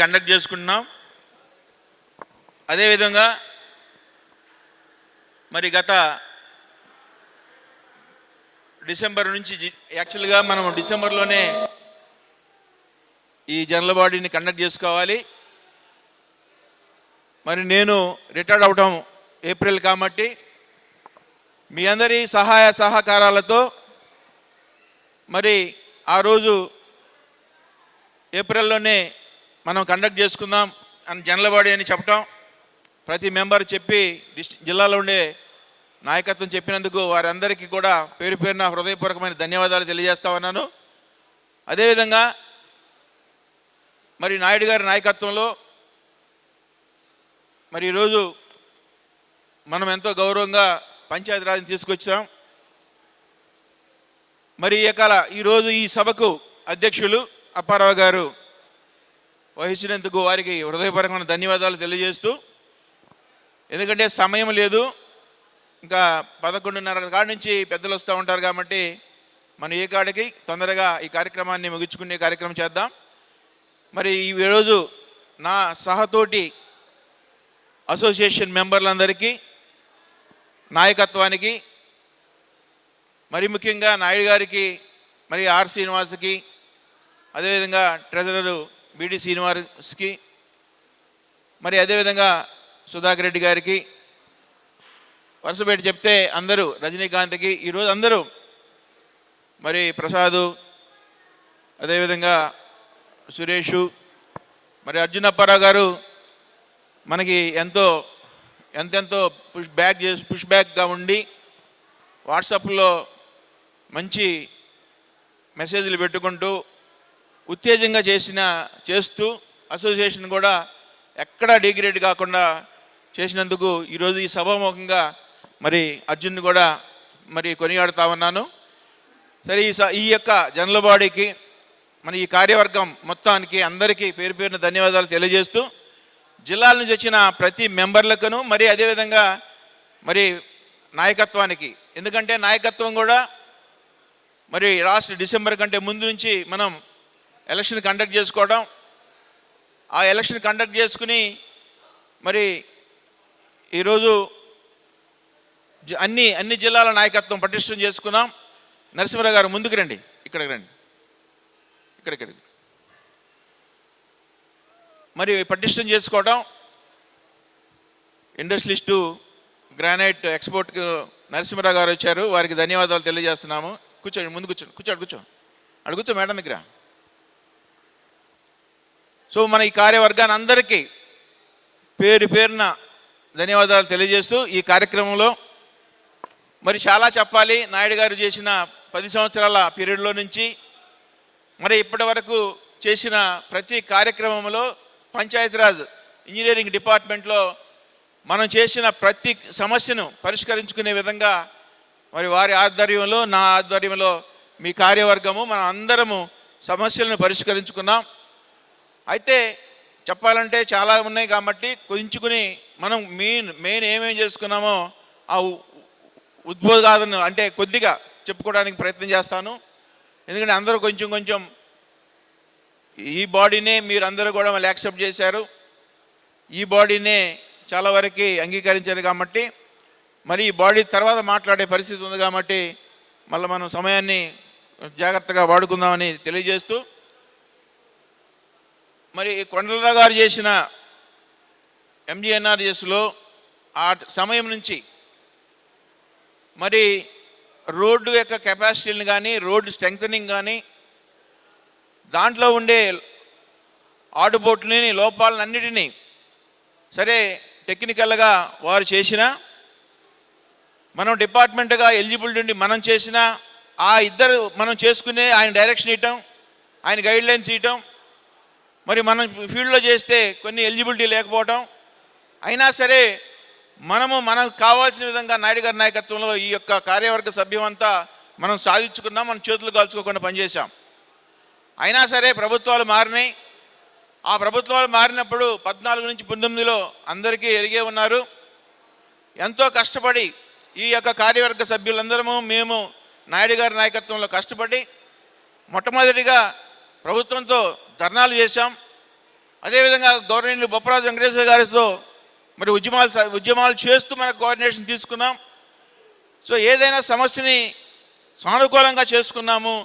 Conduct చేసుకుంటున్నాం. అదేవిధంగా మరి గత డిసెంబర్ నుంచి యాక్చువల్గా మనం డిసెంబర్లోనే ఈ జనరల్ బాడీని కండక్ట్ చేసుకోవాలి. మరి నేను రిటైర్డ్ అవటం ఏప్రిల్ కాబట్టి మీ అందరి సహాయ సహకారాలతో మరి ఆ రోజు ఏప్రిల్లోనే మనం కండక్ట్ చేసుకుందాం అని జనరల్ బాడీ అని చెప్పటం, ప్రతి మెంబర్ చెప్పి జిల్లాలో ఉండే నాయకత్వం చెప్పినందుకు వారందరికీ కూడా పేరు పేరున హృదయపూర్వకమైన ధన్యవాదాలు తెలియజేస్తా ఉన్నాను. అదేవిధంగా మరి నాయుడు గారి నాయకత్వంలో మరి ఈరోజు మనం ఎంతో గౌరవంగా పంచాయతీరాజ్ని తీసుకొచ్చాం. మరి ఈరోజు ఈ సభకు అధ్యక్షులు అప్పారావు గారు వహించినందుకు వారికి హృదయపూర్వకమైన ధన్యవాదాలు తెలియజేస్తూ, ఎందుకంటే సమయం లేదు, ఇంకా 11:30 కాడి నుంచి పెద్దలు వస్తూ ఉంటారు కాబట్టి మనం ఏ కాడికి తొందరగా ఈ కార్యక్రమాన్ని ముగించుకునే కార్యక్రమం చేద్దాం. మరి ఈరోజు నా సహతోటి అసోసియేషన్ మెంబర్లందరికీ, నాయకత్వానికి, మరి ముఖ్యంగా నాయుడు గారికి, మరి ఆర్ శ్రీనివాస్కి, అదేవిధంగా ట్రెజరరు బిడి శ్రీనివాస్కి, మరి అదేవిధంగా సుధాకర్ రెడ్డి గారికి, వరుస పెట్టి చెప్తే అందరూ, రజనీకాంత్కి, ఈరోజు అందరూ, మరి ప్రసాదు, అదేవిధంగా సురేషు, మరి అర్జున్ అప్పారావు గారు మనకి ఎంతెంతో పుష్ బ్యాక్గా ఉండి వాట్సాప్లో మంచి మెసేజ్లు పెట్టుకుంటూ ఉత్తేజంగా చేస్తూ అసోసియేషన్ కూడా ఎక్కడా డిగ్రేడ్ కాకుండా చేసినందుకు ఈరోజు ఈ సభాముఖంగా మరి అర్జున్ని కూడా మరి కొనియాడుతా ఉన్నాను. సరే, ఈ యొక్క జనరల్ బాడీకి మన ఈ కార్యవర్గం మొత్తానికి అందరికీ పేరు పేరున ధన్యవాదాలు తెలియజేస్తూ, జిల్లాల నుంచి వచ్చిన ప్రతి మెంబర్లకును, మరి అదేవిధంగా మరి నాయకత్వానికి, ఎందుకంటే నాయకత్వం కూడా మరి లాస్ట్ డిసెంబర్ కంటే ముందు నుంచి మనం ఎలక్షన్ కండక్ట్ చేసుకోవడం, ఆ ఎలక్షన్ కండక్ట్ చేసుకుని మరి ఈరోజు అన్ని జిల్లాల నాయకత్వం పటిష్టం చేసుకున్నాం. నరసింహరావు గారు ముందుకు రండి, ఇక్కడికి రండి, ఇక్కడికి. మరి పటిష్టం చేసుకోవడం, ఇండస్ట్రియలిస్టు గ్రానైట్ ఎక్స్పోర్ట్కి నరసింహరావు గారు వచ్చారు, వారికి ధన్యవాదాలు తెలియజేస్తున్నాము. కూర్చోండి, ముందు కూర్చో అడు కూర్చో మేడం దగ్గర. సో మన ఈ కార్యవర్గాన్ని అందరికీ పేరు పేరున ధన్యవాదాలు తెలియజేస్తూ, ఈ కార్యక్రమంలో మరి చాలా చెప్పాలి. నాయుడు గారు చేసిన 10 సంవత్సరాల పీరియడ్లో నుంచి మరి ఇప్పటి వరకు చేసిన ప్రతి కార్యక్రమంలో పంచాయతీరాజ్ ఇంజనీరింగ్ డిపార్ట్మెంట్లో మనం చేసిన ప్రతి సమస్యను పరిష్కరించుకునే విధంగా మరి వారి ఆధ్వర్యంలో, నా ఆధ్వర్యంలో, మీ కార్యవర్గము, మనం అందరము సమస్యలను పరిష్కరించుకున్నాం. అయితే చెప్పాలంటే చాలా ఉన్నాయి కాబట్టి కొంచుకుని మనం మెయిన్ ఏమేం చేసుకున్నామో ఆ ఉద్బోధాలను అంటే కొద్దిగా చెప్పుకోవడానికి ప్రయత్నం చేస్తాను. ఎందుకంటే అందరూ కొంచెం ఈ బాడీనే మీరు అందరూ కూడా మళ్ళీ యాక్సెప్ట్ చేశారు, ఈ బాడీనే చాలా వరకు అంగీకరించారు కాబట్టి మరి ఈ బాడీ తర్వాత మాట్లాడే పరిస్థితి ఉంది కాబట్టి మళ్ళీ మనం సమయాన్ని జాగ్రత్తగా వాడుకుందామని తెలియజేస్తూ, మరి కొండలరావు గారు చేసిన ఎంజీఎన్ఆర్జీఎస్లో ఆ సమయం నుంచి మరి రోడ్డు యొక్క కెపాసిటీని కానీ, రోడ్డు స్ట్రెంగ్తనింగ్ కానీ, దాంట్లో ఉండే ఆటుపోట్లని, లోపాలన్నిటినీ సరే టెక్నికల్గా వారు చేసిన, మనం డిపార్ట్మెంట్గా ఎలిజిబిలిటీ ఉండి మనం చేసిన, ఆ ఇద్దరు మనం చేసుకునే ఆయన డైరెక్షన్ ఇవ్వటం, ఆయన గైడ్లైన్స్ ఇవ్వటం, మరి మనం ఫీల్డ్లో చేస్తే కొన్ని ఎలిజిబిలిటీ లేకపోవటం, అయినా సరే మనకు కావాల్సిన విధంగా నాయుడు గారి నాయకత్వంలో ఈ యొక్క కార్యవర్గ సభ్యమంతా మనం సాధించుకున్నాం, మనం చేతులు కాల్చుకోకుండా పనిచేసాం. అయినా సరే ప్రభుత్వాలు మారినాయి. ఆ ప్రభుత్వాలు మారినప్పుడు 14 నుంచి 19లో అందరికీ ఎరిగే ఉన్నారు. ఎంతో కష్టపడి ఈ యొక్క కార్యవర్గ సభ్యులందరము మేము నాయుడు గారి నాయకత్వంలో కష్టపడి మొట్టమొదటిగా ప్రభుత్వంతో ధర్నాలు చేశాం. అదేవిధంగా గవర్నమెంట్ బొప్పరాజు వెంకటేశ్వర గారితో మరి ఉద్యమాలు చేస్తూ మనకు కోఆర్డినేషన్ తీసుకున్నాం. సో ఏదైనా సమస్యని సానుకూలంగా చేసుకున్నాము.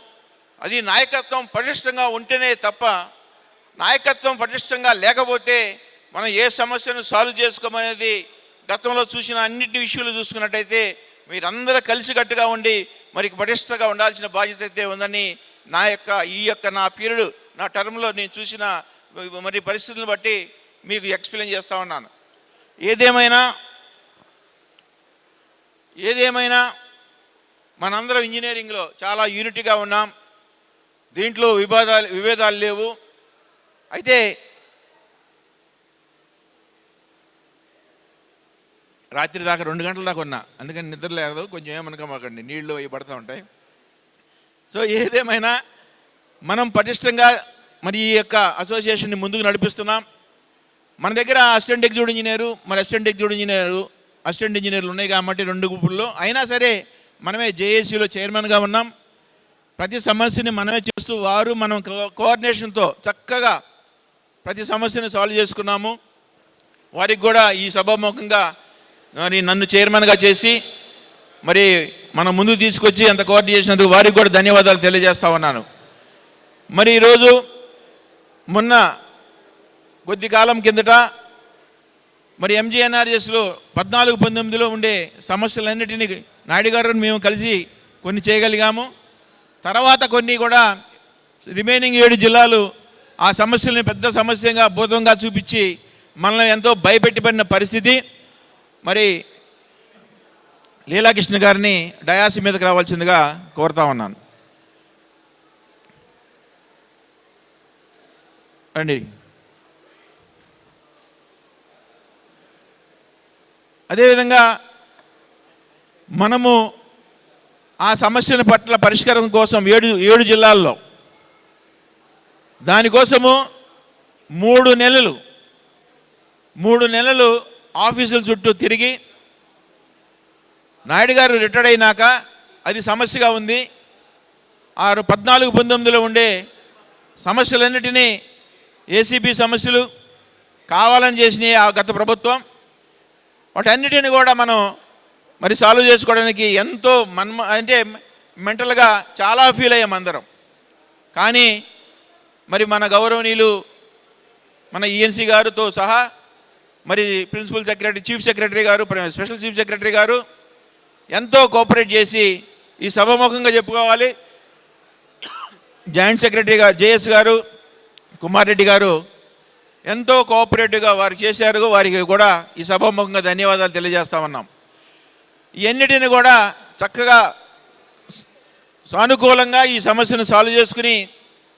అది నాయకత్వం పటిష్టంగా ఉంటేనే తప్ప, నాయకత్వం పటిష్టంగా లేకపోతే మనం ఏ సమస్యను సాల్వ్ చేసుకోమనేది గతంలో చూసిన అన్నింటి విషయాలు చూసుకున్నట్టయితే మీరందరూ కలిసికట్టుగా ఉండి మరి పటిష్టంగా ఉండాల్సిన బాధ్యత అయితే ఉందని నా పీరియడ్ నా టర్మ్లో నేను చూసిన మరి పరిస్థితులను బట్టి మీకు ఎక్స్ప్లెయిన్ చేస్తూ ఉన్నాను. ఏదేమైనా మనందరం ఇంజనీరింగ్లో చాలా యూనిటీగా ఉన్నాం. దీంట్లో విభేదాలు లేవు. అయితే రాత్రి దాకా 2 గంటల దాకా ఉన్నా, అందుకని నిద్ర లేదు. కొంచెం ఏమనుకోమాకండి, నీళ్లు అవి పడుతూ ఉంటాయి. సో ఏదేమైనా మనం పటిష్టంగా మరి ఈ యొక్క అసోసియేషన్ని ముందుకు నడిపిస్తున్నాం. మన దగ్గర అసిస్టెంట్ ఇంజనీర్లు ఉన్నాయి కాబట్టి 2 గ్రూపుల్లో అయినా సరే మనమే జేఏసీలో చైర్మన్గా ఉన్నాం. ప్రతి సమస్యని మనమే చేస్తూ మనం కోఆర్డినేషన్తో చక్కగా ప్రతి సమస్యను సాల్వ్ చేసుకున్నాము. వారికి కూడా ఈ సభాముఖంగా మరి నన్ను చైర్మన్గా చేసి మరి మనం ముందుకు తీసుకొచ్చి అంత కోఆర్డినేషన్ వారికి కూడా ధన్యవాదాలు తెలియజేస్తా ఉన్నాను. మరి ఈరోజు మొన్న కొద్ది కాలం కిందట మరి ఎంజీఎన్ఆర్ఎస్లో 14-19లో ఉండే సమస్యలన్నిటినీ నాయుడు గారు మేము కలిసి కొన్ని చేయగలిగాము. తర్వాత కొన్ని కూడా రిమైనింగ్ 7 జిల్లాలు ఆ సమస్యల్ని పెద్ద సమస్యగా భూతంగా చూపించి మనల్ని ఎంతో భయపెట్టిపడిన పరిస్థితి. మరి లీలాకృష్ణ గారిని డయాసి మీదకి రావాల్సిందిగా కోరుతా ఉన్నాను. రండి. అదేవిధంగా మనము ఆ సమస్యల పట్ల పరిష్కారం కోసం 7 జిల్లాల్లో దానికోసము 3 నెలలు ఆఫీసుల చుట్టూ తిరిగి నాయుడు గారు రిటైర్డ్ అయినాక అది సమస్యగా ఉంది. 14-19లో ఉండే సమస్యలన్నిటినీ ఏసీబీ సమస్యలు కావాలని చేసినాయి ఆ గత ప్రభుత్వం. వాటన్నిటిని కూడా మనం మరి సాల్వ్ చేసుకోవడానికి ఎంతో మెంటల్గా చాలా ఫీల్ అయ్యాం అందరం. కానీ మరి మన గౌరవనీయులు మన ఈఎన్సీ గారితో సహా మరి ప్రిన్సిపల్ సెక్రటరీ, చీఫ్ సెక్రటరీ గారు, స్పెషల్ చీఫ్ సెక్రటరీ గారు ఎంతో కోఆపరేట్ చేసి ఈ సభాముఖంగా చెప్పుకోవాలి. జాయింట్ సెక్రటరీ గారు జేఎస్ గారు, కుమార్ రెడ్డి గారు ఎంతో కోఆపరేటివ్గా వారు చేశారు. వారికి కూడా ఈ సభాముఖంగా ధన్యవాదాలు తెలియజేస్తా ఉన్నాం. ఇవన్నిటిని కూడా చక్కగా సానుకూలంగా ఈ సమస్యను సాల్వ్ చేసుకుని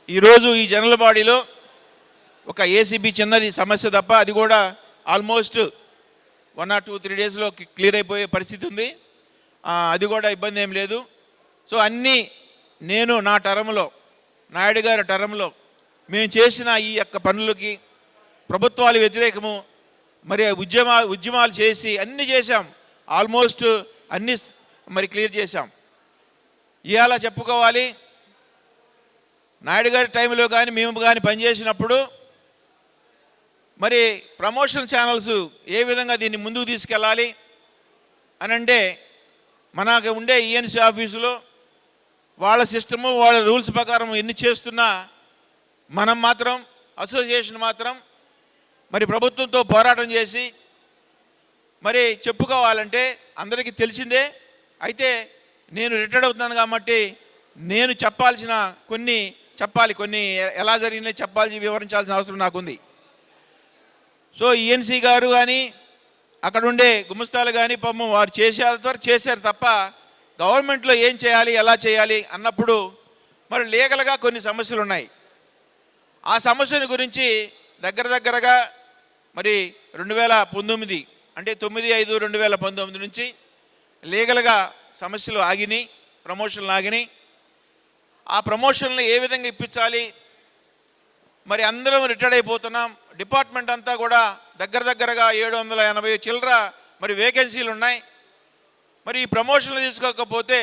ఈరోజు ఈ జనరల్ బాడీలో ఒక ఏసీబీ చిన్నది సమస్య తప్ప అది కూడా ఆల్మోస్ట్ 1 or 2-3 డేస్లో క్లియర్ అయిపోయే పరిస్థితి ఉంది. అది కూడా ఇబ్బంది ఏం లేదు. సో అన్నీ నేను నా టర్మ్లో, నాయుడు గారి టర్మ్లో మేము చేసిన ఈ యొక్క పనులకి ప్రభుత్వాలు వ్యతిరేకము, మరి ఉద్యమాలు చేసి అన్నీ చేశాం. ఆల్మోస్ట్ అన్నీ మరి క్లియర్ చేశాం. ఇవాళ చెప్పుకోవాలి, నాయుడు గారి టైంలో కానీ మేము కానీ పనిచేసినప్పుడు మరి ప్రమోషన్ ఛానల్స్ ఏ విధంగా దీన్ని ముందుకు తీసుకెళ్ళాలి అని అంటే మనకు ఉండే ఈఎన్సీ ఆఫీసులో వాళ్ళ సిస్టము, వాళ్ళ రూల్స్ ప్రకారం ఎన్ని చేస్తున్నా మనం మాత్రం అసోసియేషన్ మాత్రం మరి ప్రభుత్వంతో పోరాటం చేసి మరి చెప్పుకోవాలంటే అందరికీ తెలిసిందే. అయితే నేను రిటైర్డ్ అవుతున్నాను కాబట్టి నేను కొన్ని ఎలా జరిగినాయి వివరించాల్సిన అవసరం నాకుంది. సో ఈఎన్సీ గారు కానీ అక్కడ ఉండే గుమస్తాలు కానీ పాపం వారు చేశారు తప్ప గవర్నమెంట్లో ఏం చేయాలి, ఎలా చేయాలి అన్నప్పుడు మరి లీగల్గా కొన్ని సమస్యలు ఉన్నాయి. ఆ సమస్యల గురించి దగ్గరగా మరి 2019 అంటే 9/5/2019 నుంచి లీగల్గా సమస్యలు ఆగినాయి, ప్రమోషన్లు ఆగినాయి. ఆ ప్రమోషన్లు ఏ విధంగా ఇప్పించాలి, మరి అందరం రిటైర్డ్ అయిపోతున్నాం. డిపార్ట్మెంట్ అంతా కూడా దగ్గరగా 780 చిల్లర మరి వేకెన్సీలు ఉన్నాయి. మరి ఈ ప్రమోషన్లు తీసుకోకపోతే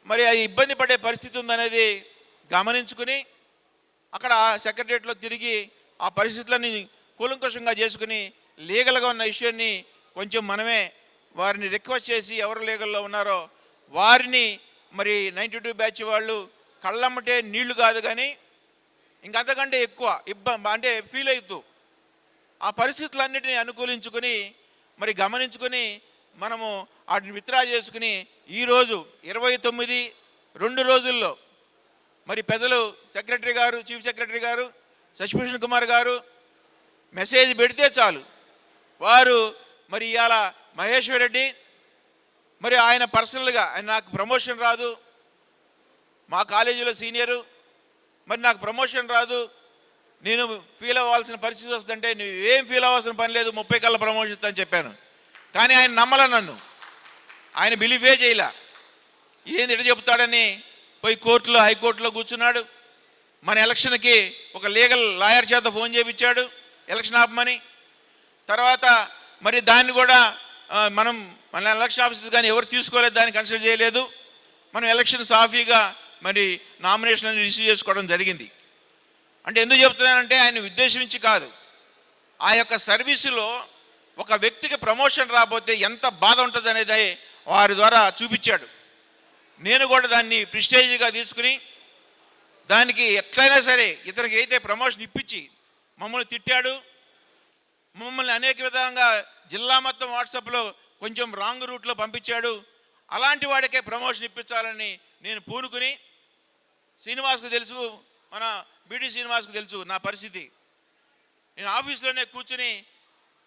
మరి అది ఇబ్బంది పడే పరిస్థితి ఉందనేది గమనించుకుని అక్కడ సెక్రటరియట్లో తిరిగి ఆ పరిస్థితులని కూలంకషంగా చేసుకుని లీగల్గా ఉన్న ఇష్యూని కొంచెం మనమే వారిని రిక్వెస్ట్ చేసి ఎవరు లీగల్లో ఉన్నారో వారిని మరి 92 బ్యాచ్ వాళ్ళు కళ్ళమ్మటే నీళ్లు కాదు కానీ ఇంకంతకంటే ఎక్కువ అంటే ఫీల్ అవుతూ ఆ పరిస్థితులన్నిటిని అనుకూలించుకొని మరి గమనించుకొని మనము వాటిని విత్డ్రా చేసుకుని ఈరోజు 29 2 రోజుల్లో మరి పెద్దలు సెక్రటరీ గారు, చీఫ్ సెక్రటరీ గారు, శశిభూషణ్ కుమార్ గారు మెసేజ్ పెడితే చాలు వారు మరి ఇవాళ మహేశ్వర్ రెడ్డి మరి ఆయన పర్సనల్గా ఆయన నాకు ప్రమోషన్ రాదు, మా కాలేజీలో సీనియరు, మరి నాకు ప్రమోషన్ రాదు, నేను ఫీల్ అవ్వాల్సిన పరిస్థితి వస్తుందంటే నువ్వేం ఫీల్ అవ్వాల్సిన పని లేదు, 30 కల్లా ప్రమోషన్ అని చెప్పాను. కానీ ఆయన నమ్మల, నన్ను ఆయన బిలీఫే చేయలే. ఏంది ఎట చెబుతాడని పోయి కోర్టులో, హైకోర్టులో కూర్చున్నాడు. మన ఎలక్షన్కి ఒక లీగల్ లాయర్ చేత ఫోన్ చేయించాడు ఎలక్షన్ ఆపమని. తర్వాత మరి దాన్ని కూడా మన ఎలక్షన్ ఆఫీసర్స్ కానీ ఎవరు తీసుకోలేదు, దాన్ని కన్సిడర్ చేయలేదు. మనం ఎలక్షన్ సాఫీగా మరి నామినేషన్ రిసీవ్ చేసుకోవడం జరిగింది. అంటే ఎందుకు చెప్తున్నానంటే ఆయన ఉద్దేశించి కాదు, ఆ యొక్క సర్వీసులో ఒక వ్యక్తికి ప్రమోషన్ రాకపోతే ఎంత బాధ ఉంటుంది అనేది వారి ద్వారా చూపించాడు. నేను కూడా దాన్ని ప్రిస్టేజ్గా తీసుకుని దానికి ఎట్లయినా సరే ఇతనికి అయితే ప్రమోషన్ ఇప్పించి మమ్మల్ని తిట్టాడు, మమ్మల్ని అనేక విధంగా జిల్లా మొత్తం వాట్సాప్లో కొంచెం రాంగ్ రూట్లో పంపించాడు. అలాంటి వాడికే ప్రమోషన్ ఇప్పించాలని నేను పూనుకుని, శ్రీనివాస్కు తెలుసు, మన బీడీ శ్రీనివాస్కు తెలుసు నా పరిస్థితి. నేను ఆఫీస్లోనే కూర్చుని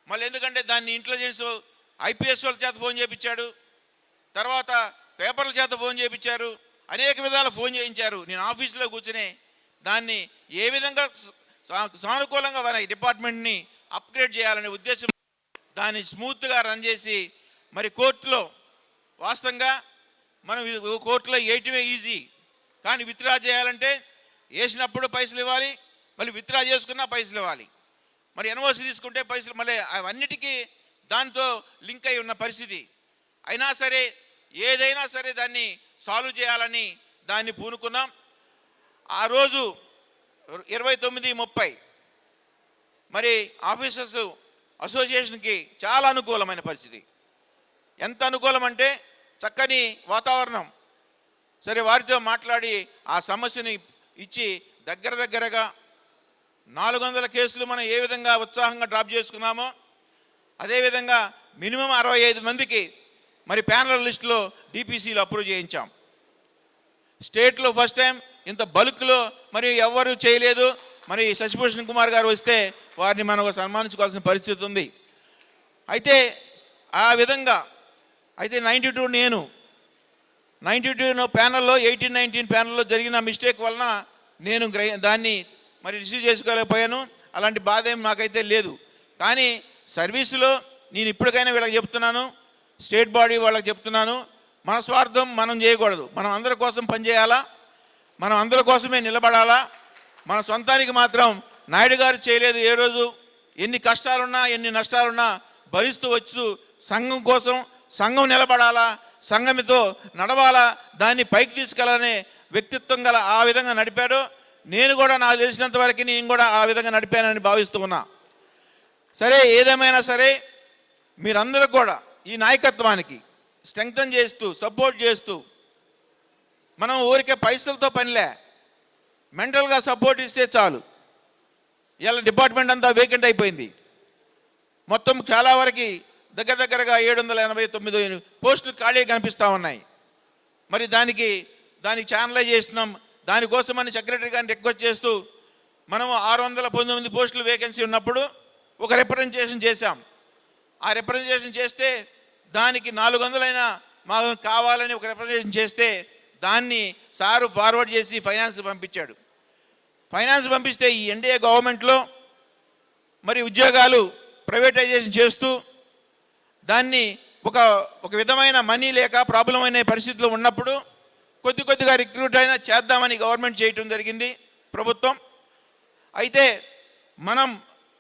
మళ్ళీ ఎందుకంటే దాన్ని ఇంటెలిజెన్స్ ఐపీఎస్ వాళ్ళ చేత ఫోన్ చేయించాడు, తర్వాత పేపర్ల చేత ఫోన్ చేయించారు, అనేక విధాల ఫోన్ చేయించారు. నేను ఆఫీసులో కూర్చుని దాన్ని ఏ విధంగా సానుకూలంగా మన డిపార్ట్మెంట్ని అప్గ్రేడ్ చేయాలనే ఉద్దేశం దాన్ని స్మూత్గా రన్ చేసి మరి కోర్టులో వాస్తవంగా మనం కోర్టులో వేయటమే ఈజీ, కానీ విత్డ్రా చేయాలంటే వేసినప్పుడు పైసలు ఇవ్వాలి, మళ్ళీ విత్డ్రా చేసుకున్నా పైసలు ఇవ్వాలి, మరి ఎన్ఓసి తీసుకుంటే పైసలు, మళ్ళీ అవన్నిటికీ దాంతో లింక్ అయి ఉన్న పరిస్థితి. అయినా సరే ఏదైనా సరే దాన్ని సాల్వ్ చేయాలని దాన్ని పూనుకున్నాం. ఆ రోజు 29-30 మరి ఆఫీసర్స్ అసోసియేషన్కి చాలా అనుకూలమైన పరిస్థితి. ఎంత అనుకూలం అంటే చక్కని వాతావరణం. సరే వారితో మాట్లాడి ఆ సమస్యని ఇచ్చి దగ్గరగా 400 కేసులు మనం ఏ విధంగా ఉత్సాహంగా డ్రాప్ చేసుకున్నామో అదేవిధంగా మినిమం 65 మందికి మరి ప్యానల్ లిస్టులో డిపిసిలో అప్రూవ్ చేయించాం. స్టేట్లో ఫస్ట్ టైం ఇంత బల్క్లో మరి ఎవరు చేయలేదు. మరి శశిభూషణ్ కుమార్ గారు వస్తే వారిని మనం సన్మానించుకోవాల్సిన పరిస్థితి ఉంది. అయితే ఆ విధంగా అయితే 92 నేను 92 ప్యానల్లో 18-19 ప్యానల్లో జరిగిన మిస్టేక్ వలన నేను దాన్ని మరి రిసీవ్ చేసుకోలేకపోయాను. అలాంటి బాధ ఏం నాకైతే లేదు. కానీ సర్వీసులో నేను ఇప్పటికైనా వీళ్ళకి చెప్తున్నాను, స్టేట్ బాడీ వాళ్ళకి చెప్తున్నాను, మన స్వార్థం మనం చేయకూడదు. మనం అందరి కోసం పనిచేయాలా, మనం అందరి కోసమే నిలబడాలా. మన సొంతానికి మాత్రం నాయుడు గారు చేయలేదు. ఏ రోజు ఎన్ని కష్టాలున్నా ఎన్ని నష్టాలున్నా భరిస్తూ వచ్చు సంఘం కోసం, సంఘం నిలబడాలా, సంఘమితో నడవాలా, దాన్ని పైకి తీసుకెళ్ళాలనే వ్యక్తిత్వం గల ఆ విధంగా నడిపాడు. నేను కూడా నాకు తెలిసినంత వరకు నేను కూడా ఆ విధంగా నడిపానని భావిస్తూ ఉన్నా. సరే ఏదేమైనా సరే మీరందరూ కూడా ఈ నాయకత్వానికి స్ట్రెంగ్తన్ చేస్తూ సపోర్ట్ చేస్తూ, మనం ఊరికే పైసలతో పనిలే, మెంటల్గా సపోర్ట్ ఇస్తే చాలు. ఇలా డిపార్ట్మెంట్ అంతా వేకెంట్ అయిపోయింది. మొత్తం చాలా వరకు దగ్గరగా 789 పోస్టులు ఖాళీ కనిపిస్తూ ఉన్నాయి. మరి దానికి ఛానలైజ్ చేస్తున్నాం. దానికోసమని సెక్రటరీ గారిని రిక్వెస్ట్ చేస్తూ మనం 619 పోస్టులు వేకెన్సీ ఉన్నప్పుడు ఒక రిప్రజెంటేషన్ చేశాం. ఆ రిప్రజెంటేషన్ చేస్తే దానికి 400 మాకు కావాలని ఒక రిప్రజెంటేషన్ చేస్తే దాన్ని సారు ఫార్వర్డ్ చేసి ఫైనాన్స్ పంపించాడు. ఫైనాన్స్ పంపిస్తే ఈ ఎన్డీఏ గవర్నమెంట్లో మరి ఉద్యోగాలు ప్రైవేటైజేషన్ చేస్తూ దాన్ని ఒక విధమైన మనీ లేక ప్రాబ్లం అనే పరిస్థితిలో ఉన్నప్పుడు కొద్దిగా రిక్రూట్ అయినా చేద్దామని గవర్నమెంట్ చేయటం జరిగింది ప్రభుత్వం. అయితే మనం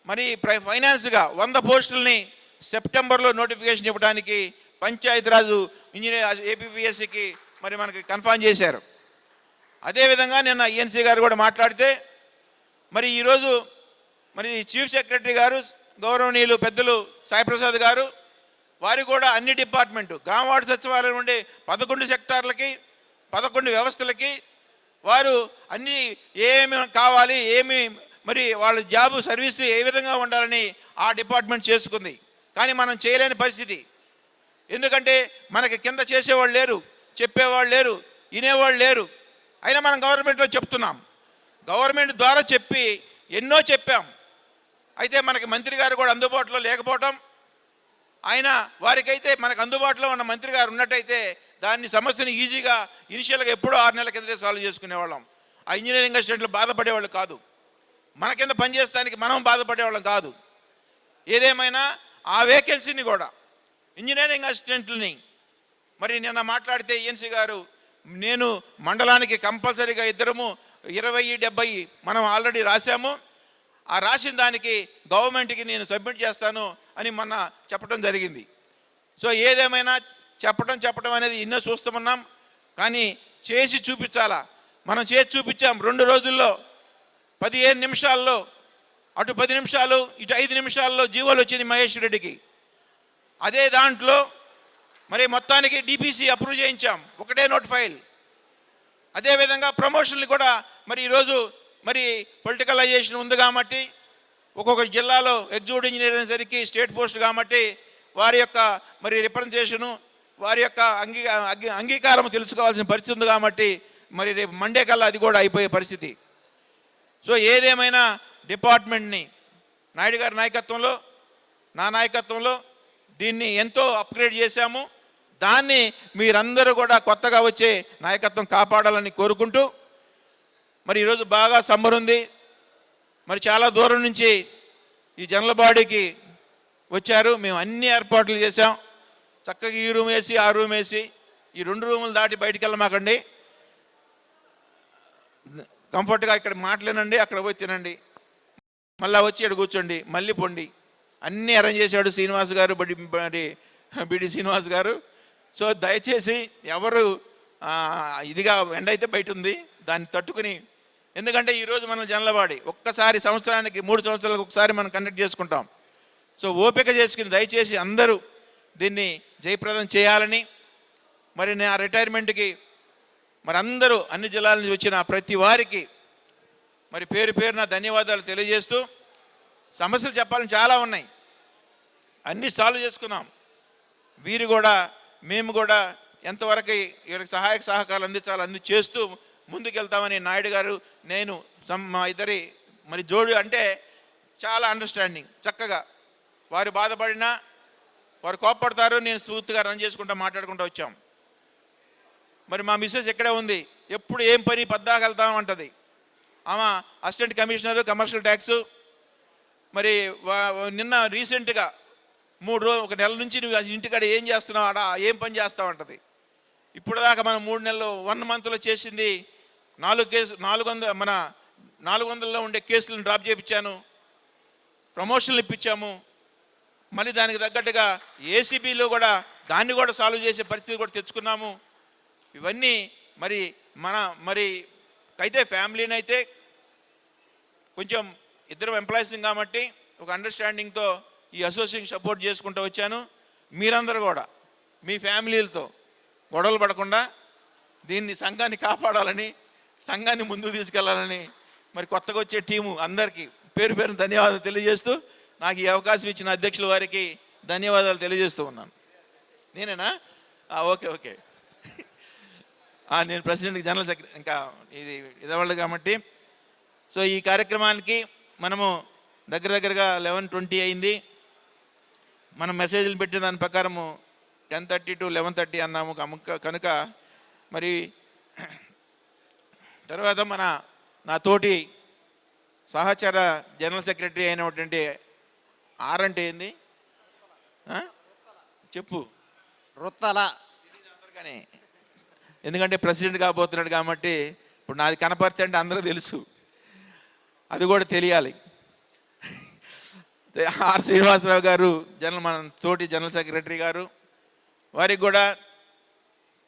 మరి ఫైనాన్స్గా 100 పోస్టుల్ని సెప్టెంబర్లో నోటిఫికేషన్ ఇవ్వడానికి పంచాయతీరాజు ఇంజనీర్ ఏపీపీఎస్సికి మరి మనకి కన్ఫర్మ్ చేశారు. అదేవిధంగా నిన్న ఈఎన్సీ గారు కూడా మాట్లాడితే మరి ఈరోజు మరి చీఫ్ సెక్రటరీ గారు గౌరవనీయులు పెద్దలు సాయిప్రసాద్ గారు, వారు కూడా అన్ని డిపార్ట్మెంటు గ్రామ వార్డు సచివాలయం నుండి 11 సెక్టార్లకి 11 వ్యవస్థలకి వారు అన్ని ఏమి కావాలి, ఏమి మరి వాళ్ళ జాబు సర్వీసు ఏ విధంగా ఉండాలని ఆ డిపార్ట్మెంట్ చేసుకుంది. కానీ మనం చేయలేని పరిస్థితి. ఎందుకంటే మనకి కింద చేసేవాళ్ళు లేరు, చెప్పేవాళ్ళు లేరు, వినేవాళ్ళు లేరు. అయినా మనం గవర్నమెంట్లో చెప్తున్నాం. గవర్నమెంట్ ద్వారా చెప్పి ఎన్నో చెప్పాం. అయితే మనకి మంత్రి గారు కూడా అందుబాటులో లేకపోవటం, ఆయన వారికైతే మనకు అందుబాటులో ఉన్న మంత్రి గారు ఉన్నట్టయితే దాన్ని సమస్యను ఈజీగా ఇనిషియల్గా ఎప్పుడో 6 నెలల కిందటే సాల్వ్ చేసుకునేవాళ్ళం. ఆ ఇంజనీరింగ్ అసిస్టెంట్లు బాధపడేవాళ్ళు కాదు, మన కింద పనిచేయడానికి మనం బాధపడేవాళ్ళం కాదు. ఏదేమైనా ఆ వేకెన్సీని కూడా ఇంజనీరింగ్ అసిస్టెంట్లని మరి నిన్న మాట్లాడితే ఈఎన్సీ గారు, నేను మండలానికి కంపల్సరీగా ఇద్దరము 20-70 మనం ఆల్రెడీ రాశాము, ఆ రాసిన దానికి గవర్నమెంట్కి నేను సబ్మిట్ చేస్తాను అని మొన్న చెప్పడం జరిగింది. సో ఏదేమైనా చెప్పడం అనేది ఎన్నో చూస్తున్నాం, కానీ చేసి చూపించాలా. మనం చేసి చూపించాం. 2 రోజుల్లో 15 నిమిషాల్లో, అటు 10 నిమిషాలు ఇటు 5 నిమిషాల్లో జీవోలు వచ్చింది మహేష్ రెడ్డికి. అదే దాంట్లో మరి మొత్తానికి డిపిసి అప్రూవ్ చేయించాం, ఒకటే నోట్ ఫైల్. అదేవిధంగా ప్రమోషన్లు కూడా మరి ఈరోజు మరి పొలిటికలైజేషన్ ఉంది కాబట్టి ఒక్కొక్క జిల్లాలో ఎగ్జిక్యూటివ్ ఇంజనీర్ అనేసరికి స్టేట్ పోస్ట్ కాబట్టి వారి యొక్క మరి రిప్రజెంటేషను, వారి యొక్క అంగీకారం తెలుసుకోవాల్సిన పరిస్థితి ఉంది కాబట్టి మరి రేపు మండే కల్లా అది కూడా అయిపోయే పరిస్థితి. సో ఏదేమైనా డిపార్ట్మెంట్ని నాయుడు గారి నాయకత్వంలో, నా నాయకత్వంలో దీన్ని ఎంతో అప్గ్రేడ్ చేశాము. దాన్ని మీరందరూ కూడా కొత్తగా వచ్చే నాయకత్వం కాపాడాలని కోరుకుంటూ, మరి ఈరోజు బాగా సమ్మర్ ఉంది. మరి చాలా దూరం నుంచి ఈ జనరల్ బాడీకి వచ్చారు. మేము అన్ని ఏర్పాట్లు చేశాం. చక్కగా ఈ రూమ్ వేసి ఆ రూమ్ వేసి, ఈ 2 రూములు దాటి బయటికి వెళ్ళమాకండి, కంఫర్ట్గా ఇక్కడ మాట్లాడండి, అక్కడ పోయి తినండి, మళ్ళీ వచ్చి ఇక్కడ కూర్చోండి, మళ్ళీ పొండి. అన్నీ అరేంజ్ చేశాడు శ్రీనివాస్ గారు, బిడి శ్రీనివాస్ గారు. సో దయచేసి ఎవరు ఇదిగా ఎండ అయితే బయట ఉంది, దాన్ని తట్టుకుని, ఎందుకంటే ఈరోజు మనం జనలవాడి ఒక్కసారి సంవత్సరానికి 3 సంవత్సరాలకు ఒకసారి మనం కండక్ట్ చేసుకుంటాం. సో ఓపిక చేసుకుని దయచేసి అందరూ దీన్ని జయప్రదం చేయాలని, మరి నా రిటైర్మెంట్కి మరి అందరూ అన్ని జిల్లాల నుంచి వచ్చిన ప్రతి వారికి మరి పేరు పేరున ధన్యవాదాలు తెలియజేస్తూ, సమస్యలు చెప్పాలని చాలా ఉన్నాయి, అన్నీ సాల్వ్ చేసుకున్నాం. వీరు కూడా మేము కూడా ఎంతవరకు వీరికి సహాయక సహకారాలు అందించాలో అన్ని చేస్తూ ముందుకెళ్తామని నాయుడు గారు, నేను మా ఇద్దరి మరి జోడు అంటే చాలా అండర్స్టాండింగ్. చక్కగా వారు బాధపడినా వారు కోప్పడతారు, నేను స్మూత్గా రన్ చేసుకుంటూ మాట్లాడుకుంటూ వచ్చాం. మరి మా మిస్సెస్ ఎక్కడే ఉంది, ఎప్పుడు ఏం పని పద్దాకెళ్తామంటది. ఆమె అసిస్టెంట్ కమిషనరు కమర్షియల్ ట్యాక్సు. మరి నిన్న రీసెంట్గా 3 రోజులు, 1 నెల నుంచి నువ్వు ఇంటికాడ ఏం చేస్తున్నావు, ఆడ ఏం పని చేస్తావు అంటది. ఇప్పుడు దాకా మనం 3 నెలలు 1 మంత్లో చేసింది 400లో ఉండే కేసులను డ్రాప్ చేయించాను, ప్రమోషన్లు ఇప్పించాము. మళ్ళీ దానికి తగ్గట్టుగా ఏసీబీలో కూడా దాన్ని కూడా సాల్వ్ చేసే పరిస్థితి కూడా తెచ్చుకున్నాము. ఇవన్నీ మరి మరి అయితే ఫ్యామిలీని అయితే కొంచెం ఇద్దరు ఎంప్లాయీస్ కాబట్టి ఒక అండర్స్టాండింగ్తో ఈ అసోసియేషన్ సపోర్ట్ చేసుకుంటూ వచ్చాను. మీరందరూ కూడా మీ ఫ్యామిలీలతో గొడవలు పడకుండా దీన్ని సంఘాన్ని కాపాడాలని, సంఘాన్ని ముందుకు తీసుకెళ్లాలని మరి కొత్తగా వచ్చే టీము అందరికీ పేరు పేరున ధన్యవాదాలు తెలియజేస్తూ, నాకు ఈ అవకాశం ఇచ్చిన అధ్యక్షుల వారికి ధన్యవాదాలు తెలియజేస్తూ ఉన్నాను. నేనేనా? ఓకే. నేను ప్రెసిడెంట్కి జనరల్ సెక్రటరీ, ఇంకా ఇది ఇదవ్వాలి కాబట్టి. సో ఈ కార్యక్రమానికి మనము దగ్గరగా 11:20 అయింది. మనం మెసేజ్లు పెట్టిన దాని ప్రకారము 10:30 to 11:30 అన్నాము కనుక మరి తర్వాత నా తోటి సహచర జనరల్ సెక్రటరీ అయినటువంటి అంటే ఏంది చెప్పు, రుత్తల, అందరికనే, ఎందుకంటే ప్రెసిడెంట్ కాబోతున్నాడు కాబట్టి ఇప్పుడు నాది కనపర్తి అంటే అందరూ తెలుసు, అది కూడా తెలియాలి. ఆర్ శ్రీనివాసరావు గారు మన తోటి జనరల్ సెక్రటరీ గారు, వారికి కూడా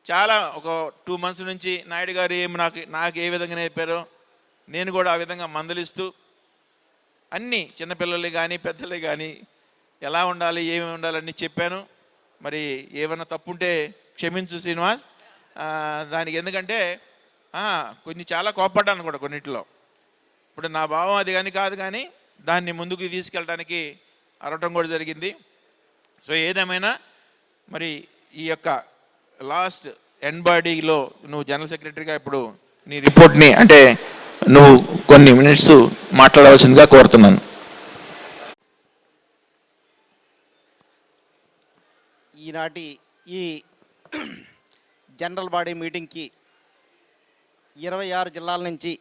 చాలా ఒక 2 months నుంచి నాయుడు గారు నాకు ఏ విధంగా నేర్పారో నేను కూడా ఆ విధంగా మందలిస్తూ అన్నీ చిన్నపిల్లలు కానీ పెద్దలు కానీ ఎలా ఉండాలి ఏమి ఉండాలని చెప్పాను. మరి ఏమైనా తప్పుంటే క్షమించు శ్రీనివాస్. దానికి ఎందుకంటే కొన్ని చాలా కోప్పడ్డాను కూడా కొన్నిటిలో. ఇప్పుడు నా భావం అది కానీ కాదు, కానీ దాన్ని ముందుకు తీసుకెళ్ళడానికి అరవటం కూడా జరిగింది. సో ఏదేమైనా మరి ఈ యొక్క లాస్ట్ ఎండ్ బాడీలో నువ్వు జనరల్ సెక్రటరీగా ఇప్పుడు నీ రిపోర్ట్ని అంటే నువ్వు కొన్ని మినిట్స్ మాట్లాడవలసిందిగా కోరుతున్నాను. ఈనాటి ఈ జనరల్ బాడీ మీటింగ్కి 26 జిల్లాల నుంచి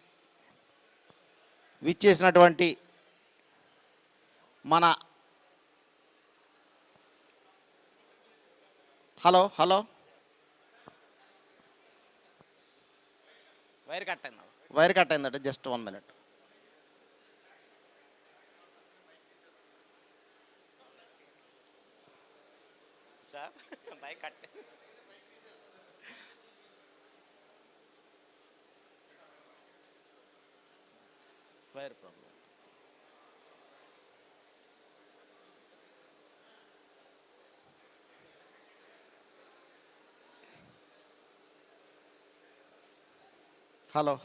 విచ్చేసినటువంటి మన హలో వైర్ కట్ అయిందట. Just 1 minute. Sir wire cut wire problem.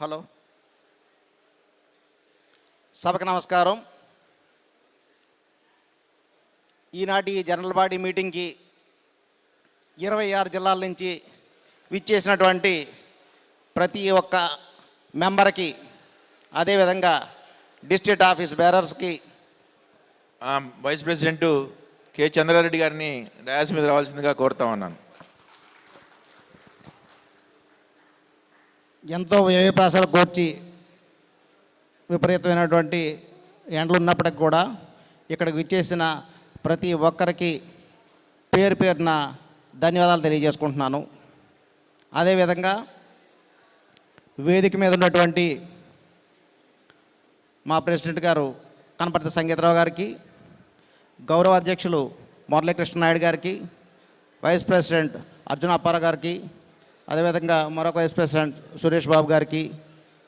Hello సభకు నమస్కారం. ఈనాటి జనరల్ బాడీ మీటింగ్కి 26 జిల్లాల నుంచి విచ్చేసినటువంటి ప్రతి ఒక్క మెంబర్కి, అదేవిధంగా డిస్ట్రిక్ట్ ఆఫీస్ బేరర్స్కి, వైస్ ప్రెసిడెంట్ కె చంద్రారెడ్డి గారిని డయాస్ మీద రావాల్సిందిగా కోరుతా ఉన్నాను. ఎంతో వ్యయప్రాసాలు కోర్చి విపరీతమైనటువంటి ఎండలు ఉన్నప్పటికి కూడా ఇక్కడికి విచ్చేసిన ప్రతి ఒక్కరికి పేరు పేరున ధన్యవాదాలు తెలియజేసుకుంటున్నాను. అదేవిధంగా వేదిక మీద ఉన్నటువంటి మా ప్రెసిడెంట్ గారు కనపర్తి సంగీతరావు గారికి, గౌరవ అధ్యక్షులు మురళీకృష్ణ నాయుడు గారికి, వైస్ ప్రెసిడెంట్ అర్జున అప్పారావు గారికి, అదేవిధంగా మరొక వైస్ ప్రెసిడెంట్ సురేష్ బాబు గారికి,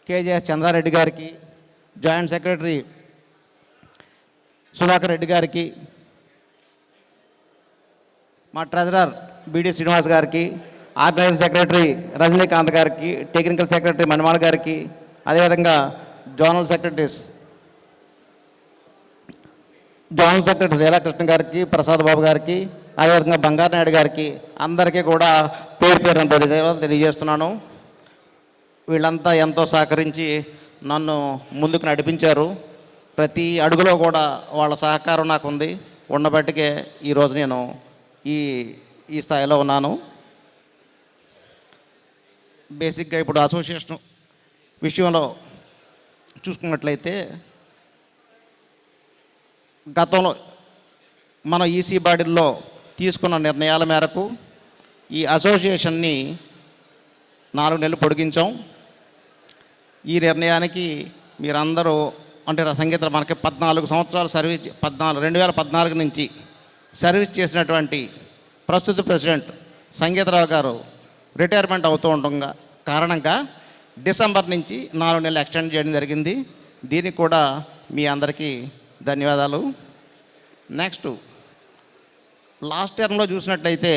కేజీఎస్ చంద్రారెడ్డి గారికి, జాయింట్ సెక్రటరీ సుధాకర్ రెడ్డి గారికి, మా ట్రెజరర్ బిడి శ్రీనివాస్ గారికి, ఆర్గనైజింగ్ సెక్రటరీ రజనీకాంత్ గారికి, టెక్నికల్ సెక్రటరీ మణిమాల్ గారికి, అదేవిధంగా జోనల్ సెక్రటరీ లీలాకృష్ణ గారికి, ప్రసాద్ బాబు గారికి, అదేవిధంగా బంగారు నాయుడు గారికి, అందరికీ కూడా పేరు పేరున తెలియజేస్తున్నాను. వీళ్ళంతా ఎంతో సహకరించి నన్ను ముందుకు నడిపించారు. ప్రతి అడుగులో కూడా వాళ్ళ సహకారం నాకు ఉంది. ఉండబట్టికే ఈరోజు నేను ఈ స్థాయిలో ఉన్నాను. బేసిక్గా ఇప్పుడు అసోసియేషన్ విషయంలో చూసుకున్నట్లయితే గతంలో మన ఈసీ బాడీల్లో తీసుకున్న నిర్ణయాల మేరకు ఈ అసోసియేషన్ని 4 నెలలు పొడిగించాం. ఈ నిర్ణయానికి మీరందరూ అంటే సంగీత మనకి 14 సంవత్సరాలు సర్వీస్ 2014 నుంచి సర్వీస్ చేసినటువంటి ప్రస్తుత ప్రెసిడెంట్ సంగీతరావు గారు రిటైర్మెంట్ అవుతూ ఉండగా కారణంగా డిసెంబర్ నుంచి 4 నెలలు ఎక్స్టెండ్ చేయడం జరిగింది. దీనికి కూడా మీ అందరికీ ధన్యవాదాలు. నెక్స్ట్ లాస్ట్ టర్మ్లో చూసినట్లయితే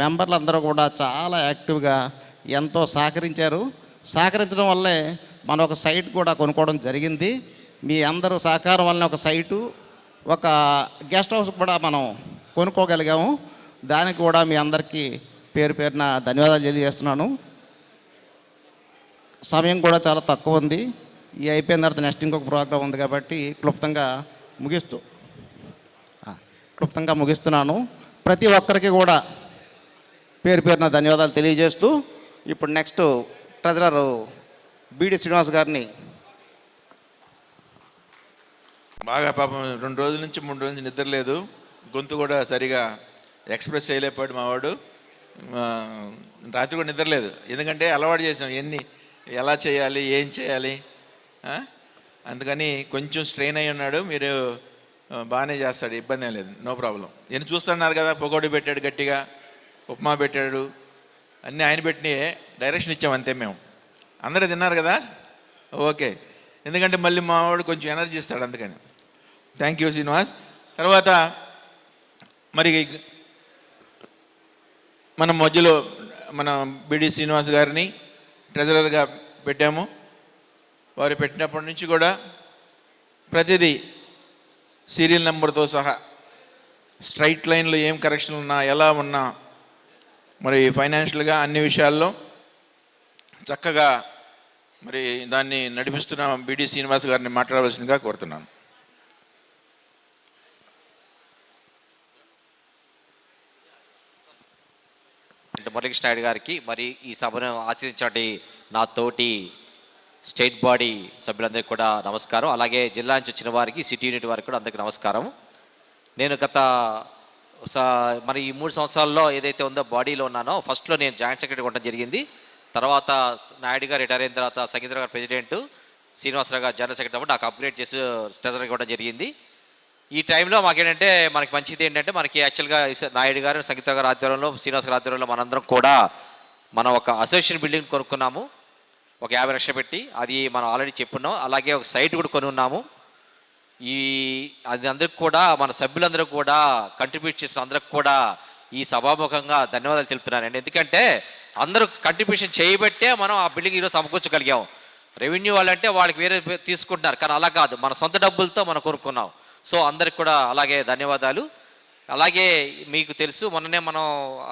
మెంబర్లు అందరూ కూడా చాలా యాక్టివ్గా ఎంతో సహకరించారు. సహకరించడం వల్లే మనం ఒక సైట్ కూడా కొనుక్కోవడం జరిగింది. మీ అందరూ సహకారం వల్లనే ఒక సైటు, ఒక గెస్ట్ హౌస్ కూడా మనం కొనుక్కోగలిగాము. దానికి కూడా మీ అందరికీ పేరు పేరున ధన్యవాదాలు తెలియజేస్తున్నాను. సమయం కూడా చాలా తక్కువ ఉంది. ఈ అయిపోయిన తర్వాత నెక్స్ట్ ఇంకొక ప్రోగ్రాం ఉంది కాబట్టి క్లుప్తంగా ముగిస్తున్నాను. ప్రతి ఒక్కరికి కూడా పేరు పేరున ధన్యవాదాలు తెలియజేస్తూ ఇప్పుడు నెక్స్ట్ ట్రెజరర్ బిడి శ్రీనివాస్ గారిని. బాగా పాపం 2 రోజుల నుంచి 3 రోజుల నుంచి నిద్ర లేదు, గొంతు కూడా సరిగా ఎక్స్ప్రెస్ చేయలేకపోయాడు మావాడు. రాత్రి కూడా నిద్ర లేదు, ఎందుకంటే అలవాటు చేసాం ఎలా చేయాలి ఏం చేయాలి. అందుకని కొంచెం స్ట్రెయిన్ అయి ఉన్నాడు. మీరు బాగానే చేస్తాడు, ఇబ్బంది ఏం లేదు, నో ప్రాబ్లం. నేను చూస్తున్నారు కదా, పొగోడు పెట్టాడు, గట్టిగా ఉప్మా పెట్టాడు, అన్నీ ఆయన పెట్టిన డైరెక్షన్ ఇచ్చాం అంతే. మేము అందరూ తిన్నారు కదా, ఓకే. ఎందుకంటే మళ్ళీ మావాడు కొంచెం ఎనర్జీ ఇస్తాడు, అందుకని థ్యాంక్ యూ శ్రీనివాస్. తర్వాత మరి మన మధ్యలో మన బిడి శ్రీనివాస్ గారిని ట్రెజరర్గా పెట్టాము. వారు పెట్టినప్పటి నుంచి కూడా ప్రతిదీ సీరియల్ నెంబర్తో సహా స్ట్రైట్ లైన్లో ఏం కరెక్షన్లు ఉన్నా ఎలా ఉన్నా మరి ఫైనాన్షియల్గా అన్ని విషయాల్లో చక్కగా మరి దాన్ని నడిపిస్తున్న బిడి శ్రీనివాస్ గారిని మాట్లాడవలసిందిగా కోరుతున్నాను. మురళీకృష్ణ నాయుడు గారికి మరి ఈ సభను ఆశీర్వదించే నా తోటి స్టేట్ బాడీ సభ్యులందరికీ కూడా నమస్కారం. అలాగే జిల్లా నుంచి వచ్చిన వారికి, సిటీ యూనిట్ వారికి కూడా అందరికీ నమస్కారం. నేను గత మరి ఈ 3 సంవత్సరాల్లో ఏదైతే ఉందో బాడీలో ఉన్నానో, ఫస్ట్లో నేను జాయింట్ సెక్రటరీ ఉండడం జరిగింది. తర్వాత నాయుడు గారు రిటైర్ అయిన తర్వాత సంగీత గారు ప్రెసిడెంట్, శ్రీనివాసరావు గారు జనరల్ సెక్రటరీ, నాకు అప్గ్రేడ్ చేసి ట్రెజరర్ ఇవ్వడం జరిగింది. ఈ టైంలో మాకేంటంటే మనకి మంచిది ఏంటంటే, మనకి యాక్చువల్గా నాయుడు గారు, సంగీత గారు ఆధ్వర్యంలో, శ్రీనివాస్ గారు ఆధ్వర్యంలో మనందరం కూడా మనం ఒక అసోసియేషన్ బిల్డింగ్ కొనుక్కున్నాము ఒక 50 లక్షలు పెట్టి. అది మనం ఆల్రెడీ చెప్పున్నాం. అలాగే ఒక సైట్ కూడా కొని ఉన్నాము. అది అందరికి కూడా మన సభ్యులందరూ కూడా కంట్రిబ్యూట్ చేసిన అందరికి కూడా ఈ సభాముఖంగా ధన్యవాదాలు తెలుపుతున్నానండి. ఎందుకంటే అందరూ కంట్రిబ్యూషన్ చేయబట్టే మనం ఆ బిల్డింగ్ ఈరోజు సమకూర్చగలిగాం. రెవెన్యూ వాళ్ళంటే వాళ్ళకి వేరే తీసుకుంటున్నారు, కానీ అలా కాదు, మన సొంత డబ్బులతో మనం కొనుక్కున్నాం. సో అందరికి కూడా అలాగే ధన్యవాదాలు. అలాగే మీకు తెలుసు, మొన్ననే మనం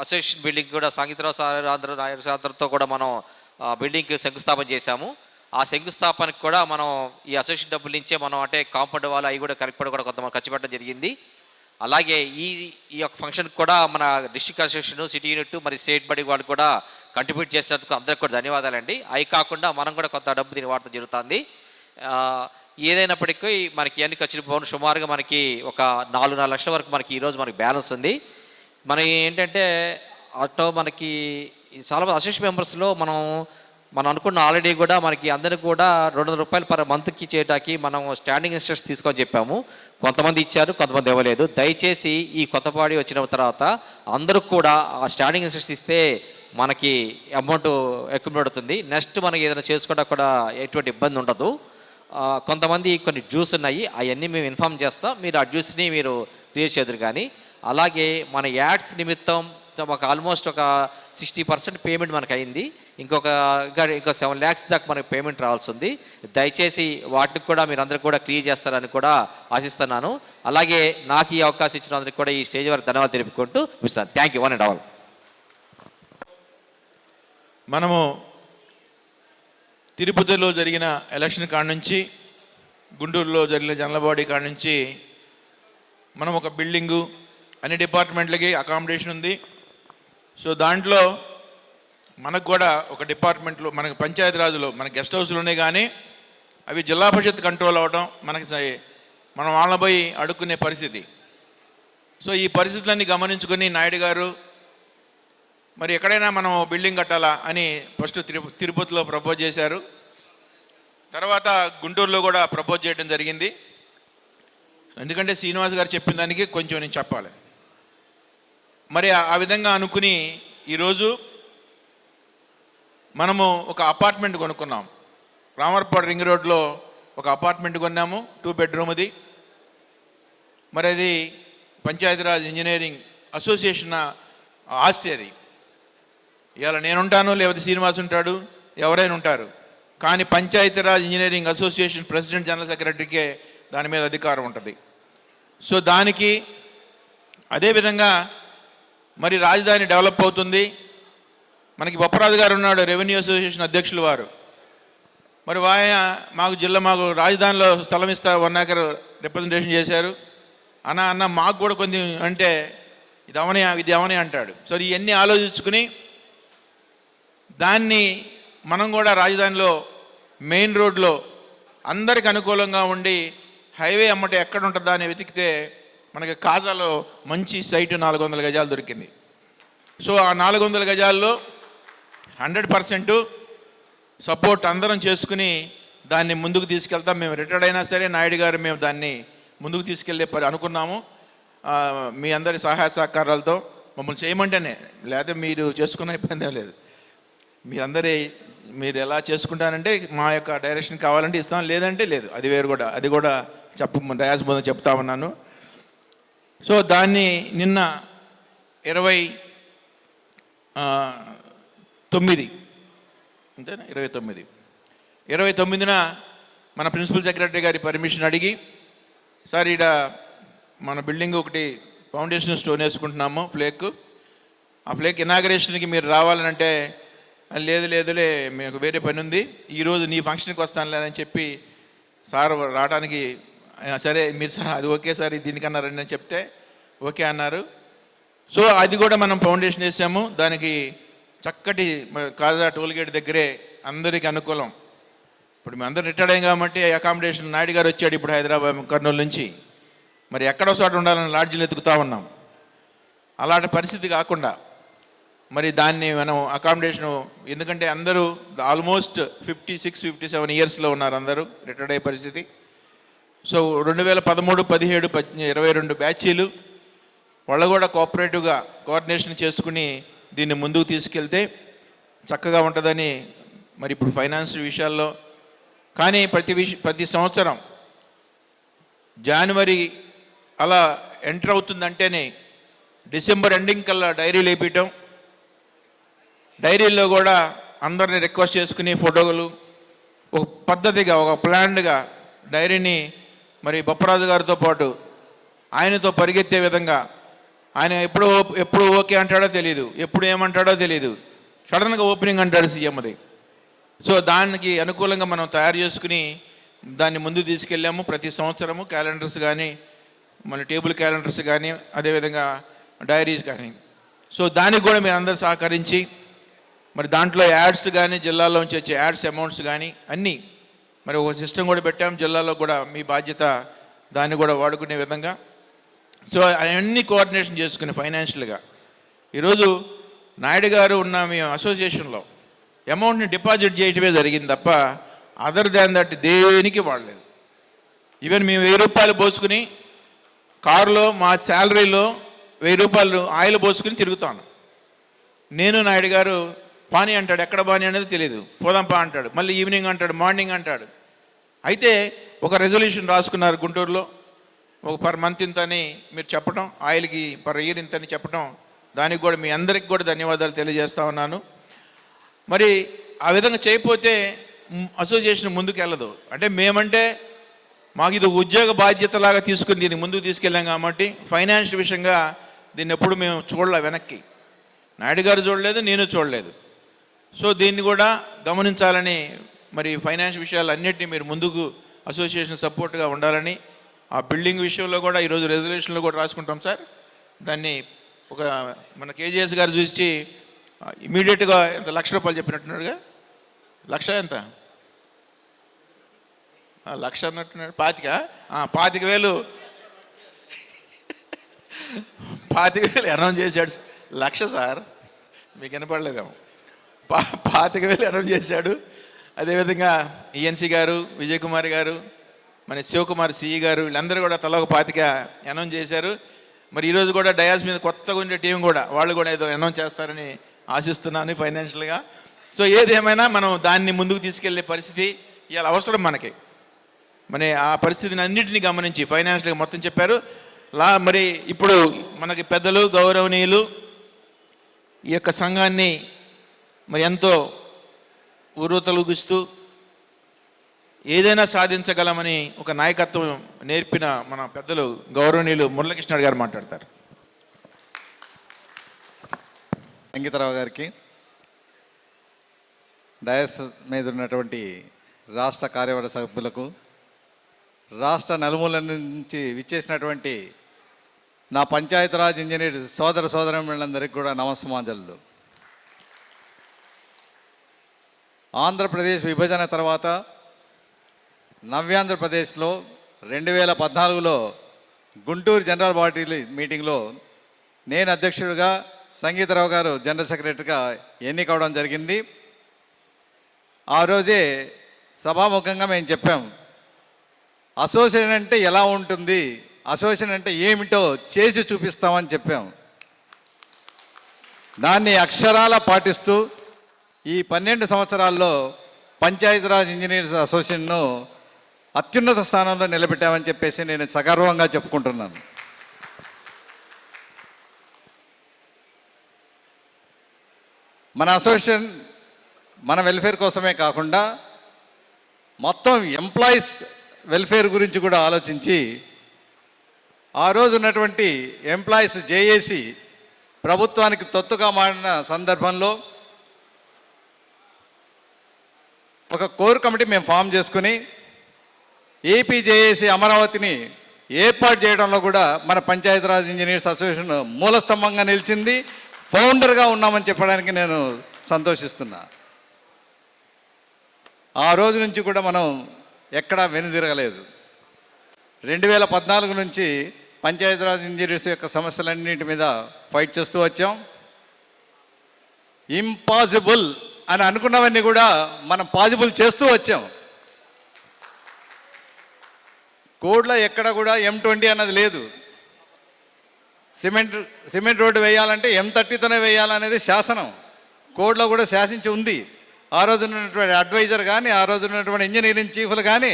అసోసియేషన్ బిల్డింగ్ కూడా సంగీతరావు సార్ అందరితో కూడా మనం బిల్డింగ్కి శంకుస్థాపన చేశాము. ఆ శంకుస్థాపనకి కూడా మనం ఈ అసోసియేషన్ డబ్బుల నుంచే మనం అంటే కాంపౌండ్ వాళ్ళు అవి కూడా కరెక్ట్ కూడా కొంతమంది ఖర్చు పెట్టడం జరిగింది. అలాగే ఈ యొక్క ఫంక్షన్కి కూడా మన డిస్ట్రిక్ట్ అసోసియేషన్, సిటీ యూనిట్, మరి స్టేట్ బడి వాళ్ళు కూడా కంట్రిబ్యూట్ చేసినందుకు అందరికి కూడా ధన్యవాదాలండి. అవి కాకుండా మనం కూడా కొంత డబ్బు దీన్ని వాడటం జరుగుతుంది. ఏదైనప్పటికీ మనకి అన్ని ఖర్చులు పోను సుమారుగా మనకి ఒక 4 లక్షల వరకు మనకి ఈరోజు మనకి బ్యాలెన్స్ ఉంది. మన ఏంటంటే అటో మనకి చాలా అసోసియేషన్ మెంబర్స్లో మనం అనుకున్న ఆల్రెడీ కూడా మనకి అందరికీ కూడా 200 రూపాయలు పర్ మంత్కి చేయడానికి మనం స్టాండింగ్ ఇన్స్ట్రక్షన్ తీసుకొని చెప్పాము. కొంతమంది ఇచ్చారు, కొంతమంది ఇవ్వలేదు. దయచేసి ఈ కొత్త బాడీ వచ్చిన తర్వాత అందరూ కూడా ఆ స్టాండింగ్ ఇన్స్ట్రక్షన్ ఇస్తే మనకి అమౌంట్ ఎక్కువ పడుతుంది. నెక్స్ట్ మనకి ఏదైనా చేసుకోవడానికి కూడా ఎటువంటి ఇబ్బంది ఉండదు. కొంతమంది కొన్ని జ్యూస్ ఉన్నాయి, అవన్నీ మేము ఇన్ఫామ్ చేస్తాం, మీరు ఆ జ్యూస్ని మీరు క్లియర్ చేద్దరు. కానీ అలాగే మన యాడ్స్ నిమిత్తం మాకు ఆల్మోస్ట్ ఒక 60% పేమెంట్ మనకు అయింది. ఇంకో 7 lakhs దాకా మనకి పేమెంట్ రావాల్సి ఉంది. దయచేసి వాటిని కూడా మీరు అందరూ కూడా క్లియర్ చేస్తారని కూడా ఆశిస్తున్నాను. అలాగే నాకు ఈ అవకాశం ఇచ్చిన అందరికీ కూడా ఈ స్టేజ్ వరకు ధన్యవాదాలు తెలుపుకుంటూ ఇస్తాను. Thank you one and all. మనము తిరుపతిలో జరిగిన ఎలక్షన్ కాడ నుంచి, గుంటూరులో జరిగిన జనరల్ బాడీ కాడ నుంచి మనం ఒక బిల్డింగు, అన్ని డిపార్ట్మెంట్లకి అకామిడేషన్ ఉంది. సో దాంట్లో మనకు కూడా ఒక డిపార్ట్మెంట్లో, మనకి పంచాయతీరాజులో మన గెస్ట్ హౌస్లోనే కానీ అవి జిల్లా పరిషత్ కంట్రోల్ అవ్వడం, మనం వాళ్ళ పోయి అడుక్కునే పరిస్థితి. సో ఈ పరిస్థితులన్నీ గమనించుకొని నాయుడు గారు మరి ఎక్కడైనా మనం బిల్డింగ్ కట్టాలా అని ఫస్ట్ తిరుపతిలో ప్రపోజ్ చేశారు. తర్వాత గుంటూరులో కూడా ప్రపోజ్ చేయడం జరిగింది. ఎందుకంటే శ్రీనివాస్ గారు చెప్పిన దానికి కొంచెం నేను చెప్పాలి. మరి ఆ విధంగా అనుకుని ఈరోజు మనము ఒక అపార్ట్మెంట్ కొనుక్కున్నాం. రామర్పాడు రింగ్ రోడ్లో ఒక అపార్ట్మెంట్ కొన్నాము, 2 bedroomది. మరి అది పంచాయతీరాజ్ ఇంజనీరింగ్ అసోసియేషన్ ఆస్తి. అది ఇవాళ నేనుంటాను, లేకపోతే శ్రీనివాస్ ఉంటాడు, ఎవరైనా ఉంటారు, కానీ Panchayati Raj engineering association president, general సెక్రటరీకే దాని మీద అధికారం ఉంటుంది. సో దానికి అదేవిధంగా మరి రాజధాని డెవలప్ అవుతుంది. మనకి బొప్పరాజు గారు ఉన్నాడు, రెవెన్యూ అసోసియేషన్ అధ్యక్షులు వారు. మరి ఆయన మాకు రాజధానిలో స్థలం ఇస్తా 1 acre రిప్రజెంటేషన్ చేశారు. అన్న మాకు కూడా కొంచెం అంటే ఇది అవని అంటాడు. సో ఇవన్నీ ఆలోచించుకుని దాన్ని మనం కూడా రాజధానిలో మెయిన్ రోడ్లో అందరికి అనుకూలంగా ఉండి హైవే అమ్మట ఎక్కడ ఉంటుందా అని వెతికితే మనకి కాజాలో మంచి సైటు 400 గజాలు దొరికింది. సో ఆ 400 గజాల్లో 100% సపోర్ట్ అందరం చేసుకుని దాన్ని ముందుకు తీసుకెళ్తాం. మేము రిటైర్డ్ అయినా సరే నాయుడు గారు మేము దాన్ని ముందుకు తీసుకెళ్ళే అనుకున్నాము. మీ అందరి సహాయ సహకారాలతో మమ్మల్ని చేయమంటేనే, లేకపోతే మీరు చేసుకున్న ఇబ్బంది ఏం లేదు. మీరు ఎలా చేసుకుంటారంటే మా యొక్క డైరెక్షన్ కావాలంటే ఇస్తాం, లేదంటే లేదు. అది వేరు కూడా, అది కూడా డయాస్ ముందు చెప్తా ఉన్నాను. సో దాన్ని నిన్న 29 అంతేనా 29న మన ప్రిన్సిపల్ సెక్రటరీ గారి పర్మిషన్ అడిగి, సార్ ఈడ మన బిల్డింగ్ ఒకటి ఫౌండేషన్ స్టోన్ వేసుకుంటున్నాము ఫ్లేక్, ఆ ఫ్లేక్ ఇనాగరేషన్కి మీరు రావాలని అంటే, లేదులే మీకు వేరే పని ఉంది, ఈరోజు నీ ఫంక్షన్కి వస్తాను లేదని చెప్పి సార్ రావడానికి, సరే మీరు సార్ అది ఓకే సార్ దీనికన్నా రండి అని చెప్తే ఓకే అన్నారు. సో అది కూడా మనం ఫౌండేషన్ వేసాము. దానికి చక్కటి కాజా టోల్గేట్ దగ్గరే అందరికీ అనుకూలం. ఇప్పుడు మేము అందరూ రిటైర్డ్ అయ్యాం కాబట్టి అకామిడేషన్ నాయుడు గారు వచ్చాడు ఇప్పుడు హైదరాబాద్ కర్నూలు నుంచి, మరి ఎక్కడో చోట ఉండాలని లాడ్జీలు ఎతుకుతా ఉన్నాం. అలాంటి పరిస్థితి కాకుండా మరి దాన్ని మనం అకామిడేషను, ఎందుకంటే అందరూ ఆల్మోస్ట్ 56-57 ఇయర్స్లో ఉన్నారు, అందరూ రిటైర్డ్ అయ్యే పరిస్థితి. సో 2013, 17, 22 బ్యాచీలు వాళ్ళు కూడా కోఆపరేటివ్గా కోఆర్డినేషన్ చేసుకుని దీన్ని ముందుకు తీసుకెళ్తే చక్కగా ఉంటుందని మరి ఇప్పుడు ఫైనాన్స్ విషయాల్లో. కానీ ప్రతి సంవత్సరం జనవరి అలా ఎంటర్ అవుతుందంటేనే డిసెంబర్ ఎండింగ్ కల్లా డైరీలు వేపించడం, డైరీల్లో కూడా అందరిని రిక్వెస్ట్ చేసుకుని ఫోటోలు ఒక పద్ధతిగా ఒక ప్లాన్డ్గా డైరీని మరి బొప్పరాజు గారితో పాటు ఆయనతో పరిగెత్తే విధంగా, ఆయన ఎప్పుడు ఓకే అంటాడో తెలియదు, ఎప్పుడు ఏమంటాడో తెలియదు, సడన్గా ఓపెనింగ్ అంటాడు సీఎంది. సో దానికి అనుకూలంగా మనం తయారు చేసుకుని దాన్ని ముందు తీసుకెళ్ళాము. ప్రతి సంవత్సరము క్యాలెండర్స్ కానీ, మళ్ళీ టేబుల్ క్యాలెండర్స్ కానీ, అదేవిధంగా డైరీస్ కానీ. సో దానికి కూడా మీరు అందరూ సహకరించి మరి దాంట్లో యాడ్స్ కానీ, జిల్లాలోంచి వచ్చే యాడ్స్ అమౌంట్స్ కానీ అన్నీ మరి ఒక సిస్టమ్ కూడా పెట్టాం. జిల్లాలో కూడా మీ బాధ్యత దాన్ని కూడా వాడుకునే విధంగా. సో అవన్నీ కోఆర్డినేషన్ చేసుకుని ఫైనాన్షియల్గా ఈరోజు నాయుడు గారు ఉన్న మీ అసోసియేషన్లో అమౌంట్ని డిపాజిట్ చేయటమే జరిగింది తప్ప అదర్ దాన్ దట్ దేనికి వాడలేదు. ఈవెన్ మేము 1000 రూపాయలు పోసుకుని కారులో మా శాలరీలో 1000 రూపాయలు ఆయిల్ పోసుకుని తిరుగుతాను. నేను నాయుడు గారు పానీ అంటాడు, ఎక్కడ పానీ అనేది తెలియదు, పోదాంపా అంటాడు, మళ్ళీ ఈవినింగ్ అంటాడు, మార్నింగ్ అంటాడు. అయితే ఒక రెజల్యూషన్ రాసుకున్నారు గుంటూరులో, ఒక పర్ మంత్ ఇంత అని మీరు చెప్పడం, ఆయిల్కి పర్ ఇయర్ ఇంత అని చెప్పడం, దానికి కూడా మీ అందరికి కూడా ధన్యవాదాలు తెలియజేస్తా ఉన్నాను. మరి ఆ విధంగా చేయకపోతే అసోసియేషన్ ముందుకు వెళ్ళదు. అంటే మేమంటే మాకు ఇది ఉద్యోగ బాధ్యతలాగా తీసుకుని దీన్ని ముందుకు తీసుకెళ్ళాం కాబట్టి ఫైనాన్షియల్ విషయంగా దీన్ని ఎప్పుడు మేము చూడలే, వెనక్కి నాయుడు గారు చూడలేదు, నేను చూడలేదు. సో దీన్ని కూడా గమనించాలని, మరి ఫైనాన్షియల్ విషయాలు అన్నింటినీ మీరు ముందుకు అసోసియేషన్ సపోర్ట్గా ఉండాలని, ఆ బిల్డింగ్ విషయంలో కూడా ఈరోజు రెజల్యూషన్లో కూడా రాసుకుంటాం సార్. దాన్ని ఒక మన కేజీఎస్ గారు చూసి ఇమీడియట్గా ఎంత 1,00,000 రూపాయలు చెప్పినట్టున్నాడుగా, 1,00,000 ఎంత 1,00,000 అన్నట్టున్నాడు, 25,000 అనౌన్స్ చేశాడు. 1,00,000 సార్, మీకు వినపడలేదేమో, 25,000 అనౌన్స్ చేశాడు. అదేవిధంగా ఈఎన్సీ గారు, విజయ్ కుమార్ గారు, మన శివకుమార్ సిఈ గారు, వీళ్ళందరూ కూడా తల ఒక 25,000 అనౌన్స్ చేశారు. మరి ఈరోజు కూడా డయాస్ మీద కొత్తగా ఉండే టీం కూడా వాళ్ళు కూడా ఏదో అనౌన్స్ చేస్తారని ఆశిస్తున్నాను ఫైనాన్షియల్గా. సో ఏదేమైనా మనం దాన్ని ముందుకు తీసుకెళ్లే పరిస్థితి ఇవాళ అవసరం మనకి. మరి ఆ పరిస్థితిని అన్నింటినీ గమనించి ఫైనాన్షియల్గా మొత్తం చెప్పారు. మరి ఇప్పుడు మనకి పెద్దలు గౌరవనీయులు ఈ యొక్క సంఘాన్ని మరి ఎంతో ఉర్రూతలూగిస్తూ ఏదైనా సాధించగలమని ఒక నాయకత్వం నేర్పిన మన పెద్దలు గౌరవనీయులు మురళీకృష్ణ గారు మాట్లాడతారు. అంకితరావు గారికి, డయస్ మీద ఉన్నటువంటి రాష్ట్ర కార్యవర్గ సభ్యులకు, రాష్ట్ర నలుమూల నుంచి విచ్చేసినటువంటి నా పంచాయతీరాజ్ ఇంజనీర్ సోదరులందరికీ కూడా నమస్సమాంజలు. ఆంధ్రప్రదేశ్ విభజన తర్వాత నవ్యాంధ్రప్రదేశ్లో 2014లో గుంటూరు జనరల్ బాడీ మీటింగ్లో నేను అధ్యక్షుడిగా, సంగీతరావు గారు జనరల్ సెక్రటరీగా ఎన్నికవడం జరిగింది. ఆ రోజే సభాముఖంగా మేము చెప్పాం, అసోసియేషన్ అంటే ఎలా ఉంటుంది, అసోసియేషన్ అంటే ఏమిటో చేసి చూపిస్తామని చెప్పాం. దాన్ని అక్షరాల పాటిస్తూ ఈ 12 సంవత్సరాల్లో పంచాయతీరాజ్ ఇంజనీర్స్ అసోసియేషన్ను అత్యున్నత స్థానంలో నిలబెట్టామని చెప్పేసి నేను సగర్వంగా చెప్పుకుంటున్నాను. మన అసోసియేషన్ మన వెల్ఫేర్ కోసమే కాకుండా మొత్తం ఎంప్లాయీస్ వెల్ఫేర్ గురించి కూడా ఆలోచించి ఆ రోజు ఉన్నటువంటి ఎంప్లాయీస్ జేఏసీ ప్రభుత్వానికి తొత్తుగా మారిన సందర్భంలో ఒక కోర్ కమిటీ మేము ఫామ్ చేసుకుని ఏపీ జేఏసీ అమరావతిని ఏర్పాటు చేయడంలో కూడా మన పంచాయతీరాజ్ ఇంజనీర్స్ అసోసియేషన్ మూలస్తంభంగా నిలిచింది. ఫౌండర్గా ఉన్నామని చెప్పడానికి నేను సంతోషిస్తున్నా. ఆ రోజు నుంచి కూడా మనం ఎక్కడా వెనుదిరగలేదు. 2014 నుంచి పంచాయతీరాజ్ ఇంజనీర్స్ యొక్క సమస్యలన్నింటి మీద ఫైట్ చేస్తూ వచ్చాం. ఇంపాసిబుల్ అని అనుకున్నవన్నీ కూడా మనం పాసిబుల్ చేస్తూ వచ్చాం. కోడ్లో ఎక్కడ కూడా M20 అన్నది లేదు. సిమెంట్ రోడ్డు వేయాలంటే M30తోనే వేయాలనేది శాసనం కోడ్లో కూడా శాసించి ఉంది. ఆ రోజు ఉన్నటువంటి అడ్వైజర్ కానీ ఆ రోజు ఉన్నటువంటి ఇంజనీరింగ్ చీఫ్లు కానీ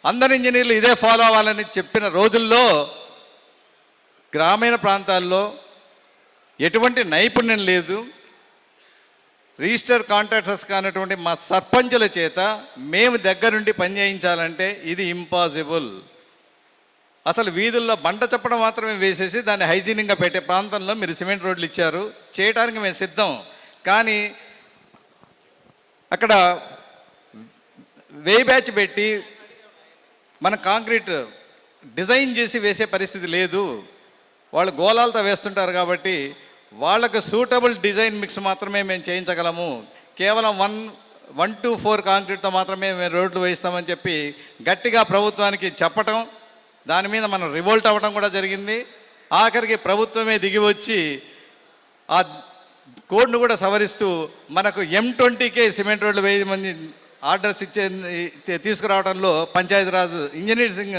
అందరు ఇంజనీర్లు ఇదే ఫాలో అవ్వాలని చెప్పిన రోజుల్లో గ్రామీణ ప్రాంతాల్లో ఎటువంటి నైపుణ్యం లేదు. రిజిస్టర్ కాంట్రాక్టర్స్ కానటువంటి మా సర్పంచుల చేత మేము దగ్గరుండి పని చేయించాలంటే ఇది ఇంపాసిబుల్. అసలు వీధుల్లో బండ చప్పడం మాత్రమే వేసేసి దాన్ని హైజీనిక్గా పెట్టే ప్రాంతంలో మీరు సిమెంట్ రోడ్లు ఇచ్చారు, చేయడానికి మేము సిద్ధం. కానీ అక్కడ వేయి బ్యాచ్ పెట్టి మన కాంక్రీట్ డిజైన్ చేసి వేసే పరిస్థితి లేదు. వాళ్ళు గోళాలతో వేస్తుంటారు కాబట్టి వాళ్ళకు సూటబుల్ డిజైన్ మిక్స్ మాత్రమే మేము చేయించగలము. కేవలం 1 to 4 కాంక్రీట్తో మాత్రమే మేము రోడ్లు వేయిస్తామని చెప్పి గట్టిగా ప్రభుత్వానికి చెప్పటం, దాని మీద మనం రివోల్ట్ అవ్వడం కూడా జరిగింది. ఆఖరికి ప్రభుత్వమే దిగి వచ్చి ఆ కోడ్ను కూడా సవరిస్తూ మనకు M20కే సిమెంట్ రోడ్లు వేయమని ఆర్డర్స్ తీసుకురావడంలో పంచాయతీరాజ్ ఇంజనీరింగ్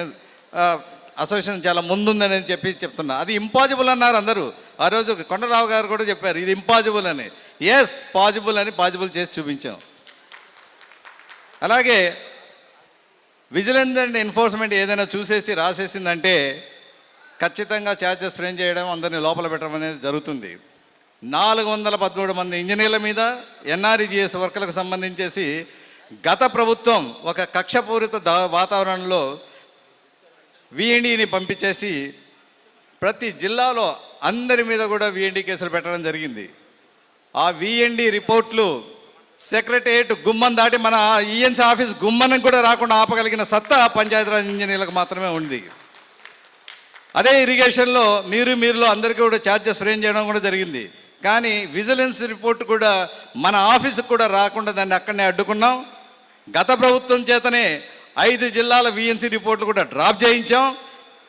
అసోసియేషన్ చాలా ముందుందని చెప్పి చెప్తున్నా. అది ఇంపాసిబుల్ అన్నారు అందరూ. ఆ రోజు కొండరావు గారు కూడా చెప్పారు ఇది ఇంపాసిబుల్ అని. ఎస్, పాసిబుల్ అని పాసిబుల్ చేసి చూపించాం. అలాగే విజిలెన్స్ అండ్ ఎన్ఫోర్స్మెంట్ ఏదైనా చూసేసి రాసేసిందంటే ఖచ్చితంగా ఛార్జెస్ ఫ్రేమ్ చేయడం, అందరినీ లోపల పెట్టడం అనేది జరుగుతుంది. 413 మంది ఇంజనీర్ల మీద NREGS వర్కులకు సంబంధించేసి గత ప్రభుత్వం ఒక కక్షపూరిత వాతావరణంలో VNDని పంపించేసి ప్రతి జిల్లాలో అందరి మీద కూడా VND కేసులు పెట్టడం జరిగింది. ఆ VND రిపోర్ట్లు సెక్రటేరియట్ గుమ్మం దాటి మన ఈఎన్సీ ఆఫీస్ గుమ్మనం కూడా రాకుండా ఆపగలిగిన సత్తా పంచాయతీరాజ్ ఇంజనీర్లకు మాత్రమే ఉంది. అదే ఇరిగేషన్లో మీరులో అందరికీ కూడా ఛార్జెస్ ఫ్రేమ్ చేయడం కూడా జరిగింది. కానీ విజిలెన్స్ రిపోర్ట్ కూడా మన ఆఫీసుకు కూడా రాకుండా దాన్ని అక్కడనే అడ్డుకున్నాం. గత ప్రభుత్వం చేతనే 5 జిల్లాల VNC రిపోర్ట్లు కూడా డ్రాప్ చేయించాం.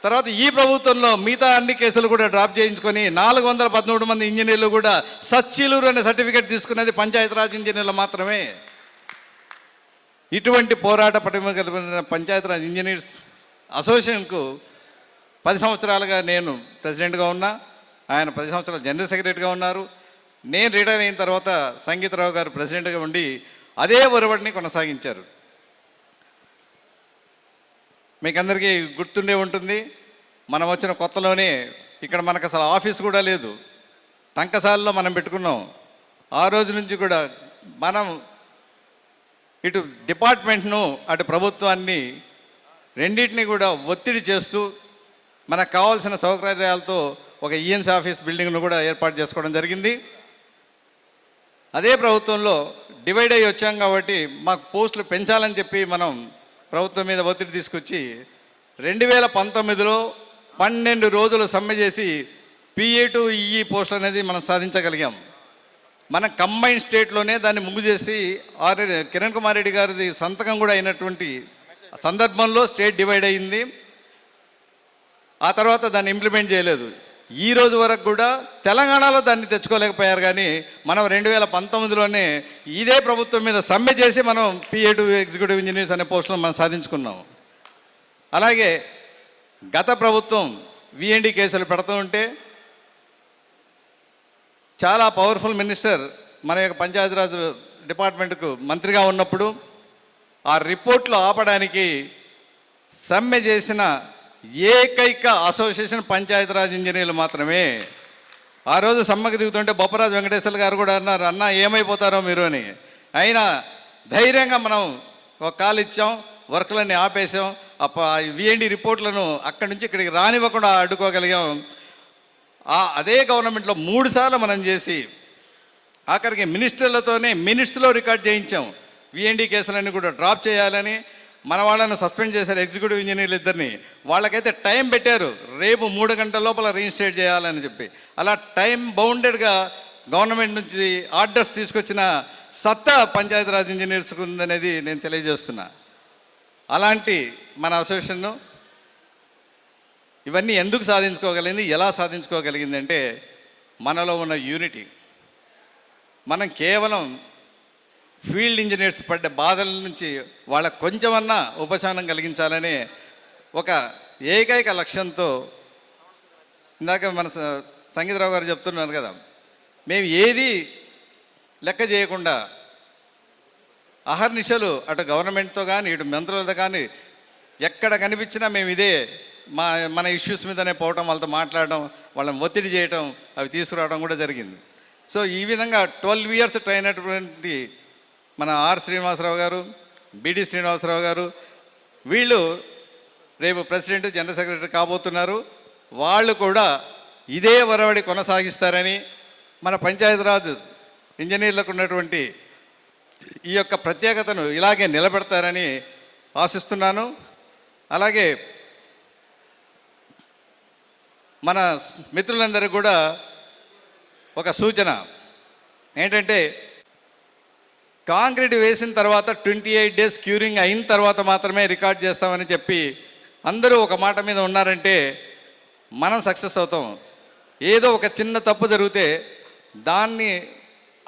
తర్వాత ఈ ప్రభుత్వంలో మిగతా అన్ని కేసులు కూడా డ్రాప్ చేయించుకొని 413 మంది ఇంజనీర్లు కూడా సచ్చీలూరు అనే సర్టిఫికేట్ తీసుకున్నది పంచాయతీరాజ్ ఇంజనీర్లు మాత్రమే. ఇటువంటి పోరాట పటిమ కలిగిన పంచాయతీరాజ్ ఇంజనీర్స్ అసోసియేషన్కు 10 సంవత్సరాలుగా నేను ప్రెసిడెంట్గా ఉన్నా, ఆయన 10 సంవత్సరాలు జనరల్ సెక్రటరీగా ఉన్నారు. నేను రిటైర్ అయిన తర్వాత సంగీతరావు గారు ప్రెసిడెంట్గా ఉండి అదే ఒరవడిని కొనసాగించారు. మీకు అందరికీ గుర్తుండే ఉంటుంది, మనం వచ్చిన కొత్తలోనే ఇక్కడ మనకు అసలు ఆఫీస్ కూడా లేదు, టంకసాలలో మనం పెట్టుకున్నాం. ఆ రోజు నుంచి కూడా మనం ఇటు డిపార్ట్మెంట్ను అటు ప్రభుత్వాన్ని రెండింటినీ కూడా ఒత్తిడి చేస్తూ మనకు కావాల్సిన సౌకర్యాలతో ఒక ఈఎన్సీ ఆఫీస్ బిల్డింగ్ను కూడా ఏర్పాటు చేసుకోవడం జరిగింది. అదే ప్రభుత్వంలో డివైడ్ అయ్యి వచ్చాం కాబట్టి మాకు పోస్టులు పెంచాలని చెప్పి మనం ప్రభుత్వం మీద ఒత్తిడి తీసుకొచ్చి 2019లో 12 రోజులు సమ్మె చేసి PA to EE పోస్టులు అనేది మనం సాధించగలిగాం. మన కంబైన్ స్టేట్లోనే దాన్ని ముగ్గు చేసి కిరణ్ కుమార్ రెడ్డి గారిది సంతకం కూడా అయినటువంటి సందర్భంలో స్టేట్ డివైడ్ అయింది. ఆ తర్వాత దాన్ని ఇంప్లిమెంట్ చేయలేదు. ఈ రోజు వరకు కూడా తెలంగాణలో దాన్ని తెచ్చుకోలేకపోయారు. కానీ మనం 2019లోనే ఇదే ప్రభుత్వం మీద సమ్మె చేసి మనం PA to ఎగ్జిక్యూటివ్ ఇంజనీర్స్ అనే పోస్టులను మనం సాధించుకున్నాం. అలాగే గత ప్రభుత్వం VND కేసులు పెడుతూ ఉంటే చాలా పవర్ఫుల్ మినిస్టర్ మన యొక్క పంచాయతీరాజ్ డిపార్ట్మెంట్కు మంత్రిగా ఉన్నప్పుడు ఆ రిపోర్ట్లు ఆపడానికి సమ్మె చేసిన ఏకైక అసోసియేషన్ పంచాయతీరాజ్ ఇంజనీర్లు మాత్రమే. ఆ రోజు సమ్మకి దిగుతుంటే బొప్పరాజు వెంకటేశ్వర గారు కూడా అన్నారు, అన్న ఏమైపోతారో మీరు అని. అయినా ధైర్యంగా మనం ఒక కాల్ ఇచ్చాం, వర్క్లన్నీ ఆపేసాం. విఎండి రిపోర్ట్లను అక్కడి నుంచి ఇక్కడికి రానివ్వకుండా అడ్డుకోగలిగాం. అదే గవర్నమెంట్లో 3 సార్లు మనం చేసి ఆఖరికి మినిస్టర్లతోనే మినిట్స్లో రికార్డ్ చేయించాం. విఎండి కేసులన్నీ కూడా డ్రాప్ చేయాలని మన వాళ్ళని సస్పెండ్ చేశారు, ఎగ్జిక్యూటివ్ ఇంజనీర్లు ఇద్దరిని. వాళ్ళకైతే టైం పెట్టారు, రేపు 3 గంటల లోపల రీఇన్స్టేట్ చేయాలని చెప్పి. అలా టైం బౌండెడ్గా గవర్నమెంట్ నుంచి ఆర్డర్స్ తీసుకొచ్చిన సత్తా పంచాయతీరాజ్ ఇంజనీర్స్కి ఉందనేది నేను తెలియజేస్తున్నా. అలాంటి మన అసోసియేషన్ను ఇవన్నీ ఎందుకు సాధించుకోగలిగింది, ఎలా సాధించుకోగలిగింది అంటే మనలో ఉన్న యూనిటీ. మనం కేవలం ఫీల్డ్ ఇంజనీర్స్ పడ్డ బాధల నుంచి వాళ్ళకు కొంచెమన్నా ఉపశమనం కలిగించాలనే ఒక ఏకైక లక్ష్యంతో ఇందాక మన సంగీతరావు గారు చెప్తున్నారు కదా, మేము ఏది లెక్క చేయకుండా అహర్నిశలు అటు గవర్నమెంట్తో కానీ ఇటు మంత్రులతో కానీ ఎక్కడ కనిపించినా మేము ఇదే మన ఇష్యూస్ మీదనే పోవటం, వాళ్ళతో మాట్లాడడం, వాళ్ళని ఒత్తిడి చేయటం, అవి తీసుకురావడం కూడా జరిగింది. సో ఈ విధంగా 12 years ట్రైన్ అయినటువంటి మన ఆర్ శ్రీనివాసరావు గారు, బిడి శ్రీనివాసరావు గారు, వీళ్ళు రేపు ప్రెసిడెంట్ జనరల్ సెక్రటరీ కాబోతున్నారు. వాళ్ళు కూడా ఇదే వరవడి కొనసాగిస్తారని, మన పంచాయతీరాజ్ ఇంజనీర్లకు ఉన్నటువంటి ఈ యొక్క ప్రత్యేకతను ఇలాగే నిలబెడతారని ఆశిస్తున్నాను. అలాగే మన మిత్రులందరికీ కూడా ఒక సూచన ఏంటంటే, కాంక్రీట్ వేసిన తర్వాత 28 days క్యూరింగ్ అయిన తర్వాత మాత్రమే రికార్డ్ చేస్తామని చెప్పి అందరూ ఒక మాట మీద ఉన్నారంటే మనం సక్సెస్ అవుతాం. ఏదో ఒక చిన్న తప్పు జరిగితే దాన్ని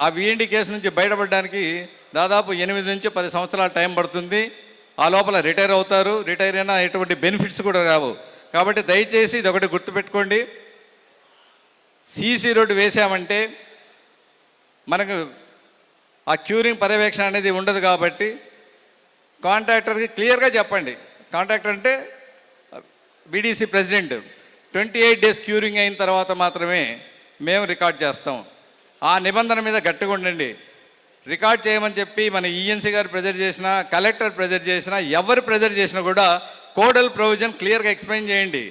ఆ విఎండి కేసు నుంచి బయటపడడానికి దాదాపు 8 నుంచి 10 సంవత్సరాల టైం పడుతుంది. ఆ లోపల రిటైర్ అవుతారు. రిటైర్ అయినా ఎటువంటి బెనిఫిట్స్ కూడా రావు. కాబట్టి దయచేసి ఇది ఒకటి గుర్తుపెట్టుకోండి, సీసీ రోడ్డు వేసామంటే మనకు ఆ క్యూరింగ్ పర్యవేక్షణ అనేది ఉండదు. కాబట్టి కాంట్రాక్టర్కి క్లియర్గా చెప్పండి. కాంట్రాక్టర్ అంటే బీడీసీ ప్రెసిడెంట్ 28 days క్యూరింగ్ అయిన తర్వాత మాత్రమే మేము రికార్డ్ చేస్తాం. ఆ నిబంధన మీద గట్టిగా ఉండండి. రికార్డ్ చేయమని చెప్పి మన ఈఎన్సీ గారు ప్రెజర్ చేసినా, కలెక్టర్ ప్రెజర్ చేసినా, ఎవరు ప్రెజర్ చేసినా కూడా కోడల్ ప్రొవిజన్ క్లియర్గా ఎక్స్ప్లెయిన్ చేయండి.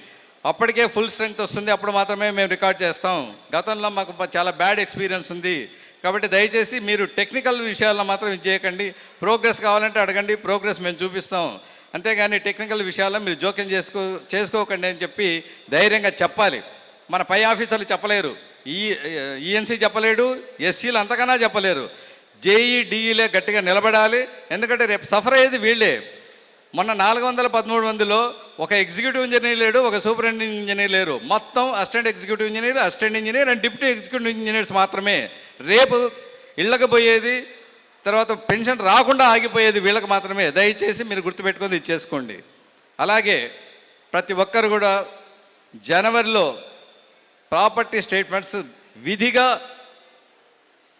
అప్పటికే ఫుల్ స్ట్రెంగ్త్ వస్తుంది, అప్పుడు మాత్రమే మేము రికార్డ్ చేస్తాం. గతంలో మాకు చాలా బ్యాడ్ ఎక్స్పీరియన్స్ ఉంది. కాబట్టి దయచేసి మీరు టెక్నికల్ విషయాల్లో మాత్రం ఇది చేయకండి. ప్రోగ్రెస్ కావాలంటే అడగండి, ప్రోగ్రెస్ మేము చూపిస్తాం. అంతేగాని టెక్నికల్ విషయాల్లో మీరు జోక్యం చేసుకోకండి అని చెప్పి ధైర్యంగా చెప్పాలి. మన పై ఆఫీసర్లు చెప్పలేరు, ఈఎన్సీ చెప్పలేడు, ఎస్సీలు అంతకన్నా చెప్పలేరు. జేఈ డిఈలే గట్టిగా నిలబడాలి. ఎందుకంటే రేపు సఫర్ అయ్యేది వీళ్ళే. మొన్న 413 మందిలో ఒక ఎగ్జిక్యూటివ్ ఇంజనీర్ లేడు, ఒక సూపరింటెండెంట్ ఇంజనీర్ లేరు. మొత్తం assistant executive engineer, assistant engineer and deputy executive engineers మాత్రమే. రేపు ఇళ్ళకి పోయేది, తర్వాత పెన్షన్ రాకుండా ఆగిపోయేది వీళ్ళకి మాత్రమే. దయచేసి మీరు గుర్తుపెట్టుకొని ఇది చేసుకోండి. అలాగే ప్రతి ఒక్కరు కూడా జనవరిలో ప్రాపర్టీ స్టేట్మెంట్స్ విధిగా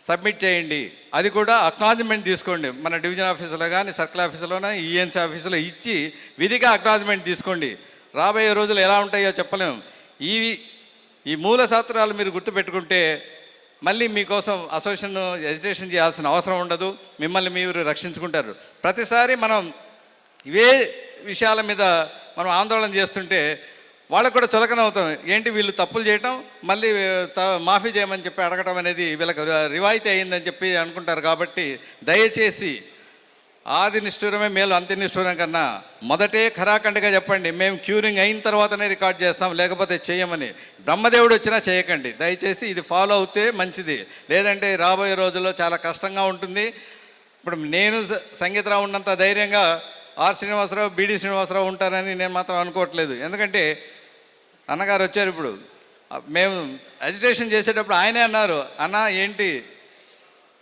సబ్మిట్ చేయండి. అది కూడా అక్నాలజ్మెంట్ తీసుకోండి. మన డివిజన్ ఆఫీసులో కానీ, సర్కిల్ ఆఫీసులోనే, ఈఎన్సీ ఆఫీసులో ఇచ్చి విధిగా అక్నాలజ్మెంట్ తీసుకోండి. రాబోయే రోజులు ఎలా ఉంటాయో చెప్పలేము. ఈ మూల శాస్త్రాలు మీరు గుర్తుపెట్టుకుంటే మళ్ళీ మీకోసం అసోసియేషన్ ఎజిటేషన్ చేయాల్సిన అవసరం ఉండదు. మిమ్మల్ని మీరు రక్షించుకుంటారు. ప్రతిసారి మనం ఇవే విషయాల మీద మనం ఆందోళన చేస్తుంటే వాళ్ళకు కూడా చులకన అవుతాం. ఏంటి వీళ్ళు తప్పులు చేయటం, మళ్ళీ మాఫీ చేయమని చెప్పి అడగటం అనేది వీళ్ళకి రివాయితీ అయిందని చెప్పి అనుకుంటారు. కాబట్టి దయచేసి ఆది నిష్ఠూరమే మేలు అంత్య నిష్ఠూరం కన్నా మొదటే ఖరాఖండిగా చెప్పండి, మేము క్యూరింగ్ అయిన తర్వాతనే రికార్డ్ చేస్తాం, లేకపోతే చేయమని. బ్రహ్మదేవుడు వచ్చినా చేయకండి. దయచేసి ఇది ఫాలో అవుతే మంచిది. లేదంటే రాబోయే రోజుల్లో చాలా కష్టంగా ఉంటుంది. ఇప్పుడు నేను సంగీతరావు ఉన్నంత ధైర్యంగా ఆర్ శ్రీనివాసరావు, బిడి శ్రీనివాసరావు ఉంటారని నేను మాత్రం అనుకోవట్లేదు. ఎందుకంటే అన్నగారు వచ్చారు. ఇప్పుడు మేము అజిటేషన్ చేసేటప్పుడు ఆయనే అన్నారు, అన్న ఏంటి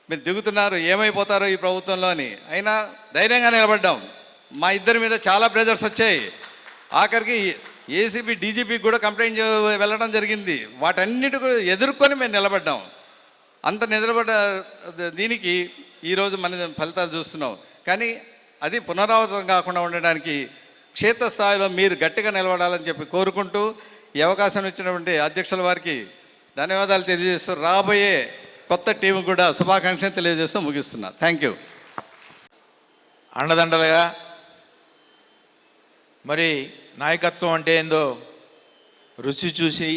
మీరు దిగుతున్నారు, ఏమైపోతారో ఈ ప్రభుత్వంలో అని. అయినా ధైర్యంగా నిలబడ్డాం. మా ఇద్దరి మీద చాలా ప్రెజర్స్ వచ్చాయి. ఆఖరికి ఏసీబీ డీజీపీకి కూడా కంప్లైంట్ వెళ్ళడం జరిగింది. వాటన్నిటి ఎదుర్కొని మేము నిలబడ్డాం. అంత నిలబడ్డ దీనికి ఈరోజు మన ఫలితాలు చూస్తున్నాం. కానీ అది పునరావృతం కాకుండా ఉండడానికి క్షేత్రస్థాయిలో మీరు గట్టిగా నిలబడాలని చెప్పి కోరుకుంటూ ఈ అవకాశం ఇచ్చినటువంటి అధ్యక్షుల వారికి ధన్యవాదాలు తెలియజేస్తూ రాబోయే కొత్త టీం కూడా శుభాకాంక్షలు తెలియజేస్తూ ముగిస్తున్నా. Thank you. అండదండలుగా మరి నాయకత్వం అంటే ఏందో రుచి చూసి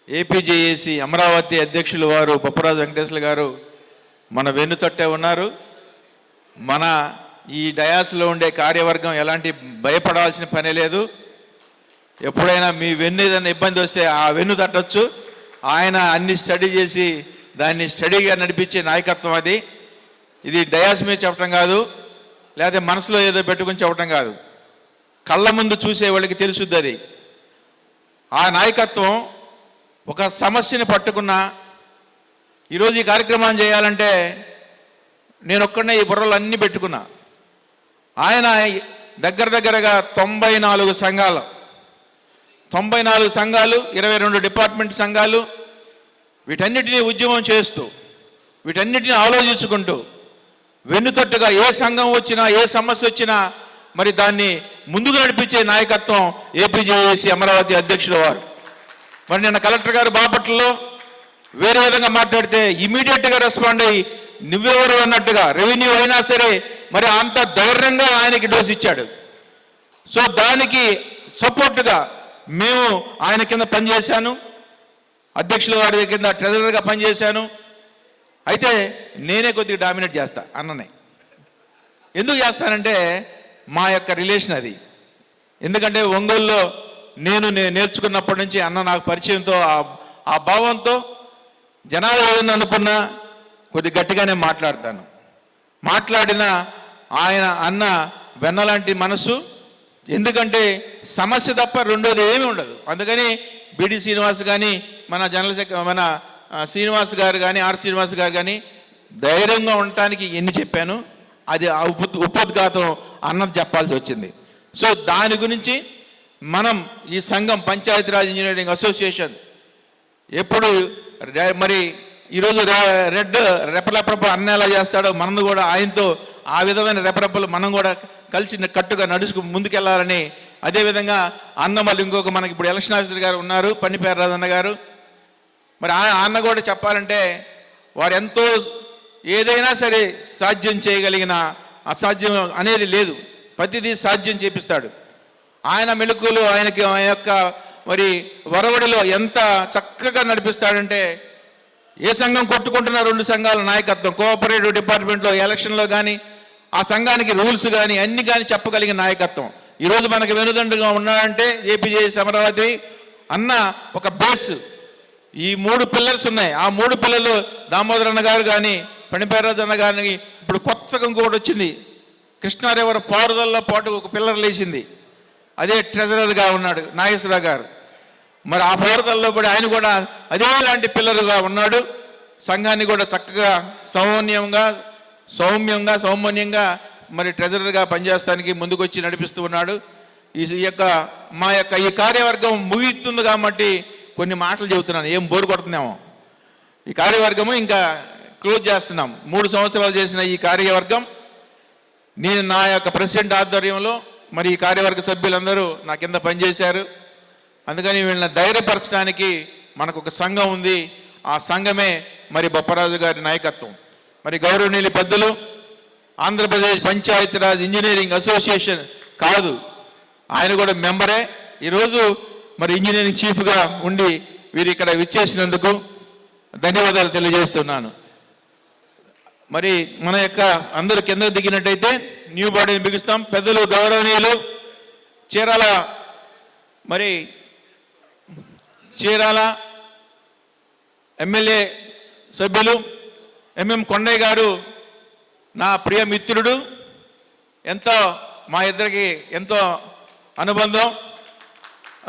ఏపీజేఏసీ అమరావతి అధ్యక్షులు వారు బొప్పరాజు వెంకటేశ్వర గారు మన వెన్నుతట్టే ఉన్నారు. మన ఈ డయాస్లో ఉండే కార్యవర్గం ఎలాంటి భయపడాల్సిన పని లేదు. ఎప్పుడైనా మీ వెన్ను ఏదైనా ఇబ్బంది వస్తే ఆ వెన్ను తట్టచ్చు. ఆయన అన్ని స్టడీ చేసి దాన్ని స్టడీగా నడిపించే నాయకత్వం అది. ఇది డయాస్ మీద చెప్పడం కాదు, లేకపోతే మనసులో ఏదో పెట్టుకుని చెప్పడం కాదు, కళ్ళ ముందు చూసే వాళ్ళకి తెలుసుద్ది అది. ఆ నాయకత్వం ఒక సమస్యని పట్టుకున్న ఈరోజు ఈ కార్యక్రమాన్ని చేయాలంటే నేను ఒక్కడనే ఈ బుర్రలు అన్నీ పెట్టుకున్నా. ఆయన దగ్గరగా 94 సంఘాలు, 22 డిపార్ట్మెంట్ సంఘాలు, వీటన్నిటినీ ఉద్యమం చేస్తూ వీటన్నిటిని ఆలోచించుకుంటూ వెన్నుతట్టుగా ఏ సంఘం వచ్చినా ఏ సమస్య వచ్చినా మరి దాన్ని ముందుకు నడిపించే నాయకత్వం ఏపీజేఏసీ అమరావతి అధ్యక్షుల వారు. మరి నిన్న కలెక్టర్ గారు బాపట్లలో వేరే విధంగా మాట్లాడితే ఇమీడియట్గా రెస్పాండ్ అయ్యి నువ్వెవరు అన్నట్టుగా రెవెన్యూ అయినా సరే మరి అంత ధైర్యంగా ఆయనకి డోస్ ఇచ్చాడు. సో దానికి సపోర్టుగా మేము ఆయన కింద పనిచేశాను, అధ్యక్షుల వారి కింద ట్రెజరర్గా పనిచేశాను. అయితే నేనే కొద్దిగా డామినేట్ చేస్తా అన్ననే. ఎందుకు చేస్తానంటే మా యొక్క రిలేషన్ అది. ఎందుకంటే ఒంగోలులో నేను నేర్చుకున్నప్పటి నుంచి అన్న నాకు పరిచయంతో ఆ భావంతో జనాలు ఏదన్నా అనుకున్నా కొద్ది గట్టిగానే మాట్లాడతాను. మాట్లాడిన ఆయన అన్న వెన్నలాంటి మనసు. ఎందుకంటే సమస్య తప్ప రెండోది ఏమీ ఉండదు. అందుకని బిడి శ్రీనివాస్ కానీ మన మన శ్రీనివాస్ గారు కానీ శ్రీనివాస్ గారు కానీ ధైర్యంగా ఉండటానికి ఎన్ని చెప్పాను అది ఉపోద్ఘాతం అన్నది చెప్పాల్సి వచ్చింది. సో దాని గురించి మనం ఈ సంఘం పంచాయతీరాజ్ ఇంజనీరింగ్ అసోసియేషన్ ఎప్పుడు మరి ఈరోజు రెపరెప అన్న ఎలా చేస్తాడో మనం కూడా ఆయనతో ఆ విధమైన రెపరెపలు మనం కూడా కలిసి కట్టుగా నడుచుకు ముందుకెళ్ళాలని. అదేవిధంగా అన్న మళ్ళీ ఇంకొక మనకి ఇప్పుడు ఎలక్షన్ ఆఫీసర్ గారు ఉన్నారు పన్నిపేర్రాజు అన్న గారు. మరి ఆ అన్న కూడా చెప్పాలంటే వారు ఎంతో ఏదైనా సరే సాధ్యం చేయగలిగిన అసాధ్యం అనేది లేదు, ప్రతిదీ సాధ్యం చేపిస్తాడు. ఆయన మెళుకులు ఆయన యొక్క మరి వరవడిలో ఎంత చక్కగా నడిపిస్తాడంటే ఏ సంఘం కొట్టుకుంటున్న 2 సంఘాల నాయకత్వం కోఆపరేటివ్ డిపార్ట్మెంట్లో ఎలక్షన్లో కానీ ఆ సంఘానికి రూల్స్ కానీ అన్ని కానీ చెప్పగలిగిన నాయకత్వం ఈరోజు మనకు వెనుదండుగా ఉన్నాడంటే ఏపీజేఏసీ అమరావతి అన్న ఒక బేస్. ఈ 3 పిల్లర్స్ ఉన్నాయి. ఆ 3 పిల్లలు దామోదర్ అన్న గారు కానీ పణిపేర్రాజు అన్న గారిని ఇప్పుడు కొత్తగా ఇంకొకటి వచ్చింది, కృష్ణాదేవర పారుదల్లో పాటు ఒక పిల్లర్ లేచింది, అదే ట్రెజరర్గా ఉన్నాడు నాగేశ్వరరావు గారు. మరి ఆ పారుదల్లో పడి ఆయన కూడా అదే లాంటి పిల్లరుగా ఉన్నాడు. సంఘాన్ని కూడా చక్కగా సౌమ్యంగా మరి ట్రెజరర్గా పనిచేస్తానికి ముందుకొచ్చి నడిపిస్తూ ఉన్నాడు. మా యొక్క ఈ కార్యవర్గం ముగిస్తుంది కాబట్టి కొన్ని మాటలు చెబుతున్నాను, ఏం బోరు కొడుతున్నామో. ఈ కార్యవర్గము ఇంకా క్లోజ్ చేస్తున్నాం. 3 సంవత్సరాలు చేసిన ఈ కార్యవర్గం నేను నా యొక్క ప్రెసిడెంట్ ఆధ్వర్యంలో మరి ఈ కార్యవర్గ సభ్యులందరూ నా కింద పనిచేశారు. అందుకని వీళ్ళని ధైర్యపరచడానికి మనకు ఒక సంఘం ఉంది. ఆ సంఘమే మరి బొప్పరాజు గారి నాయకత్వం. మరి గౌరవనీయులు పెద్దలు ఆంధ్రప్రదేశ్ పంచాయతీరాజ్ ఇంజనీరింగ్ అసోసియేషన్ కాదు, ఆయన కూడా మెంబరే. ఈరోజు మరి ఇంజనీరింగ్ చీఫ్గా ఉండి వీరు ఇక్కడ విచ్చేసినందుకు ధన్యవాదాలు తెలియజేస్తున్నాను. మరి మన యొక్క అందరూ కింద దిగినట్టయితే న్యూ బాడీని బిగిస్తాం. పెద్దలు గౌరవనీయులు చీరాల ఎమ్మెల్యే సభ్యులు ఎంఎం కొండయ్య గారు నా ప్రియ మిత్రుడు, ఎంతో మా ఇద్దరికి ఎంతో అనుబంధం.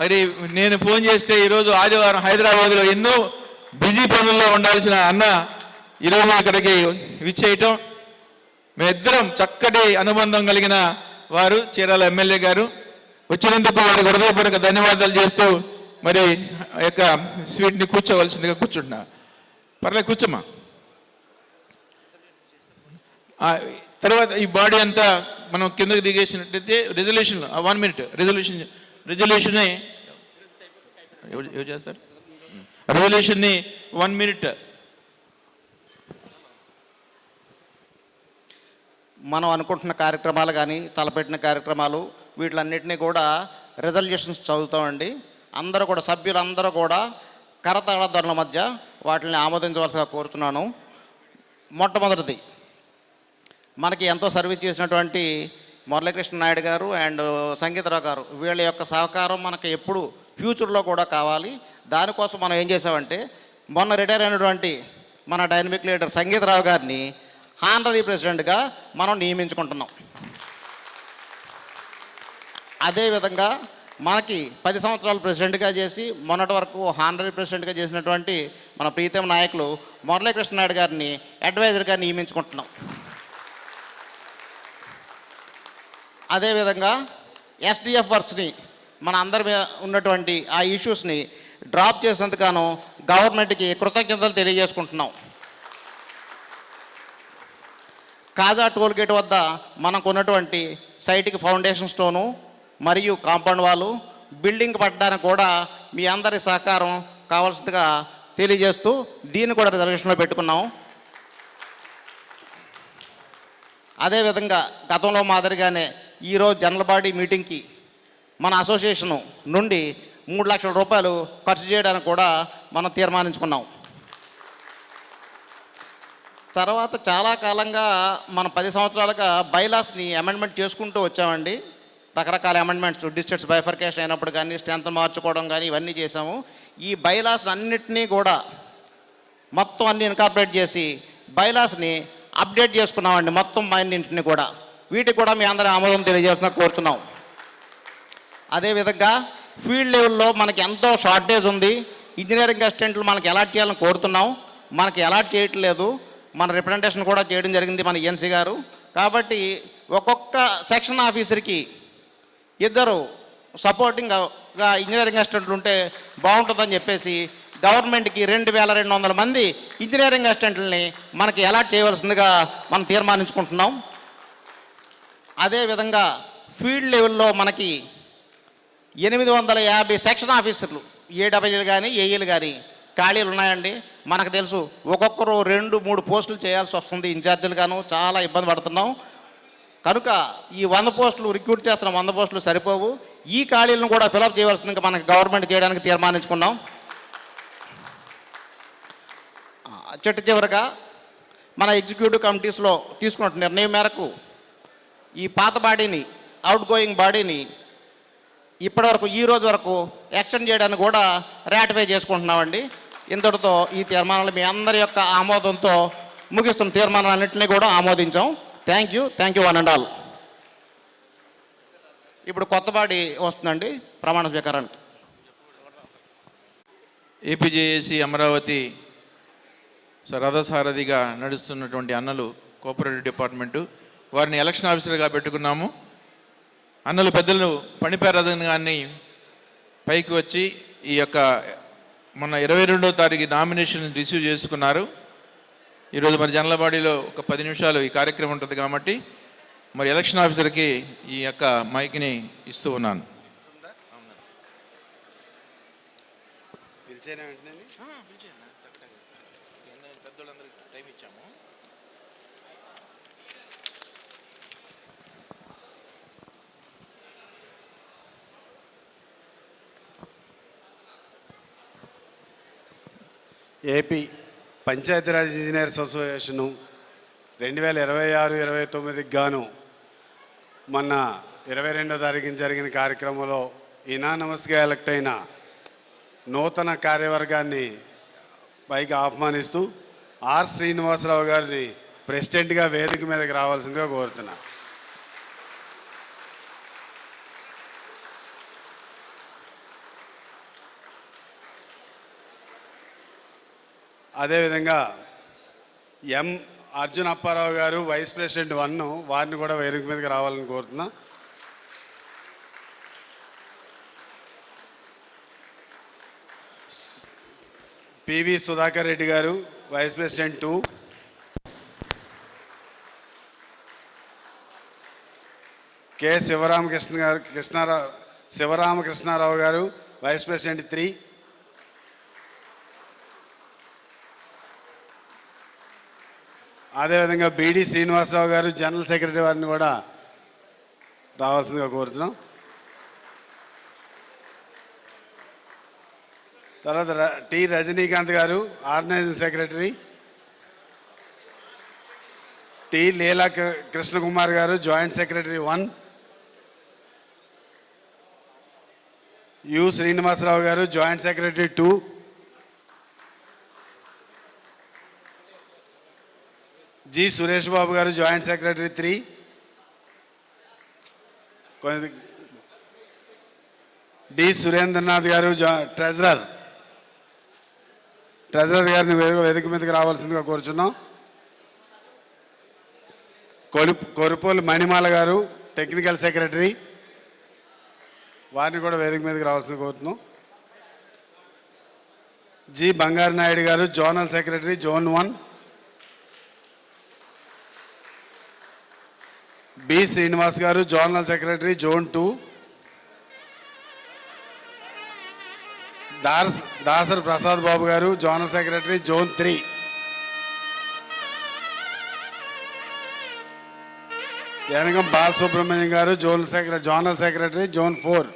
మరి నేను ఫోన్ చేస్తే ఈరోజు ఆదివారం హైదరాబాద్లో ఎన్నో బిజీ పనుల్లో ఉండాల్సిన అన్న ఈరోజు ఇక్కడికి విచ్చేయటం, మేమిద్దరం చక్కటి అనుబంధం కలిగిన వారు చీరాల ఎమ్మెల్యే గారు వచ్చినందుకు వారికి హృదయపూర్వక ధన్యవాదాలు చేస్తూ మరి యొక్క స్వీట్ని కూర్చోవలసిందిగా కూర్చుంటున్నా. పర్లేదు కూర్చోమ్మా. తర్వాత ఈ బాడీ అంతా మనం కిందకి దిగేసినట్టయితే రెజల్యూషన్ 1 మినిట్ రెజల్యూషన్ని ఎవరు చేస్తారు? రెజల్యూషన్ని 1 మినిట్. మనం అనుకుంటున్న కార్యక్రమాలు కానీ తలపెట్టిన కార్యక్రమాలు వీటిలన్నింటినీ కూడా రెజల్యూషన్స్ చదువుతామండి. అందరూ కూడా సభ్యులందరూ కూడా కరతాళ ధరల మధ్య వాటిని ఆమోదించవలసిగా కోరుతున్నాను. మొట్టమొదటిది, మనకి ఎంతో సర్వీస్ చేసినటువంటి మురళీకృష్ణ నాయుడు గారు అండ్ సంగీతరావు గారు, వీళ్ళ యొక్క సహకారం మనకి ఎప్పుడు ఫ్యూచర్లో కూడా కావాలి. దానికోసం మనం ఏం చేసామంటే, మొన్న రిటైర్ అయినటువంటి మన డైనమిక్ లీడర్ సంగీతరావు గారిని హానరీ ప్రెసిడెంట్గా మనం నియమించుకుంటున్నాం. అదేవిధంగా మనకి 10 సంవత్సరాలు ప్రెసిడెంట్గా చేసి మొన్నటి వరకు హానరీ ప్రెసిడెంట్గా చేసినటువంటి మన ప్రీతం నాయకులు మురళీకృష్ణ నాయుడు గారిని అడ్వైజర్గా నియమించుకుంటున్నాం. అదేవిధంగా ఎస్డిఎఫ్ వర్క్స్ని మన అందరి మీద ఉన్నటువంటి ఆ ఇష్యూస్ని డ్రాప్ చేసినందుకు గవర్నమెంట్కి కృతజ్ఞతలు తెలియజేసుకుంటున్నాం. కాజా టోల్గేట్ వద్ద మనకు ఉన్నటువంటి సైట్కి ఫౌండేషన్ స్టోను మరియు కాంపౌండ్ వాలు బిల్డింగ్ పట్టడానికి కూడా మీ అందరి సహకారం కావాల్సిందిగా తెలియజేస్తూ దీన్ని కూడా రిజర్వేషన్లో పెట్టుకున్నాం. అదేవిధంగా గతంలో మాదిరిగానే ఈరోజు జనరల్ బాడీ మీటింగ్కి మన అసోసియేషను నుండి 3 లక్షల రూపాయలు ఖర్చు చేయడానికి కూడా మనం తీర్మానించుకున్నాం. తర్వాత చాలా కాలంగా మనం 10 సంవత్సరాలుగా బైలాస్ని అమెండ్మెంట్ చేసుకుంటూ వచ్చామండి. రకరకాల అమెండ్మెంట్స్, డిస్ట్రిక్ట్స్ బైఫర్కేషన్ అయినప్పుడు కానీ స్ట్రెంత్ మార్చుకోవడం కానీ ఇవన్నీ చేసాము. ఈ బైలాస్ అన్నిటినీ కూడా మొత్తం అన్ని ఇన్కార్పొరేట్ చేసి బైలాస్ని అప్డేట్ చేసుకున్నామండి, మొత్తం అన్నింటిని కూడా. వీటికి కూడా మీ అందరి ఆమోదం తెలియజేస్తున్నా కోరుతున్నాం. అదేవిధంగా ఫీల్డ్ లెవెల్లో మనకి ఎంతో షార్టేజ్ ఉంది. ఇంజనీరింగ్ అసిస్టెంట్లు మనకి అలాట్ చేయాలని కోరుతున్నాం. మనకి అలాట్ చేయట్లేదు. మన రిప్రజెంటేషన్ కూడా చేయడం జరిగింది మన ఈఎన్సీ గారు. కాబట్టి ఒక్కొక్క సెక్షన్ ఆఫీసర్కి 2 సపోర్టింగ్గా ఇంజనీరింగ్ అసిస్టెంట్లు ఉంటే బాగుంటుందని చెప్పేసి గవర్నమెంట్కి 2200 మంది ఇంజనీరింగ్ అసిస్టెంట్లని మనకి అలాట్ చేయవలసిందిగా మనం తీర్మానించుకుంటున్నాం. అదేవిధంగా ఫీల్డ్ లెవెల్లో మనకి 850 సెక్షన్ ఆఫీసర్లు, ఏడబ్ల్యూలు కానీ ఏఈలు కానీ ఖాళీలు ఉన్నాయండి. మనకు తెలుసు ఒక్కొక్కరు 2-3 పోస్టులు చేయాల్సి వస్తుంది. ఇన్ఛార్జీలు గాను చాలా ఇబ్బంది పడుతున్నాం. కనుక ఈ 100 పోస్టులు రిక్రూట్ చేస్తున్న 100 పోస్టులు సరిపోవు. ఈ ఖాళీలను కూడా ఫిలప్ చేయవలసిందిగా మనకి గవర్నమెంట్ చేయడానికి తీర్మానించుకున్నాం. చివరగా మన ఎగ్జిక్యూటివ్ కమిటీస్లో తీసుకున్న నిర్ణయం మేరకు ఈ పాత బాడీని, అవుట్ గోయింగ్ బాడీని ఇప్పటివరకు ఈ రోజు వరకు ఎక్స్టెండ్ చేయడానికి కూడా రాటిఫై చేసుకుంటున్నామండి. ఇంతటితో ఈ తీర్మానాలు మీ అందరి యొక్క ఆమోదంతో ముగిస్తున్న తీర్మానాలన్నింటినీ కూడా ఆమోదించాం. Thank you one and all. ఇప్పుడు కొత్త బాడీ వస్తుందండి ప్రమాణ స్వీకారానికి. ఏపీజేఏసీ అమరావతి రథసారథిగా నడుస్తున్నటువంటి అన్నలు కోఆపరేటివ్ డిపార్ట్మెంటు వారిని ఎలక్షన్ ఆఫీసర్గా పెట్టుకున్నాము. అన్నలు పెద్దలు పణిపేరథన్ గారిని పైకి వచ్చి ఈ యొక్క మొన్న 22వ తారీఖు నామినేషన్ రిసీవ్ చేసుకున్నారు. ఈరోజు మరి జనరల్ బాడీలో ఒక 10 నిమిషాలు ఈ కార్యక్రమం ఉంటుంది కాబట్టి మరి ఎలక్షన్ ఆఫీసర్కి ఈ యొక్క మైక్ని ఇస్తూ ఉన్నాను. ఏపీ పంచాయతీరాజ్ ఇంజనీర్స్ అసోసియేషను 2026-29కి గాను మొన్న 22వ తారీఖున జరిగిన కార్యక్రమంలో ఇనానమస్గా ఎలక్ట్ అయిన నూతన కార్యవర్గాన్ని పైకి ఆహ్వానిస్తూ ఆర్ శ్రీనివాసరావు గారిని ప్రెసిడెంట్గా వేదిక మీదకి రావాల్సిందిగా కోరుతున్నా. అదేవిధంగా ఎం అర్జున్ అప్పారావు గారు వైస్ ప్రెసిడెంట్ 1 వారిని కూడా వేదిక మీదకి రావాలని కోరుతున్నా. పివి సుధాకర్ రెడ్డి గారు వైస్ ప్రెసిడెంట్ 2, కె శివరామకృష్ణారావు గారు వైస్ ప్రెసిడెంట్ 3. అదేవిధంగా బిడి శ్రీనివాసరావు గారు జనరల్ సెక్రటరీ వారిని కూడా రావాల్సిందిగా కోరుతున్నాం. తర్వాత టి రజనీకాంత్ గారు ఆర్గనైజింగ్ సెక్రటరీ. టి లీలా కృష్ణకుమార్ గారు జాయింట్ సెక్రటరీ 1. యు శ్రీనివాసరావు గారు joint secretary 2. G Suresh Babu గారు జాయింట్ సెక్రటరీ 3. డి సురేంద్రనాథ్ గారు ట్రెజరర్ గారిని వేదిక మీదకి రావాల్సిందిగా కోరుచున్నాం. కొరుపోలు మణిమాల గారు టెక్నికల్ సెక్రటరీ, వారిని కూడా వేదిక మీదకి రావాల్సిందిగా కోరుతున్నాం. జి బంగారు నాయుడు గారు zonal secretary zone 1. B Srinivas గారు zonal secretary zone 2. Dasari Prasad Babu గారు zonal secretary zone 3. Yanagam Balasubramaniam గారు జోనల్ సెక్రటరీ జోన్ 4.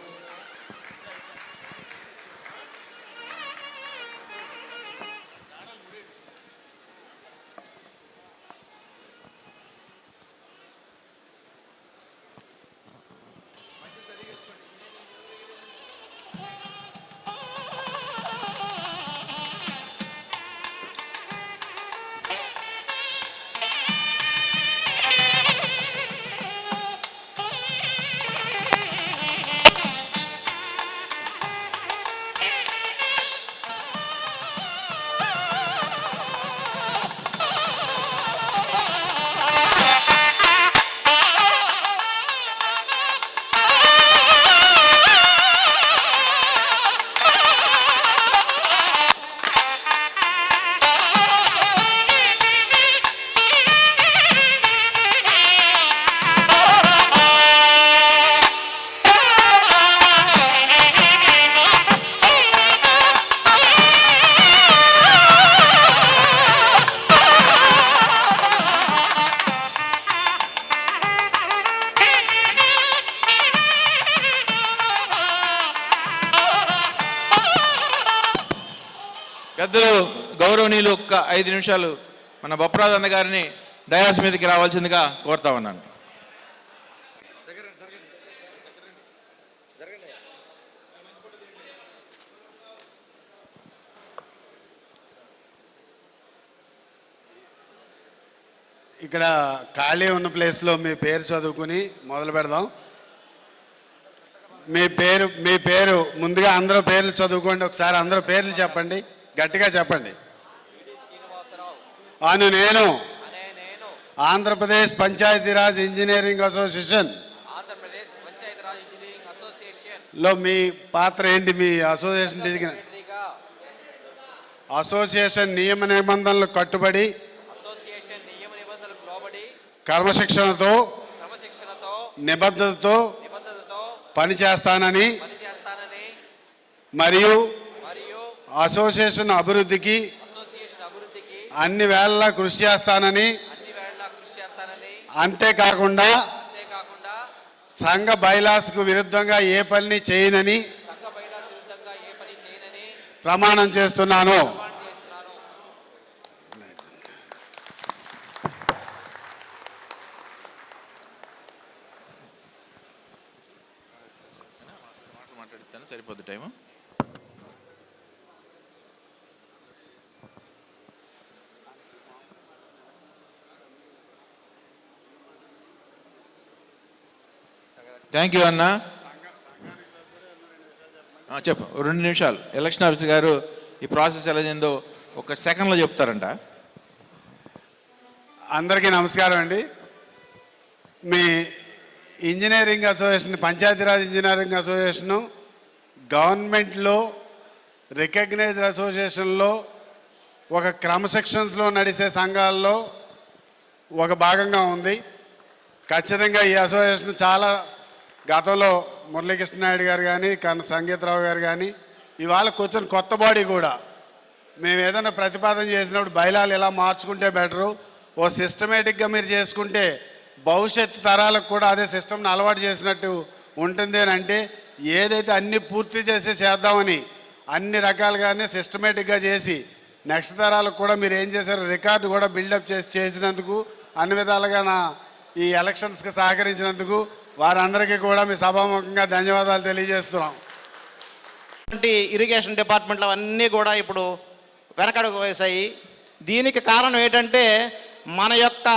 పెద్దలు గౌరవనీయులు ఒక్క 5 నిమిషాలు మన బొప్పరాజు అన్న గారిని డయాస్ మీదకి రావాల్సిందిగా కోరుతా ఉన్నాను. ఇక్కడ ఖాళీ ఉన్న ప్లేస్లో మీ పేరు చదువుకుని మొదలు పెడదాం. మీ పేరు ముందుగా అందరూ పేర్లు చదువుకోండి. ఒకసారి అందరూ పేర్లు చెప్పండి, గట్టిగా చెప్పండి. అను నేను ఆంధ్రప్రదేశ్ పంచాయతీరాజ్ ఇంజనీరింగ్ అసోసియేషన్ లో మీ పాత్ర ఏంటి? మీ అసోసియేషన్ నియమ నిబంధనలు కట్టుబడి క్రమశిక్షణతో నిబద్ధతతో పనిచేస్తానని మరియు అసోసియేషన్ అభివృద్ధికి అన్ని వేళలా కృషి చేస్తానని, అంతేకాకుండా సంఘ బైలాస్కు విరుద్ధంగా ఏ పని చేయనని ప్రమాణం చేస్తున్నాను. సరిపోద్ది టైము. థ్యాంక్ యూ అన్న. చెప్పు, 2 నిమిషాలు. ఎలక్షన్ ఆఫీసర్ గారు ఈ ప్రాసెస్ ఎలా జరిగిందో 1 సెకండ్లో చెప్తారంట. అందరికీ నమస్కారం అండి. మీ engineering association, Panchayati Raj engineering association గవర్నమెంట్లో రికగ్నైజ్డ్ అసోసియేషన్లో ఒక క్రమశిక్షణలో నడిచే సంఘాల్లో ఒక భాగంగా ఉంది. ఖచ్చితంగా ఈ అసోసియేషన్ చాలా గతంలో మురళీకృష్ణ నాయుడు గారు కానీ సంగీతరావు గారు కానీ ఇవాళ కూర్చొని కొత్త బాడీ కూడా మేము ఏదైనా ప్రతిపాదన చేసినప్పుడు బయలాలు ఎలా మార్చుకుంటే బెటరు, ఓ సిస్టమేటిక్గా మీరు చేసుకుంటే భవిష్యత్తు తరాలకు కూడా అదే సిస్టమ్ని అలవాటు చేసినట్టు ఉంటుంది అని అంటే, ఏదైతే అన్ని పూర్తి చేద్దామని అన్ని రకాలుగానే సిస్టమేటిక్గా చేసి నెక్స్ట్ తరాలకు కూడా మీరు ఏం చేశారు రికార్డు కూడా బిల్డప్ చేసినందుకు, అన్ని విధాలుగా ఈ ఎలక్షన్స్కి సహకరించినందుకు వారందరికీ కూడా మీ సభాముఖంగా ధన్యవాదాలు తెలియజేస్తున్నాం. ఇరిగేషన్ డిపార్ట్మెంట్లు అవన్నీ కూడా ఇప్పుడు వెనకడుగు వేశాయి. దీనికి కారణం ఏంటంటే మన యొక్క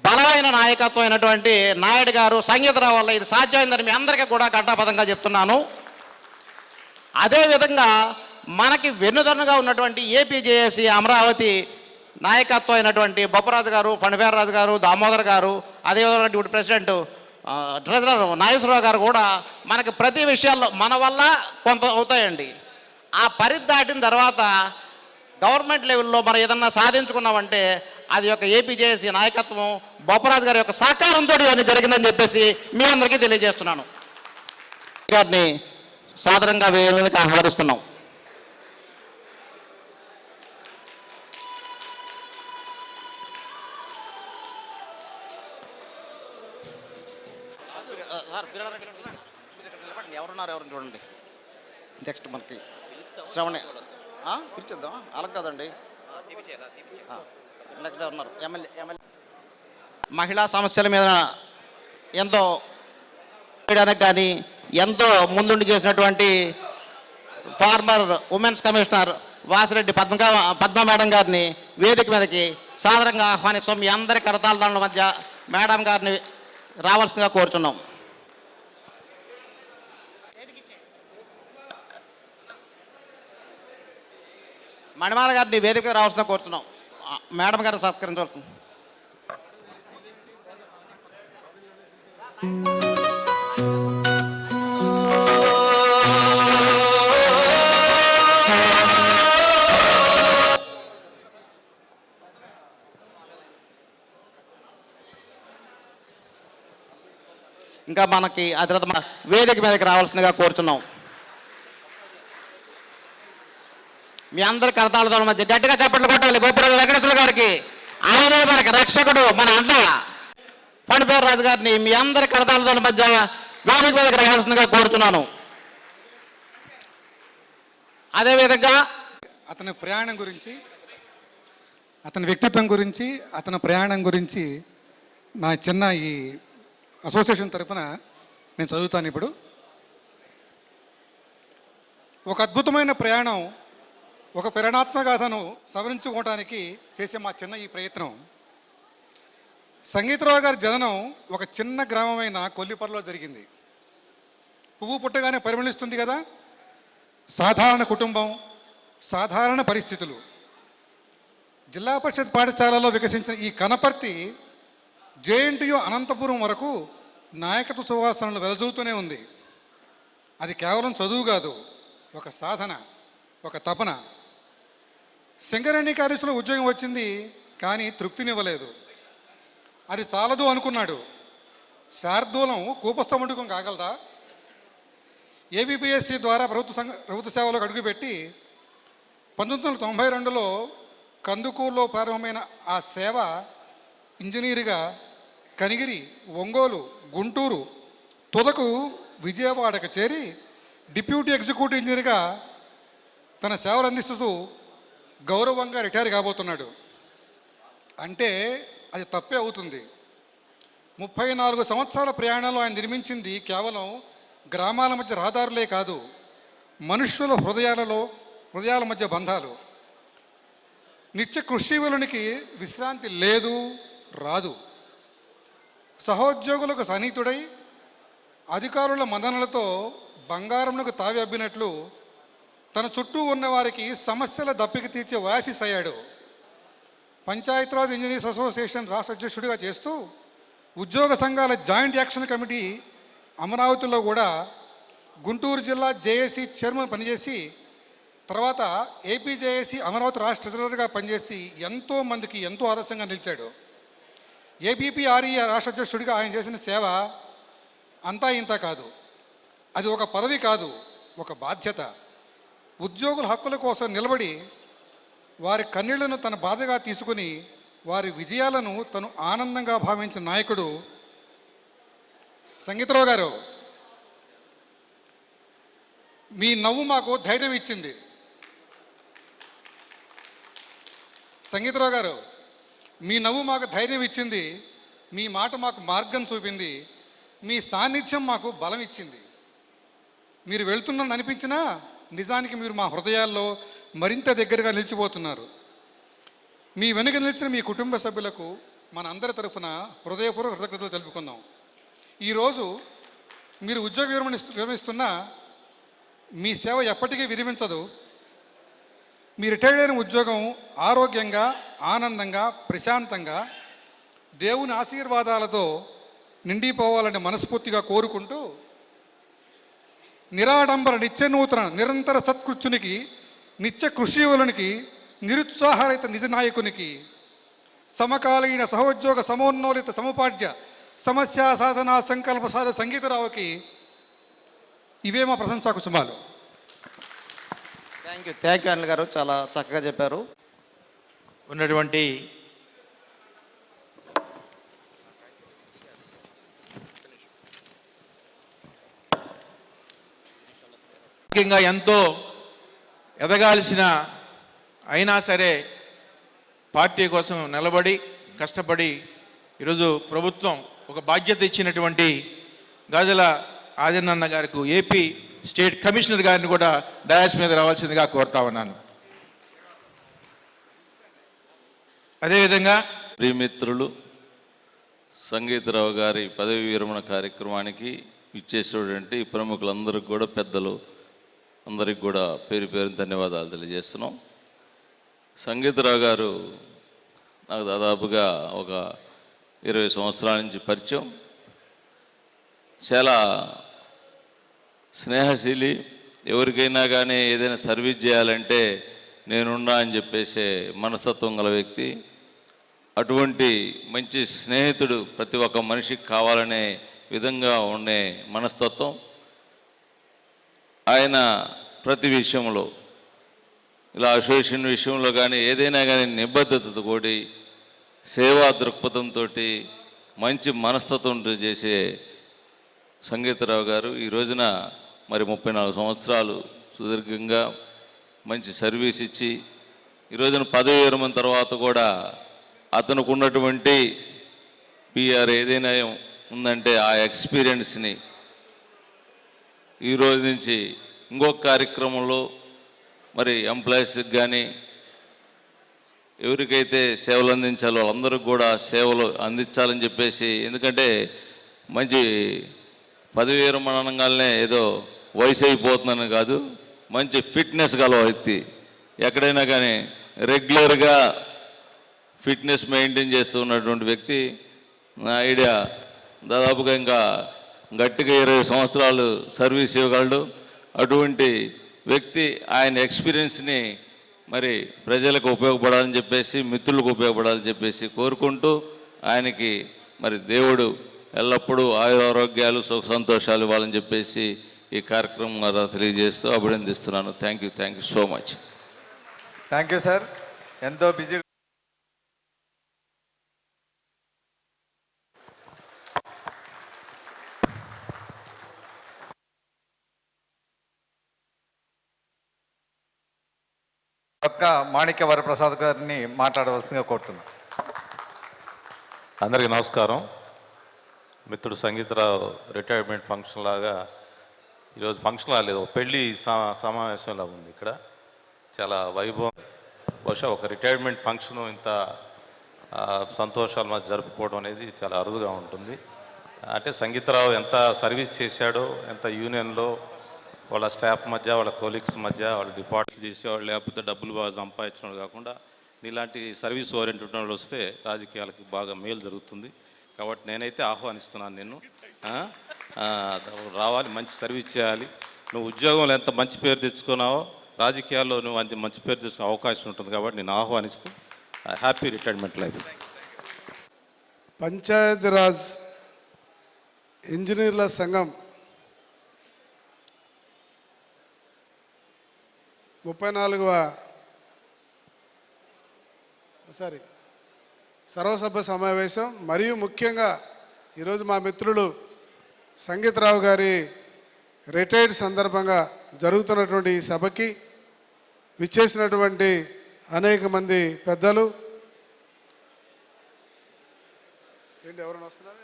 బలమైన నాయకత్వం అయినటువంటి నాయుడు గారు సంగీతరావు వల్ల ఇది సాధ్యమైందని మీ అందరికీ కూడా ఘంటాపథంగా చెప్తున్నాను. అదేవిధంగా మనకి వెన్నుదన్నుగా ఉన్నటువంటి ఏపీజేఏసీ అమరావతి నాయకత్వం అయినటువంటి బొప్పరాజు గారు, ఫణివేరరాజు గారు, దామోదర్ గారు, అదేవిధంగా ఇప్పుడు ప్రెసిడెంట్ ట్రెజరర్ నాగేశ్వరరావు గారు కూడా మనకి ప్రతి విషయాల్లో మన వల్ల కొంత అవుతాయండి. ఆ పరిధి దాటిన తర్వాత గవర్నమెంట్ లెవెల్లో మనం ఏదన్నా సాధించుకున్నామంటే అది యొక్క ఏపీజేఏసీ నాయకత్వం బొప్పరాజు గారి యొక్క సహకారంతో ఇవన్నీ జరిగిందని చెప్పేసి మీ అందరికీ తెలియజేస్తున్నాను. గారిని సాదరంగా వేదికగా ఆహ్వానిస్తున్నాం. ఎవరున్నారు చూడండి. నెక్స్ట్ మనకి శ్రవణి పిలిచేద్దాం, అలా కదండి. నెక్స్ట్ ఉన్నారు ఎమ్మెల్యే మహిళా సమస్యల మీద ఎంతో చేయడానికి కానీ ఎంతో ముందుండి చేసినటువంటి former women's commissioner Vasireddy Padma madam గారిని వేదిక మీదకి సాదరంగా ఆహ్వానిస్తాం. మీ అందరి కరతాల దండల మధ్య మేడం గారిని రావాల్సిందిగా కోరుచున్నాం. మణిమాల గారిని వేదిక రావాల్సిందిగా కోరుచున్నాం. మేడం గారిని సత్కరించవలసింది. ఇంకా మనకి ఆ తర్వాత వేదిక మీదకి రావాల్సిందిగా కోరుచున్నాం. మీ అందరి కరతాళ మధ్య గట్టిగా చప్పట్లు కొట్టాలి గోపురాజు వెంకటేశ్వర గారికి. ఆయనే మనకి రక్షకుడు, మన అన్న ఫణివేరరాజు గారిని మీ అందరి కరతాళ మధ్య వేదిక మీదకి రావాల్సిందిగా కోరుచున్నాను. అదేవిధంగా అతని ప్రయాణం గురించి, అతని వ్యక్తిత్వం గురించి, అతని ప్రయాణం గురించి నా చిన్న ఈ అసోసియేషన్ తరఫున నేను చదువుతాను. ఇప్పుడు ఒక అద్భుతమైన ప్రయాణం, ఒక ప్రేరణాత్మకథను సవరించుకోవడానికి చేసే మా చిన్న ఈ ప్రయత్నం. సంగీతరావు గారి జననం ఒక చిన్న గ్రామమైన కొల్లిపరలో జరిగింది. పువ్వు పుట్టగానే పరిమళిస్తుంది కదా. సాధారణ కుటుంబం, సాధారణ పరిస్థితులు. జిల్లా పరిషత్ పాఠశాలలో వికసించిన ఈ కనపర్తి జేఎన్టీయూ అనంతపురం వరకు నాయకత్వ సువాసనలు వెదజూతూనే ఉంది. అది కేవలం చదువు కాదు, ఒక సాధన, ఒక తపన. సింగరేణి కాలేజీలో ఉద్యోగం వచ్చింది, కానీ తృప్తినివ్వలేదు. అది చాలదు అనుకున్నాడు. శార్దూలం కూపస్థమండకం కాగలదా? ఏబిపిఎస్సి ద్వారా ప్రభుత్వ సేవలకు అడుగుపెట్టి 1992లో కందుకూరులో ప్రారంభమైన ఆ సేవ ఇంజనీరుగా కనిగిరి, ఒంగోలు, గుంటూరు, తుదకు విజయవాడకు చేరి డిప్యూటీ ఎగ్జిక్యూటివ్ ఇంజనీర్గా తన సేవలు అందిస్తూ గౌరవంగా రిటైర్ కాబోతున్నాడు. అంటే అది తప్పే అవుతుంది. 34 సంవత్సరాల ప్రయాణంలో ఆయన నిర్మించింది కేవలం గ్రామాల మధ్య రహదారులే కాదు, మనుష్యుల హృదయాల మధ్య బంధాలు. నిత్య కృషివలునికి విశ్రాంతి లేదు, రాదు. సహోద్యోగులకు సన్నిహితుడై అధికారుల మదనలతో బంగారంకు తావి అబ్బినట్లు తన చుట్టూ ఉన్నవారికి సమస్యల దప్పికి తీర్చే ఓయాసిస్ అయ్యాడు. పంచాయతీరాజ్ ఇంజనీర్స్ అసోసియేషన్ రాష్ట్ర అధ్యక్షుడిగా చేస్తూ ఉద్యోగ సంఘాల జాయింట్ యాక్షన్ కమిటీ అమరావతిలో కూడా గుంటూరు జిల్లా జేఏసీ చైర్మన్ పనిచేసి తర్వాత ఏపీజేఏసీ అమరావతి రాష్ట్ర ట్రెజరర్గా పనిచేసి ఎంతోమందికి ఎంతో ఆదర్శంగా నిలిచాడు. ఏబీపీఆర్ఈ రాష్ట్ర అధ్యక్షుడిగా ఆయన చేసిన సేవ అంతా ఇంత కాదు. అది ఒక పదవి కాదు, ఒక బాధ్యత. ఉద్యోగుల హక్కుల కోసం నిలబడి వారి కన్నీళ్లను తన బాధగా తీసుకుని వారి విజయాలను తను ఆనందంగా భావించిన నాయకుడు సంగీతరావు గారు. మీ నవ్వు మాకు ధైర్యం ఇచ్చింది. సంగీతరావు గారు, మీ నవ్వు మాకు ధైర్యం ఇచ్చింది, మీ మాట మాకు మార్గం చూపింది, మీ సాన్నిధ్యం మాకు బలం ఇచ్చింది. మీరు వెళ్తున్నారని అనిపించినా నిజానికి మీరు మా హృదయాల్లో మరింత దగ్గరగా నిలిచిపోతున్నారు. మీ వెనుక నిలిచిన మీ కుటుంబ సభ్యులకు మన అందరి తరఫున హృదయపూర్వక కృతజ్ఞతలు తెలుపుకుందాం. ఈరోజు మీరు ఉద్యోగ విరమిస్తున్నా మీ సేవ ఎప్పటికీ విరమించదు. మీ రిటైర్డ్ అయిన ఉద్యోగం ఆరోగ్యంగా, ఆనందంగా, ప్రశాంతంగా, దేవుని ఆశీర్వాదాలతో నిండిపోవాలని మనస్ఫూర్తిగా కోరుకుంటూ, నిరాడంబర నిత్యనూతన నిరంతర సత్కృత్యునికి, నిత్య కృషియులనికి, నిరుత్సాహరహిత నిజ నాయకునికి, సమకాలీన సహోద్యోగ సమోన్నోలిత సముపాడ్య సమస్యా సాధన సంకల్ప సాధ సంగీతరావుకి ఇవే మా ప్రశంసా కుసుమాలు. థ్యాంక్ యూ అనిల్ గారు, చాలా చక్కగా చెప్పారు. ఉన్నటువంటి ముఖ్యంగా ఎంతో ఎదగాల్సిన అయినా సరే పార్టీ కోసం నిలబడి కష్టపడి ఈరోజు ప్రభుత్వం ఒక బాధ్యత ఇచ్చినటువంటి గాజల ఆదినన్న గారికి ఏపీ స్టేట్ కమిషనర్ గారిని కూడా డయాస్ మీద రావాల్సిందిగా కోరుతా ఉన్నాను. అదేవిధంగా ప్రియమిత్రులు, సంగీతరావు గారి పదవి విరమణ కార్యక్రమానికి ఇచ్చేసేటువంటి ప్రముఖులందరికీ కూడా, పెద్దలు అందరికి కూడా పేరు పేరు ధన్యవాదాలు తెలియజేస్తున్నాం. సంగీతరావు గారు నాకు దాదాపుగా ఒక 20 సంవత్సరాల నుంచి పరిచయం. చాలా స్నేహశీలి, ఎవరికైనా కానీ ఏదైనా సర్వీస్ చేయాలంటే నేనున్నా అని చెప్పేసే మనస్తత్వం గల వ్యక్తి. అటువంటి మంచి స్నేహితుడు ప్రతి ఒక్క మనిషికి కావాలనే విధంగా ఉండే మనస్తత్వం. ఆయన ప్రతి విషయంలో, ఇలా అసోసియేషన్ విషయంలో కానీ ఏదైనా కానీ నిబద్ధతతో కూడి, సేవా దృక్పథంతో, మంచి మనస్తత్వంతో చేసే సంగీతరావు గారు ఈ రోజున మరి 34 సంవత్సరాలు సుదీర్ఘంగా మంచి సర్వీస్ ఇచ్చి, ఈ రోజున పదవి విరమణ తర్వాత కూడా అతనికి ఉన్నటువంటి పిఆర్ ఏదైనా ఉందంటే ఆ ఎక్స్పీరియన్స్ని ఈ రోజు నుంచి ఇంకొక కార్యక్రమంలో మరి ఎంప్లాయీస్కి కానీ ఎవరికైతే సేవలు అందించాలో వాళ్ళందరికీ కూడా సేవలు అందించాలని చెప్పేసి, ఎందుకంటే మంచి పదవి విరమణ అనగానే ఏదో వయసు అయిపోతుందని కాదు, మంచి ఫిట్నెస్ గల వ్యక్తి. ఎక్కడైనా కానీ రెగ్యులర్గా ఫిట్నెస్ మెయింటైన్ చేస్తూ ఉన్నటువంటి వ్యక్తి. నా ఐడియా దాదాపుగా ఇంకా గట్టిగా 20 సంవత్సరాలు సర్వీస్ ఇవ్వగలడు. అటువంటి వ్యక్తి ఆయన ఎక్స్పీరియన్స్ని మరి ప్రజలకు ఉపయోగపడాలని చెప్పేసి, మిత్రులకు ఉపయోగపడాలని చెప్పేసి కోరుకుంటూ, ఆయనకి మరి దేవుడు ఎల్లప్పుడూ ఆయురారోగ్యాలు, సుఖ సంతోషాలు ఇవ్వాలని చెప్పేసి ఈ కార్యక్రమం ద్వారా తెలియజేస్తూ అభినందిస్తున్నాను. Thank you so much. Thank you sir. ఎంతో బిజీ ఒక్క మాణిక్య వరప్రసాద్ గారిని మాట్లాడవలసిందిగా కోరుతున్నాను. అందరికీ నమస్కారం. మిత్రుడు సంగీతరావు రిటైర్మెంట్ ఫంక్షన్ లాగా ఈరోజు ఫంక్షన్ లా లేదు, పెళ్ళి సమావేశంలా ఉంది. ఇక్కడ చాలా వైభవం. బహుశా ఒక రిటైర్మెంట్ ఫంక్షన్ ఇంత సంతోషాలు మధ్య జరుపుకోవడం అనేది చాలా అరుదుగా ఉంటుంది. అంటే సంగీతరావు ఎంత సర్వీస్ చేశాడో, ఎంత యూనియన్లో వాళ్ళ స్టాఫ్ మధ్య, వాళ్ళ కొలీగ్స్ మధ్య, వాళ్ళ డిపార్ట్మెంట్ చేసేవాళ్ళు, లేకపోతే డబ్బులు బాగా సంపాదించడం కాకుండా నీలాంటి సర్వీస్ ఓరియంటెడ్ వాళ్ళు వస్తే రాజకీయాలకి బాగా మేలు జరుగుతుంది. కాబట్టి నేనైతే ఆహ్వానిస్తున్నాను నిన్ను. రావాలి, మంచి సర్వీస్ చేయాలి. నువ్వు ఉద్యోగంలో ఎంత మంచి పేరు తెచ్చుకున్నావో రాజకీయాల్లో నువ్వు అంత మంచి పేరు తెచ్చుకునే అవకాశం ఉంటుంది. కాబట్టి నేను ఆహ్వానిస్తూ హ్యాపీ రిటైర్మెంట్ లైఫ్. పంచాయతీరాజ్ ఇంజనీర్ల సంఘం 34వ సర్వసభ్య సమావేశం మరియు ముఖ్యంగా ఈరోజు మా మిత్రులు సంగీతరావు గారి రిటైర్డ్ సందర్భంగా జరుగుతున్నటువంటి ఈ సభకి విచ్చేసినటువంటి అనేక మంది పెద్దలు ఎవరైనా వస్తున్నారు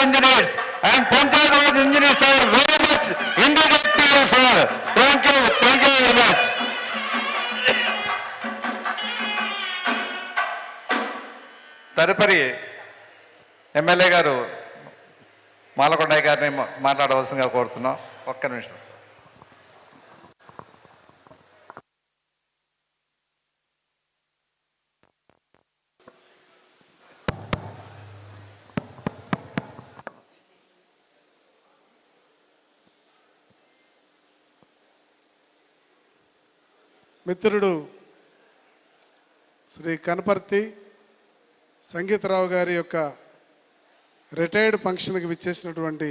engineers and Panchayat Raj engineers are very much indebted to you, sir. Thank you very much. తదుపరి ఎమ్మెల్యే గారు మాలకొండయ్య గారిని మాట్లాడవలసిందిగా కోరుతున్నాం. ఒక్క నిమిషం సార్. మిత్రుడు శ్రీ కనపర్తి సంగీతరావు గారి యొక్క రిటైర్డ్ ఫంక్షన్కి విచ్చేసినటువంటి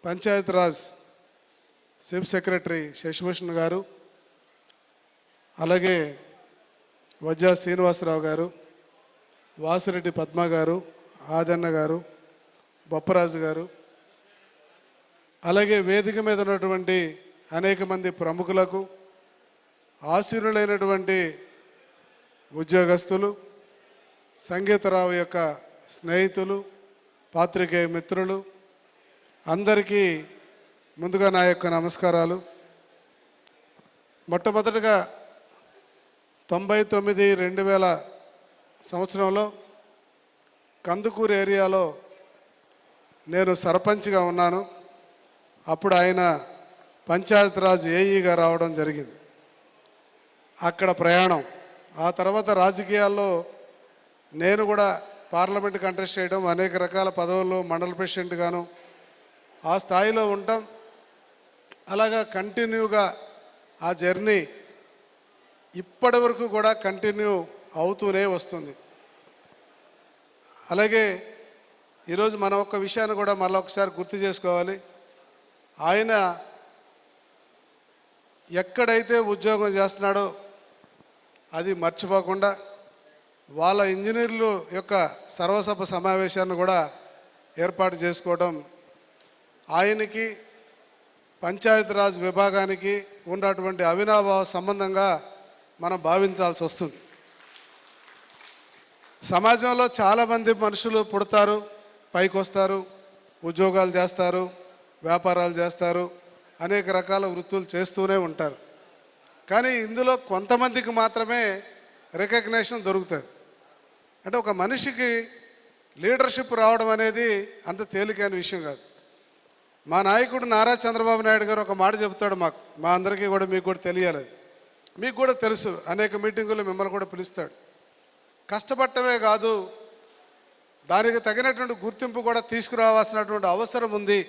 పంచాయతీరాజ్ చీఫ్ సెక్రటరీ శశిభూషణ్ గారు, అలాగే వజ్జా శ్రీనివాసరావు గారు, వాసిరెడ్డి పద్మ గారు, ఆదన్న గారు, బొప్పరాజు గారు, అలాగే వేదిక మీద ఉన్నటువంటి అనేక మంది ప్రముఖులకు, ఆశీనులైనటువంటి ఉద్యోగస్తులు, సంగీతరావు యొక్క స్నేహితులు, పాత్రికేయ మిత్రులు అందరికీ ముందుగా నా యొక్క నమస్కారాలు. మొట్టమొదటిగా 99-2000 సంవత్సరంలో కందుకూరు ఏరియాలో నేను సర్పంచ్గా ఉన్నాను. అప్పుడు ఆయన పంచాయతీరాజ్ ఏఈగా రావడం జరిగింది. అక్కడ ప్రయాణం, ఆ తర్వాత రాజకీయాల్లో నేను కూడా పార్లమెంట్ కంటెస్ట్ చేయడం, అనేక రకాల పదవుల్లో మండల ప్రెసిడెంట్గాను ఆ స్థాయిలో ఉంటాం. అలాగా కంటిన్యూగా ఆ జర్నీ ఇప్పటి వరకు కూడా కంటిన్యూ అవుతూనే వస్తుంది. అలాగే ఈరోజు మనం ఒక్క విషయాన్ని కూడా మళ్ళీ ఒకసారి గుర్తు చేసుకోవాలి. ఆయన ఎక్కడైతే ఉద్యోగం చేస్తున్నాడో అది మర్చిపోకుండా వాళ్ళ ఇంజనీర్ల యొక్క సర్వసభ సమావేశాన్ని కూడా ఏర్పాటు చేసుకోవడం ఆయనకి పంచాయతీరాజ్ విభాగానికి ఉన్నటువంటి అవినాభావ సంబంధంగా మనం భావించాల్సి వస్తుంది. సమాజంలో చాలామంది మనుషులు పుడతారు, పైకి వస్తారు, ఉద్యోగాలు చేస్తారు, వ్యాపారాలు చేస్తారు, అనేక రకాల వృత్తులు చేస్తూనే ఉంటారు. కానీ ఇందులో కొంతమందికి మాత్రమే రికగ్నేషన్ దొరుకుతుంది. అంటే ఒక మనిషికి లీడర్షిప్ రావడం అనేది అంత తేలికైన విషయం కాదు. మా నాయకుడు నారా చంద్రబాబు నాయుడు గారు ఒక మాట చెబుతాడు మాకు, మా అందరికీ కూడా, మీకు కూడా తెలియాలి, మీకు కూడా తెలుసు, అనేక మీటింగులు మిమ్మల్ని కూడా పిలుస్తాడు. కష్టపడటమే కాదు, దానికి తగినటువంటి గుర్తింపు కూడా తీసుకురావాల్సినటువంటి అవసరం ఉంది.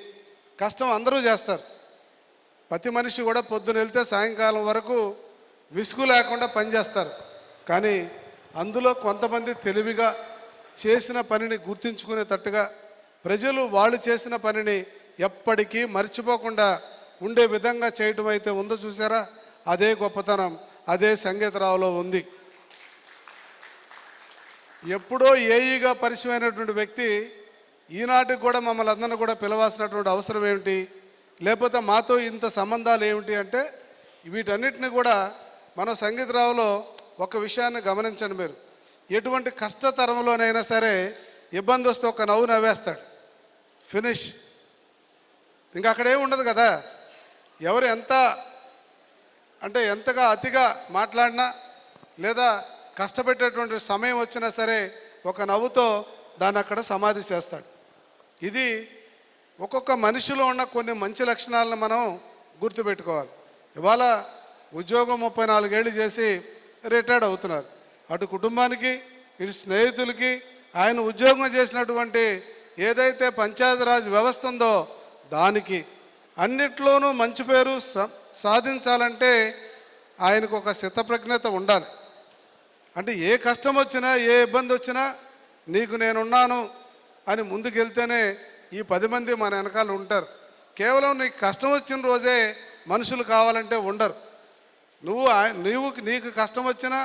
కష్టం అందరూ చేస్తారు, ప్రతి మనిషి కూడా పొద్దున వెళ్తే సాయంకాలం వరకు విసుగు లేకుండా పనిచేస్తారు. కానీ అందులో కొంతమంది తెలివిగా చేసిన పనిని గుర్తించుకునేటట్టుగా ప్రజలు వాళ్ళు చేసిన పనిని ఎప్పటికీ మర్చిపోకుండా ఉండే విధంగా చేయటం అయితే ఉందో చూసారా, అదే గొప్పతనం, అదే సంగీతరావులో ఉంది. ఎప్పుడో ఏఈగా పరిచయమైనటువంటి వ్యక్తి ఈనాటికి కూడా మమ్మల్ని అందరినీ కూడా పిలవాల్సినటువంటి అవసరం ఏమిటి, లేకపోతే మాతో ఇంత సంబంధాలు ఏమిటి అంటే, వీటన్నిటిని కూడా మన సంగీతరావులో ఒక విషయాన్ని గమనించండి మీరు. ఎటువంటి కష్టతరంలోనైనా సరే ఇబ్బంది వస్తే ఒక నవ్వు నవ్వేస్తాడు, ఫినిష్. ఇంకా అక్కడేమి ఉండదు కదా. ఎవరు ఎంతగా అతిగా మాట్లాడినా లేదా కష్టపెట్టేటువంటి సమయం వచ్చినా సరే ఒక నవ్వుతో దాన్ని అక్కడ సమాధి చేస్తాడు. ఇది ఒక్కొక్క మనిషిలో ఉన్న కొన్ని మంచి లక్షణాలను మనం గుర్తుపెట్టుకోవాలి. ఇవాళ ఉద్యోగం 34 ఏళ్ళు చేసి రిటైర్డ్ అవుతున్నారు. అటు కుటుంబానికి, ఇటు స్నేహితులకి, ఆయన ఉద్యోగం చేసినటువంటి ఏదైతే పంచాయతీరాజ్ వ్యవస్థ ఉందో దానికి అన్నిట్లోనూ మంచి పేరు సాధించాలంటే ఆయనకు ఒక స్థితప్రజ్ఞత ఉండాలి. అంటే ఏ కష్టం వచ్చినా ఏ ఇబ్బంది వచ్చినా నీకు నేనున్నాను అని ముందుకెళ్తేనే ఈ 10 మంది మన వెనకాల ఉంటారు. కేవలం నీకు కష్టం వచ్చిన రోజే మనుషులు కావాలంటే ఉండరు. నీకు కష్టం వచ్చినా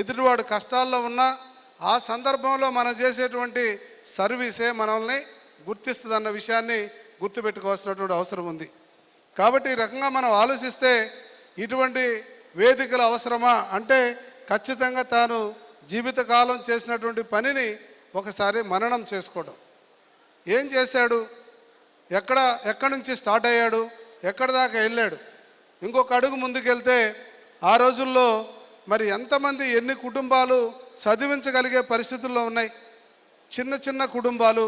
ఎదుటివాడు కష్టాల్లో ఉన్నా ఆ సందర్భంలో మనం చేసేటువంటి సర్వీసే మనల్ని గుర్తిస్తుందన్న విషయాన్ని గుర్తుపెట్టుకోవాల్సినటువంటి అవసరం ఉంది. కాబట్టి ఈ రకంగా మనం ఆలోచిస్తే ఇటువంటి వేదికలు అవసరమా అంటే ఖచ్చితంగా తాను జీవితకాలం చేసినటువంటి పనిని ఒకసారి మననం చేసుకోవడం. ఏం చేశాడు, ఎక్కడి నుంచి స్టార్ట్ అయ్యాడు, ఎక్కడి దాకా వెళ్ళాడు. ఇంకొక అడుగు ముందుకెళ్తే ఆ రోజుల్లో మరి ఎంతమంది ఎన్ని కుటుంబాలు చదివించగలిగే పరిస్థితుల్లో ఉన్నాయి. చిన్న చిన్న కుటుంబాలు,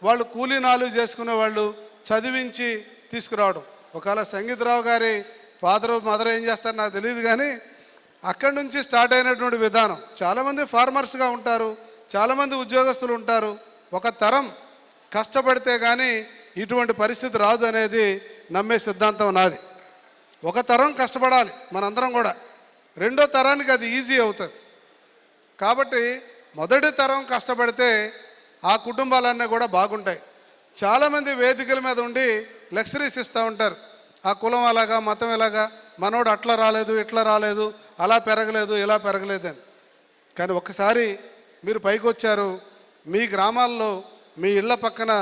వాళ్ళు కూలీనాలు చేసుకునే వాళ్ళు చదివించి తీసుకురావడం. ఒకవేళ సంగీతరావు గారి ఫాదర్ మదర్ ఏం చేస్తారో నాకు తెలియదు, కానీ అక్కడి నుంచి స్టార్ట్ అయినటువంటి విధానం. చాలామంది ఫార్మర్స్గా ఉంటారు, చాలామంది ఉద్యోగస్తులు ఉంటారు. ఒక తరం కష్టపడితే కానీ ఇటువంటి పరిస్థితి రాదు అనేది నమ్మే సిద్ధాంతం నాది. ఒక తరం కష్టపడాలి మనందరం కూడా, రెండో తరానికి అది ఈజీ అవుతుంది. కాబట్టి మొదటి తరం కష్టపడితే ఆ కుటుంబాలన్నీ కూడా బాగుంటాయి. చాలామంది వేదికల మీద ఉండి లెక్చరీస్ ఇస్తూ ఉంటారు. ఆ కులం అలాగా, మతం ఎలాగా, మనోడు అట్లా రాలేదు, ఇట్లా రాలేదు, అలా పెరగలేదు, ఇలా పెరగలేదని. కానీ ఒక్కసారి మీరు పైకి వచ్చారు, మీ గ్రామాల్లో మీ ఇళ్ళ పక్కన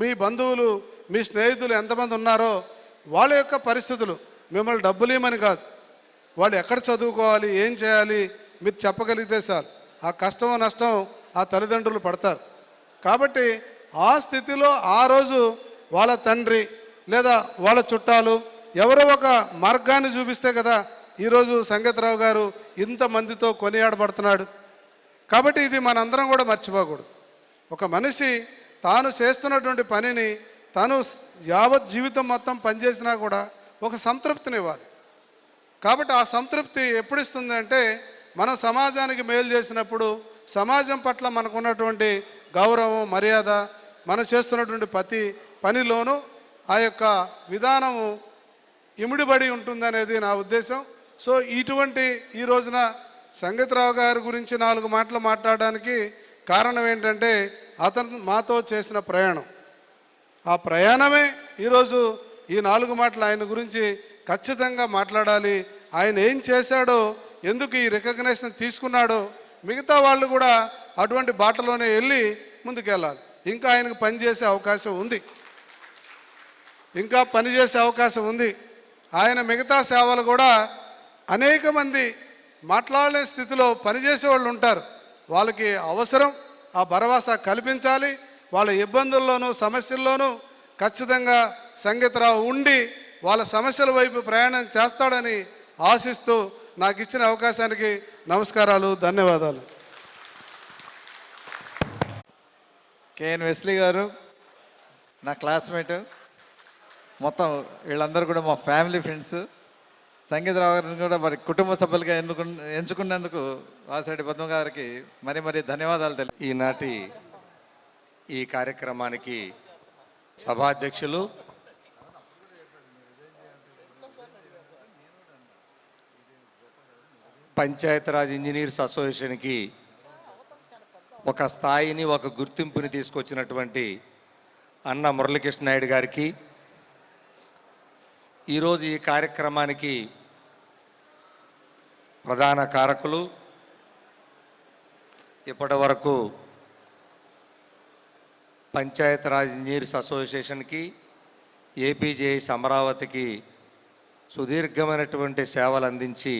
మీ బంధువులు మీ స్నేహితులు ఎంతమంది ఉన్నారో వాళ్ళ యొక్క పరిస్థితులు, మిమ్మల్ని డబ్బులు ఇవ్వమని కాదు, వాళ్ళు ఎక్కడ చదువుకోవాలి, ఏం చేయాలి మీరు చెప్పగలిగితే చాలు. ఆ కష్టం నష్టం ఆ తల్లిదండ్రులు పడతారు. కాబట్టి ఆ స్థితిలో ఆ రోజు వాళ్ళ తండ్రి లేదా వాళ్ళ చుట్టాలు ఎవరో ఒక మార్గాన్ని చూపిస్తే కదా ఈరోజు సంగీతరావు గారు ఇంతమందితో కొనియాడబడుతున్నాడు. కాబట్టి ఇది మనందరం కూడా మర్చిపోకూడదు. ఒక మనిషి తాను చేస్తున్నటువంటి పనిని తాను యావత్ జీవితం మొత్తం పనిచేసినా కూడా ఒక సంతృప్తినివ్వాలి. కాబట్టి ఆ సంతృప్తి ఎప్పుడు ఇస్తుంది అంటే మనం సమాజానికి మేలు చేసినప్పుడు, సమాజం పట్ల మనకున్నటువంటి గౌరవం మర్యాద, మనం చేస్తున్నటువంటి ప్రతి పనిలోనూ ఆ యొక్క విధానము ఇమిడిబడి ఉంటుందనేది నా ఉద్దేశం. సో ఇటువంటి ఈ రోజున సంగీతరావు గారి గురించి 4 మాటలు మాట్లాడడానికి కారణం ఏంటంటే అతను మాతో చేసిన ప్రయాణం. ఆ ప్రయాణమే ఈరోజు ఈ 4 మాటలు ఆయన గురించి ఖచ్చితంగా మాట్లాడాలి. ఆయన ఏం చేశాడో, ఎందుకు ఈ రికగ్నేషన్ తీసుకున్నాడో మిగతా వాళ్ళు కూడా అటువంటి బాటలోనే వెళ్ళి ముందుకెళ్ళాలి. ఇంకా ఆయనకు పనిచేసే అవకాశం ఉంది, ఇంకా పనిచేసే అవకాశం ఉంది. ఆయన మిగతా సేవలు కూడా అనేక మంది మాట్లాడలేని స్థితిలో పనిచేసే వాళ్ళు ఉంటారు. వాళ్ళకి అవసరం ఆ భరోసా కల్పించాలి. వాళ్ళ ఇబ్బందుల్లోనూ సమస్యల్లోనూ ఖచ్చితంగా సంగీతరావు ఉండి వాళ్ళ సమస్యల వైపు ప్రయాణం చేస్తాడని ఆశిస్తూ నాకు ఇచ్చిన అవకాశానికి నమస్కారాలు, ధన్యవాదాలు. కేఎన్ వెస్లీ గారు నా క్లాస్మేట్, మొత్తం వీళ్ళందరూ కూడా మా ఫ్యామిలీ ఫ్రెండ్స్. సంగీతరావు గారిని కూడా మరి కుటుంబ సభ్యులుగా ఎంచుకున్నందుకు వాసిరెడ్డి పద్మ గారికి మరీ ధన్యవాదాలు ఈనాటి ఈ కార్యక్రమానికి సభాధ్యక్షులు పంచాయతీరాజ్ ఇంజనీర్స్ అసోసియేషన్కి ఒక స్థాయిని, ఒక గుర్తింపుని తీసుకొచ్చినటువంటి అన్న మురళీకృష్ణ నాయుడు గారికి, ఈరోజు ఈ కార్యక్రమానికి ప్రధాన కారకులు, ఇప్పటి వరకు పంచాయతీరాజ్ ఇంజనీర్స్ అసోసియేషన్కి, ఏపీజేఎస్ అమరావతికి సుదీర్ఘమైనటువంటి సేవలు అందించి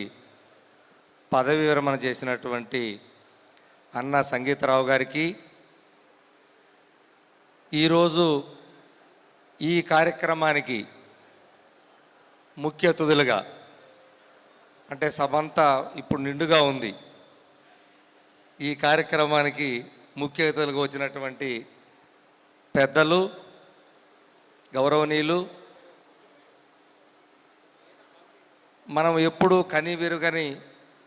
పదవి విరమణ చేసినటువంటి అన్న సంగీతరావు గారికి, ఈరోజు ఈ కార్యక్రమానికి ముఖ్య అతిథులుగా, అంటే సభంతా ఇప్పుడు నిండుగా ఉంది, ఈ కార్యక్రమానికి ముఖ్య అతిథులుగా వచ్చినటువంటి పెద్దలు, గౌరవనీయులు, మనం ఎప్పుడూ కనివిరుగని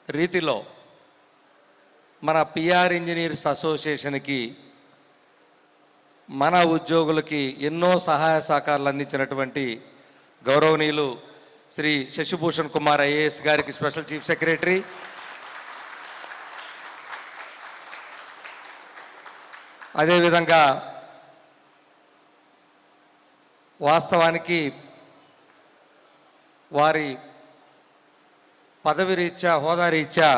రీతిలో మన పిఆర్ ఇంజనీర్స్ అసోసియేషన్కి మన ఉద్యోగులకి ఎన్నో సహాయ సహకారాలు అందించినటువంటి గౌరవనీయులు శ్రీ శశిభూషణ్ కుమార్ ఐఏఎస్ గారికి స్పెషల్ చీఫ్ సెక్రటరీ, అదేవిధంగా వాస్తవానికి వారి పదవి రీత్యా హోదా రీత్యా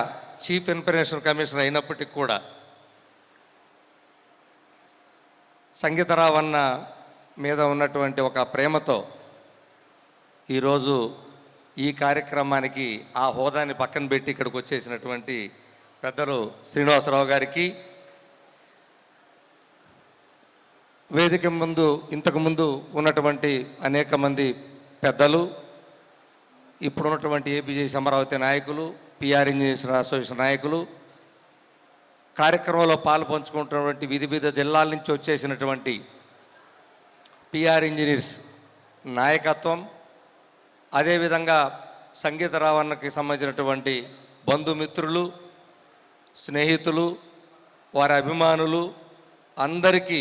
చీఫ్ ఇన్ఫర్మేషన్ కమిషనర్ అయినప్పటికీ కూడా సంగీతరావు అన్న మీద ఉన్నటువంటి ఒక ప్రేమతో ఈరోజు ఈ కార్యక్రమానికి ఆ హోదాని పక్కన పెట్టి ఇక్కడికి వచ్చేసినటువంటి పెద్దలు శ్రీనివాసరావు గారికి, వేదిక ముందు ఇంతకుముందు ఉన్నటువంటి అనేక మంది పెద్దలు, ఇప్పుడున్నటువంటి ఏపీజేసీ అమరావతి నాయకులు, పిఆర్ ఇంజనీర్స్ అసోసియేషన్ నాయకులు, కార్యక్రమంలో పాలు పంచుకుంటున్నటువంటి వివిధ జిల్లాల నుంచి వచ్చేసినటువంటి పిఆర్ ఇంజనీర్స్ నాయకత్వం, అదేవిధంగా సంగీతరావు అన్నకి సంబంధించినటువంటి బంధుమిత్రులు, స్నేహితులు, వారి అభిమానులు అందరికీ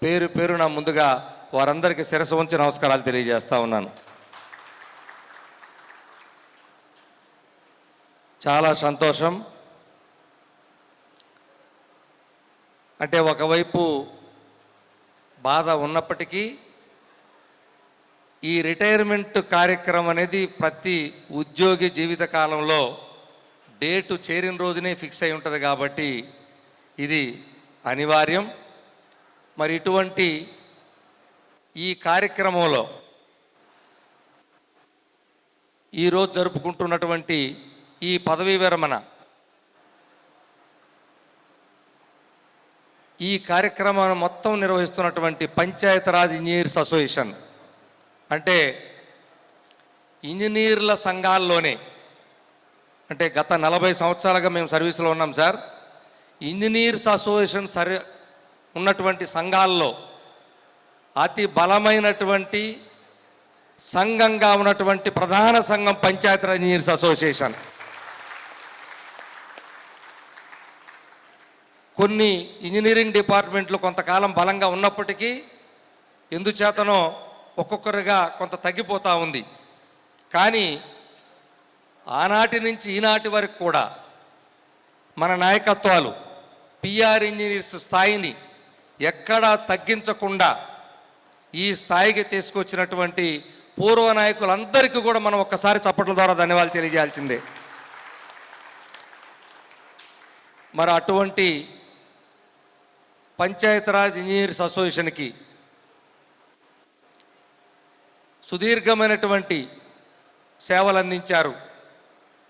పేరు పేరున ముందుగా వారందరికీ శిరస్సు వంచి నమస్కారాలు తెలియజేస్తా ఉన్నాను. చాలా సంతోషం. అంటే ఒకవైపు బాధ ఉన్నప్పటికీ ఈ రిటైర్మెంట్ కార్యక్రమం అనేది ప్రతి ఉద్యోగి జీవిత కాలంలో డేటు చేరిన రోజునే ఫిక్స్ అయి ఉంటుంది కాబట్టి ఇది అనివార్యం. మరి ఇటువంటి ఈ కార్యక్రమంలో ఈరోజు జరుపుకుంటున్నటువంటి ఈ పదవీ విరమణ ఈ కార్యక్రమాన్ని మొత్తం నిర్వహిస్తున్నటువంటి పంచాయతీరాజ్ ఇంజనీర్స్ అసోసియేషన్, అంటే ఇంజనీర్ల సంఘాల్లోనే, అంటే గత 40 సంవత్సరాలుగా మేము సర్వీసులో ఉన్నాం సార్. ఇంజనీర్స్ అసోసియేషన్ ఉన్నటువంటి సంఘాల్లో అతి బలమైనటువంటి సంఘంగా ఉన్నటువంటి ప్రధాన సంఘం పంచాయతీరాజ్ ఇంజనీర్స్ అసోసియేషన్. కొన్ని ఇంజనీరింగ్ డిపార్ట్మెంట్లు కొంతకాలం బలంగా ఉన్నప్పటికీ ఎందుచేతనో ఒక్కొక్కరుగా కొంత తగ్గిపోతూ ఉంది. కానీ ఆనాటి నుంచి ఈనాటి వరకు కూడా మన నాయకత్వాలు పిఆర్ ఇంజనీర్స్ స్థాయిని ఎక్కడా తగ్గించకుండా ఈ స్థాయికి తీసుకొచ్చినటువంటి పూర్వ నాయకులందరికీ కూడా మనం ఒక్కసారి చప్పట్ల ద్వారా ధన్యవాదాలు తెలియజేయాల్సిందే. మరి అటువంటి పంచాయతీరాజ్ ఇంజనీర్స్ అసోసియేషన్కి సుదీర్ఘమైనటువంటి సేవలు అందించారు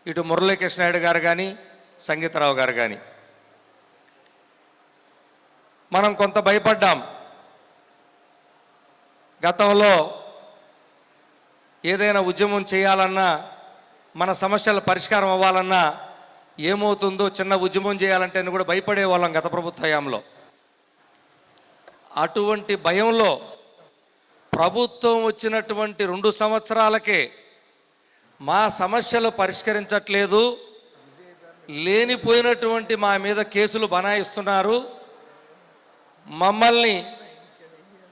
ఇటు మురళీకృష్ణ నాయుడు గారు కానీ సంగీతరావు గారు కానీ. మనం కొంత భయపడ్డాం. గతంలో ఏదైనా ఉద్యమం చేయాలన్నా, మన సమస్యల పరిష్కారం అవ్వాలన్నా ఏమవుతుందో, చిన్న ఉద్యమం చేయాలంటే కూడా భయపడే వాళ్ళం గత ప్రభుత్వ హయాంలో. అటువంటి భయంలో ప్రభుత్వం వచ్చినటువంటి 2 సంవత్సరాలకే మా సమస్యలు పరిష్కరించట్లేదు, లేనిపోయినటువంటి మా మీద కేసులు బనాయిస్తున్నారు, మమ్మల్ని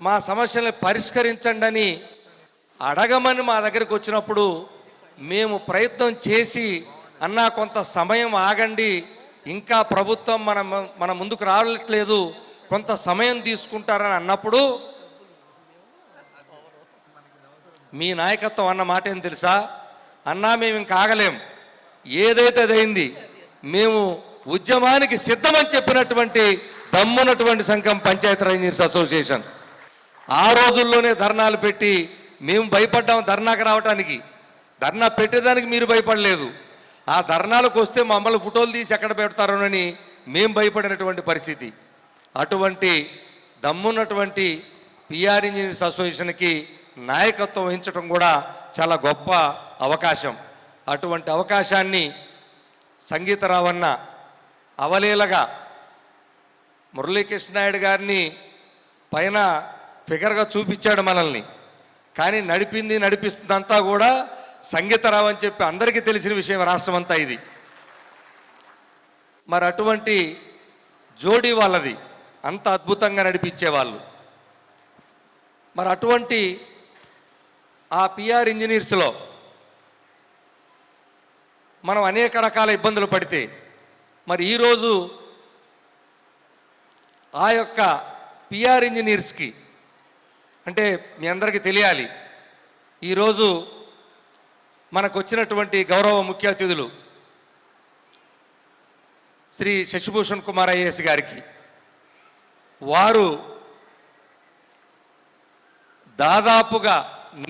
మా సమస్యల్ని పరిష్కరించండి అని అడగమని మా దగ్గరికి వచ్చినప్పుడు మేము ప్రయత్నం చేసి, అన్నా కొంత సమయం ఆగండి, ఇంకా ప్రభుత్వం మన ముందుకు రావట్లేదు, కొంత సమయం తీసుకుంటారని అన్నప్పుడు మీ నాయకత్వం అన్న మాట ఏం తెలుసా? అన్నా మేము ఇంకా ఆగలేం, ఏదైతే అదైంది, మేము ఉద్యమానికి సిద్ధమని చెప్పినటువంటి దమ్మున్నటువంటి సంఘం పంచాయతీరాజ్ ఇంజనీర్స్ అసోసియేషన్. ఆ రోజుల్లోనే ధర్నాలు పెట్టి మేము భయపడ్డాం ధర్నాకు రావటానికి. ధర్నా పెట్టేదానికి మీరు భయపడలేదు. ఆ ధర్నాలకు వస్తే మమ్మల్ని ఫోటోలు తీసి ఎక్కడ పెడతారోనని మేము భయపడినటువంటి పరిస్థితి. అటువంటి దమ్మున్నటువంటి పిఆర్ ఇంజనీర్స్ అసోసియేషన్కి నాయకత్వం వహించడం కూడా చాలా గొప్ప అవకాశం. అటువంటి అవకాశాన్ని సంగీతరావు అన్న అవలీలగా మురళీకృష్ణ నాయుడు గారిని పైన ఫిగర్గా చూపించాడు మనల్ని, కానీ నడిపిస్తుందంతా కూడా సంగీతరావు అని చెప్పి అందరికీ తెలిసిన విషయం రాష్ట్రం అంతా ఇది. మరి అటువంటి జోడీ వాళ్ళది, అంత అద్భుతంగా నడిపించేవాళ్ళు. మరి అటువంటి ఆ పిఆర్ ఇంజనీర్స్లో మనం అనేక రకాల ఇబ్బందులు పడితే మరి ఈరోజు ఆ యొక్క పిఆర్ ఇంజనీర్స్కి అంటే మీ అందరికీ తెలియాలి, ఈరోజు మనకు వచ్చినటువంటి గౌరవ ముఖ్య అతిథులు శ్రీ శశిభూషణ్ కుమార్ ఐఏఎస్ గారికి, వారు దాదాపుగా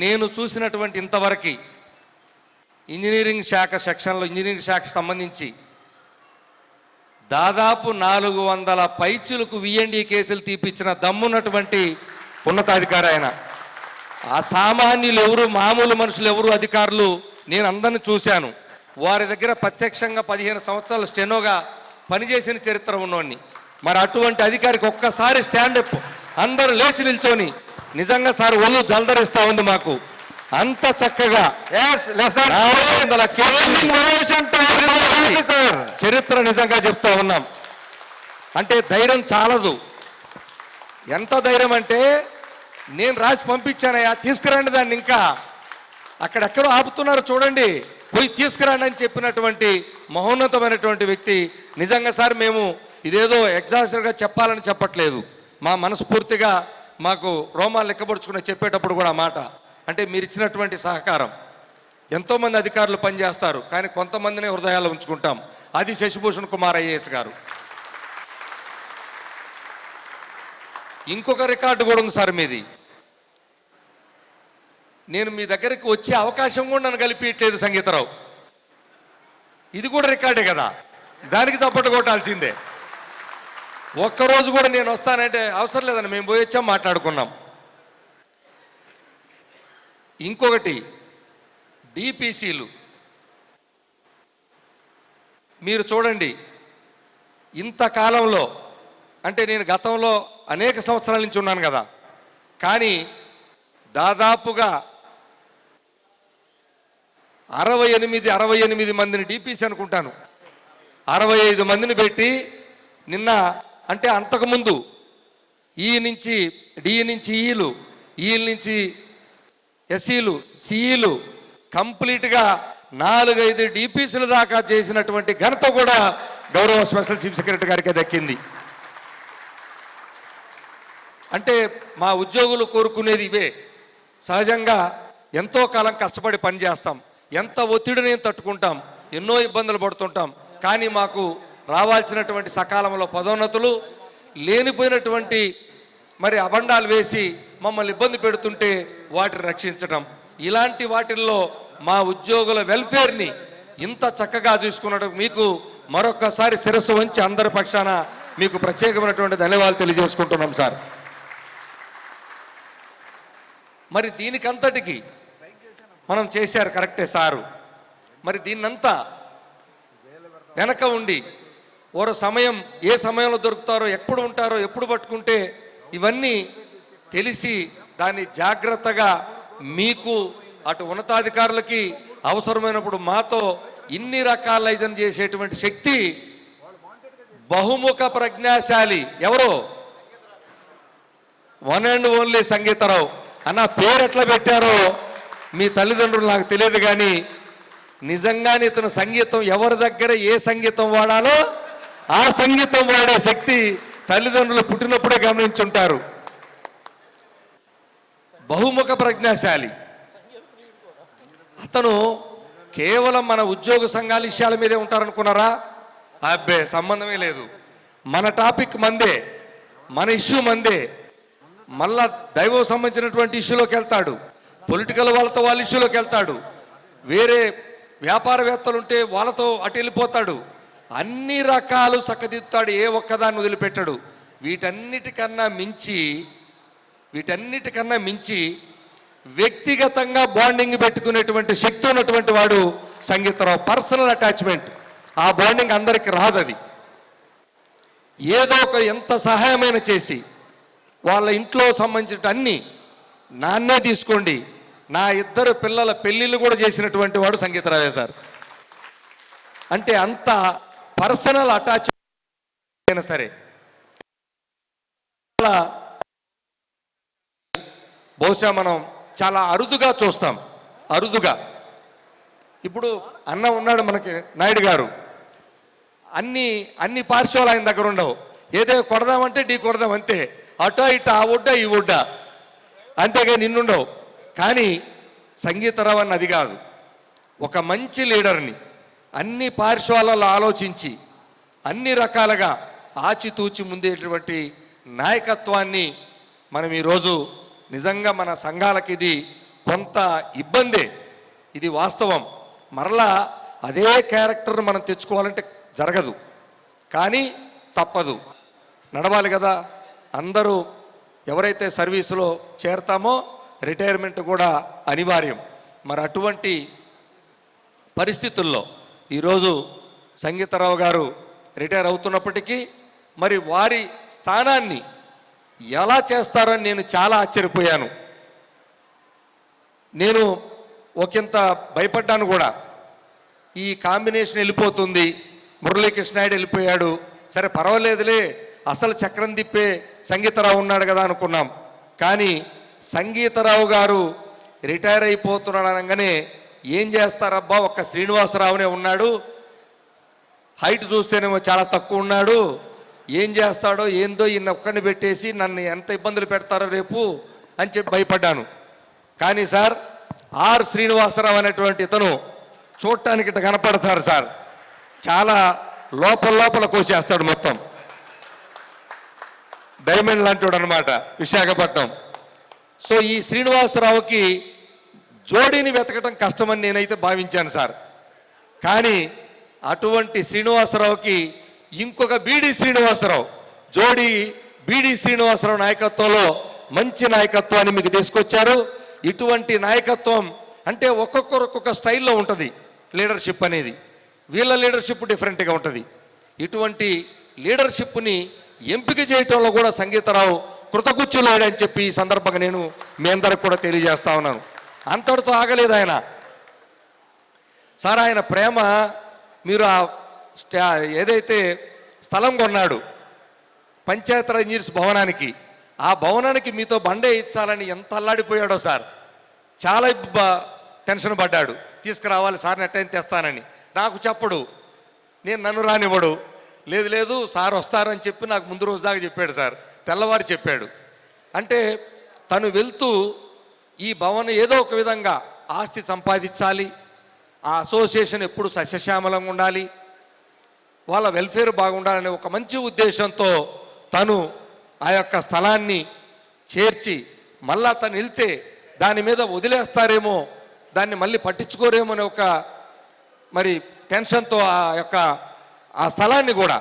నేను చూసినటువంటి ఇంతవరకు ఇంజనీరింగ్ శాఖ సెక్షన్లో ఇంజనీరింగ్ శాఖకు సంబంధించి దాదాపు 400 పైచులకు విఎండి కేసులు తీపిచ్చిన దమ్మున్నటువంటి ఉన్నతాధికారి ఆయన. ఆ సామాన్యులు ఎవరు, మామూలు మనుషులు ఎవరు, అధికారులు నేను అందరిని చూశాను. వారి దగ్గర ప్రత్యక్షంగా 15 సంవత్సరాలు స్టెనోగా పనిచేసిన చరిత్ర ఉన్నోడిని. మరి అటువంటి అధికారికి ఒక్కసారి స్టాండప్ అందరూ లేచి నిల్చొని నిజంగా సార్ ఒళ్ళు జల్దరిస్తూ ఉంది మాకు. అంత చక్కగా చరిత్ర నిజంగా చెప్తా ఉన్నాం. అంటే ధైర్యం చాలదు. ఎంత ధైర్యం అంటే నేను రాసి పంపించానయ్యా, తీసుకురండి దాన్ని, ఇంకా అక్కడెక్కడో ఆపుతున్నారు చూడండి, పోయి తీసుకురండి అని చెప్పినటువంటి మహోన్నతమైనటువంటి వ్యక్తి. నిజంగా సార్ మేము ఇదేదో ఎగ్జాస్టర్గా చెప్పాలని చెప్పట్లేదు, మా మనస్ఫూర్తిగా మాకు రోమాలు లెక్కపరుచుకుని చెప్పేటప్పుడు కూడా మాట అంటే మీరు ఇచ్చినటువంటి సహకారం. ఎంతోమంది అధికారులు పనిచేస్తారు, కానీ కొంతమందినే హృదయాల్లో ఉంచుకుంటాం. అది శశిభూషణ్ కుమార్ ఐఏఎస్ గారు. ఇంకొక రికార్డు కూడా ఉంది సార్ మీది. నేను మీ దగ్గరికి వచ్చే అవకాశం కూడా నన్ను కలిపియట్లేదు సంగీతరావు. ఇది కూడా రికార్డే కదా, దానికి చప్పట్లు కొట్టాల్సిందే. ఒక్కరోజు కూడా నేను వస్తానంటే అవసరం లేదని మేము పోయి వచ్చాం, మాట్లాడుకున్నాం. ఇంకొకటి డిపిసిలు మీరు చూడండి, ఇంతకాలంలో అంటే నేను గతంలో అనేక సంవత్సరాల నుంచి ఉన్నాను కదా, కానీ దాదాపుగా 68 మందిని డిపిసి అనుకుంటాను, 65 మందిని పెట్టి నిన్న అంటే అంతకుముందు ఈ నుంచి డి నుంచి ఈలు, ఈల నుంచి ఎస్సీలు, సిఈలు కంప్లీట్గా 4-5 డిపిసీల దాకా చేసినటువంటి ఘనత కూడా గౌరవ స్పెషల్ చీఫ్ సెక్రటరీ గారికి దక్కింది. అంటే మా ఉద్యోగులు కోరుకునేది ఇవే. సహజంగా ఎంతో కాలం కష్టపడి పనిచేస్తాం, ఎంత ఒత్తిడిని తట్టుకుంటాం, ఎన్నో ఇబ్బందులు పడుతుంటాం, కానీ మాకు రావాల్సినటువంటి సకాలంలో పదోన్నతులు లేనిపోయినటువంటి మరి అబండాలు వేసి మమ్మల్ని ఇబ్బంది పెడుతుంటే వాటిని రక్షించడం, ఇలాంటి వాటిల్లో మా ఉద్యోగుల వెల్ఫేర్ని ఇంత చక్కగా చూసుకున్నట్టు మీకు మరొకసారి శిరస్సు వంచి అందరి పక్షాన మీకు ప్రత్యేకమైనటువంటి ధన్యవాదాలు తెలియజేసుకుంటున్నాం సార్. మరి దీనికంతటికి మనం చేశారు కరెక్టే సారు. మరి దీన్నంతా వెనక ఉండి ఓరో సమయం ఏ సమయంలో దొరుకుతారో, ఎప్పుడు ఉంటారో, ఎప్పుడు పట్టుకుంటే ఇవన్నీ తెలిసి దాన్ని జాగ్రత్తగా మీకు అటు ఉన్నతాధికారులకి అవసరమైనప్పుడు మాతో ఇన్ని రకాలైజన్ చేసేటువంటి శక్తి బహుముఖ ప్రజ్ఞాశాలి ఎవరో వన్ అండ్ ఓన్లీ సంగీతరావు అన్న పేరు ఎట్లా పెట్టారో మీ తల్లిదండ్రులు నాకు తెలియదు, కానీ నిజంగానే ఇతను సంగీతం ఎవరి దగ్గర ఏ సంగీతం వాడాలో ఆ సంగీతం వాడే శక్తి తల్లిదండ్రులు పుట్టినప్పుడే గమనించుంటారు. బహుముఖ ప్రజ్ఞాశాలి అతను. కేవలం మన ఉద్యోగ సంఘాల విషయాల మీదే ఉంటారనుకున్నారా? అబ్బే, సంబంధమే లేదు. మన టాపిక్ మందే, మన ఇష్యూ మందే. మళ్ళా దైవం సంబంధించినటువంటి ఇష్యూలోకి వెళ్తాడు, పొలిటికల్ వాళ్ళతో వాళ్ళ ఇష్యూలోకి వెళ్తాడు, వేరే వ్యాపారవేత్తలు ఉంటే వాళ్ళతో అటు వెళ్ళిపోతాడు. అన్ని రకాలు చక్కదిద్దుతాడు, ఏ ఒక్కదాన్ని వదిలిపెట్టాడు. వీటన్నిటికన్నా మించి వ్యక్తిగతంగా బాండింగ్ పెట్టుకునేటువంటి శక్తి ఉన్నటువంటి వాడు సంగీతరావు. పర్సనల్ అటాచ్మెంట్, ఆ బాండింగ్ అందరికీ రాదు. అది ఏదో ఒక ఎంత సహాయమైన చేసి వాళ్ళ ఇంట్లో సంబంధించిన అన్ని నాన్నే తీసుకోండి. నా 2 పిల్లల పెళ్ళిళ్ళు కూడా చేసినటువంటి వాడు సంగీతరావే సార్. అంటే అంత పర్సనల్ అటాచ్మెంట్ అయినా సరే బహుశా మనం చాలా అరుదుగా చూస్తాం, అరుదుగా. ఇప్పుడు అన్న ఉన్నాడు మనకి నాయుడు గారు, అన్ని పార్శ్వాలు ఆయన దగ్గర ఉండవు. ఏదో కొడదామంటే ఢీ కొడదాం అంతే, అటో ఇట ఆ ఒడ్డా ఈ ఒడ్డా, అంతేగా నిన్నుండవు. కానీ సంగీతరావు అన్న అది కాదు. ఒక మంచి లీడర్ని అన్ని పార్శ్వాలలో ఆలోచించి అన్ని రకాలుగా ఆచితూచి ముందేటువంటి నాయకత్వాన్ని మనం ఈరోజు నిజంగా మన సంఘాలకి ఇది కొంత ఇబ్బందే, ఇది వాస్తవం. మరలా అదే క్యారెక్టర్ను మనం తెచ్చుకోవాలంటే జరగదు, కానీ తప్పదు, నడవాలి కదా. అందరూ ఎవరైతే సర్వీసులో చేరతామో రిటైర్మెంట్ కూడా అనివార్యం. మరి అటువంటి పరిస్థితుల్లో ఈరోజు సంగీతరావు గారు రిటైర్ అవుతున్నప్పటికీ మరి వారి స్థానాన్ని ఎలా చేస్తారని నేను చాలా ఆశ్చర్యపోయాను. నేను ఒకంత భయపడ్డాను కూడా. ఈ కాంబినేషన్ వెళ్ళిపోతుంది, మురళీకృష్ణాయుడు వెళ్ళిపోయాడు, సరే పర్వాలేదులే, అసలు చక్రం తిప్పే సంగీతరావు ఉన్నాడు కదా అనుకున్నాం. కానీ సంగీతరావు గారు రిటైర్ అయిపోతున్నాడు అనగానే ఏం చేస్తారబ్బా, ఒక్క శ్రీనివాసరావునే ఉన్నాడు, హైట్ చూస్తేనేమో చాలా తక్కువ ఉన్నాడు, ఏం చేస్తాడో ఏందో ఈయన ఒక్కడిని పెట్టేసి నన్ను ఎంత ఇబ్బందులు పెడతారో రేపు అని చెప్పి భయపడ్డాను. కానీ సార్ ఆర్ శ్రీనివాసరావు అనేటువంటి ఇతను చూడటానికి ఇట్లా కనపడతారు సార్, చాలా లోపల కోసేస్తాడు మొత్తం, డైమండ్ లాంటివాడు అనమాట విశాఖపట్నం. సో ఈ శ్రీనివాసరావుకి జోడీని వెతకటం కష్టమని నేనైతే భావించాను సార్. కానీ అటువంటి శ్రీనివాసరావుకి ఇంకొక బీడి శ్రీనివాసరావు, జోడీ బీడి శ్రీనివాసరావు నాయకత్వంలో మంచి నాయకత్వాన్ని మీకు తీసుకొచ్చారు. ఇటువంటి నాయకత్వం అంటే ఒక్కొక్కరు ఒక్కొక్క స్టైల్లో ఉంటుంది లీడర్షిప్ అనేది, వీళ్ళ లీడర్షిప్ డిఫరెంట్గా ఉంటుంది. ఇటువంటి లీడర్షిప్ని ఎంపిక చేయటంలో కూడా సంగీతరావు కృతకృత్యులేడని చెప్పి ఈ సందర్భంగా నేను మీ అందరికి కూడా తెలియజేస్తా ఉన్నాను. అంతటితో ఆగలేదు ఆయన సార్. ఆయన ప్రేమ, మీరు ఏదైతే స్థలం కొన్నాడు పంచాయతీరాజ్ ఇంజనీర్స్ భవనానికి, ఆ భవనానికి మీతో బండే ఇచ్చాలని ఎంత అల్లాడిపోయాడో సార్. చాలా టెన్షన్ పడ్డాడు, తీసుకురావాలి సార్ని ఎట్టయినా తెస్తానని. నాకు చెప్పడు, నన్ను రానివ్వడు. లేదు సార్ వస్తారని చెప్పి నాకు ముందు రోజు దాకా చెప్పాడు సార్, తెల్లవారు చెప్పాడు. అంటే తను వెళ్తూ ఈ భవనం ఏదో ఒక విధంగా ఆస్తి సంపాదించాలి, ఆ అసోసియేషన్ ఎప్పుడు సస్యశ్యామలంగా ఉండాలి, వాళ్ళ వెల్ఫేర్ బాగుండాలనే ఒక మంచి ఉద్దేశంతో తను ఆ యొక్క స్థలాన్ని చేర్చి మళ్ళా తను వెళ్తే దాని మీద వదిలేస్తారేమో, దాన్ని మళ్ళీ పట్టించుకోరేమో అనే ఒక మరి టెన్షన్తో ఆ స్థలాన్ని కూడా,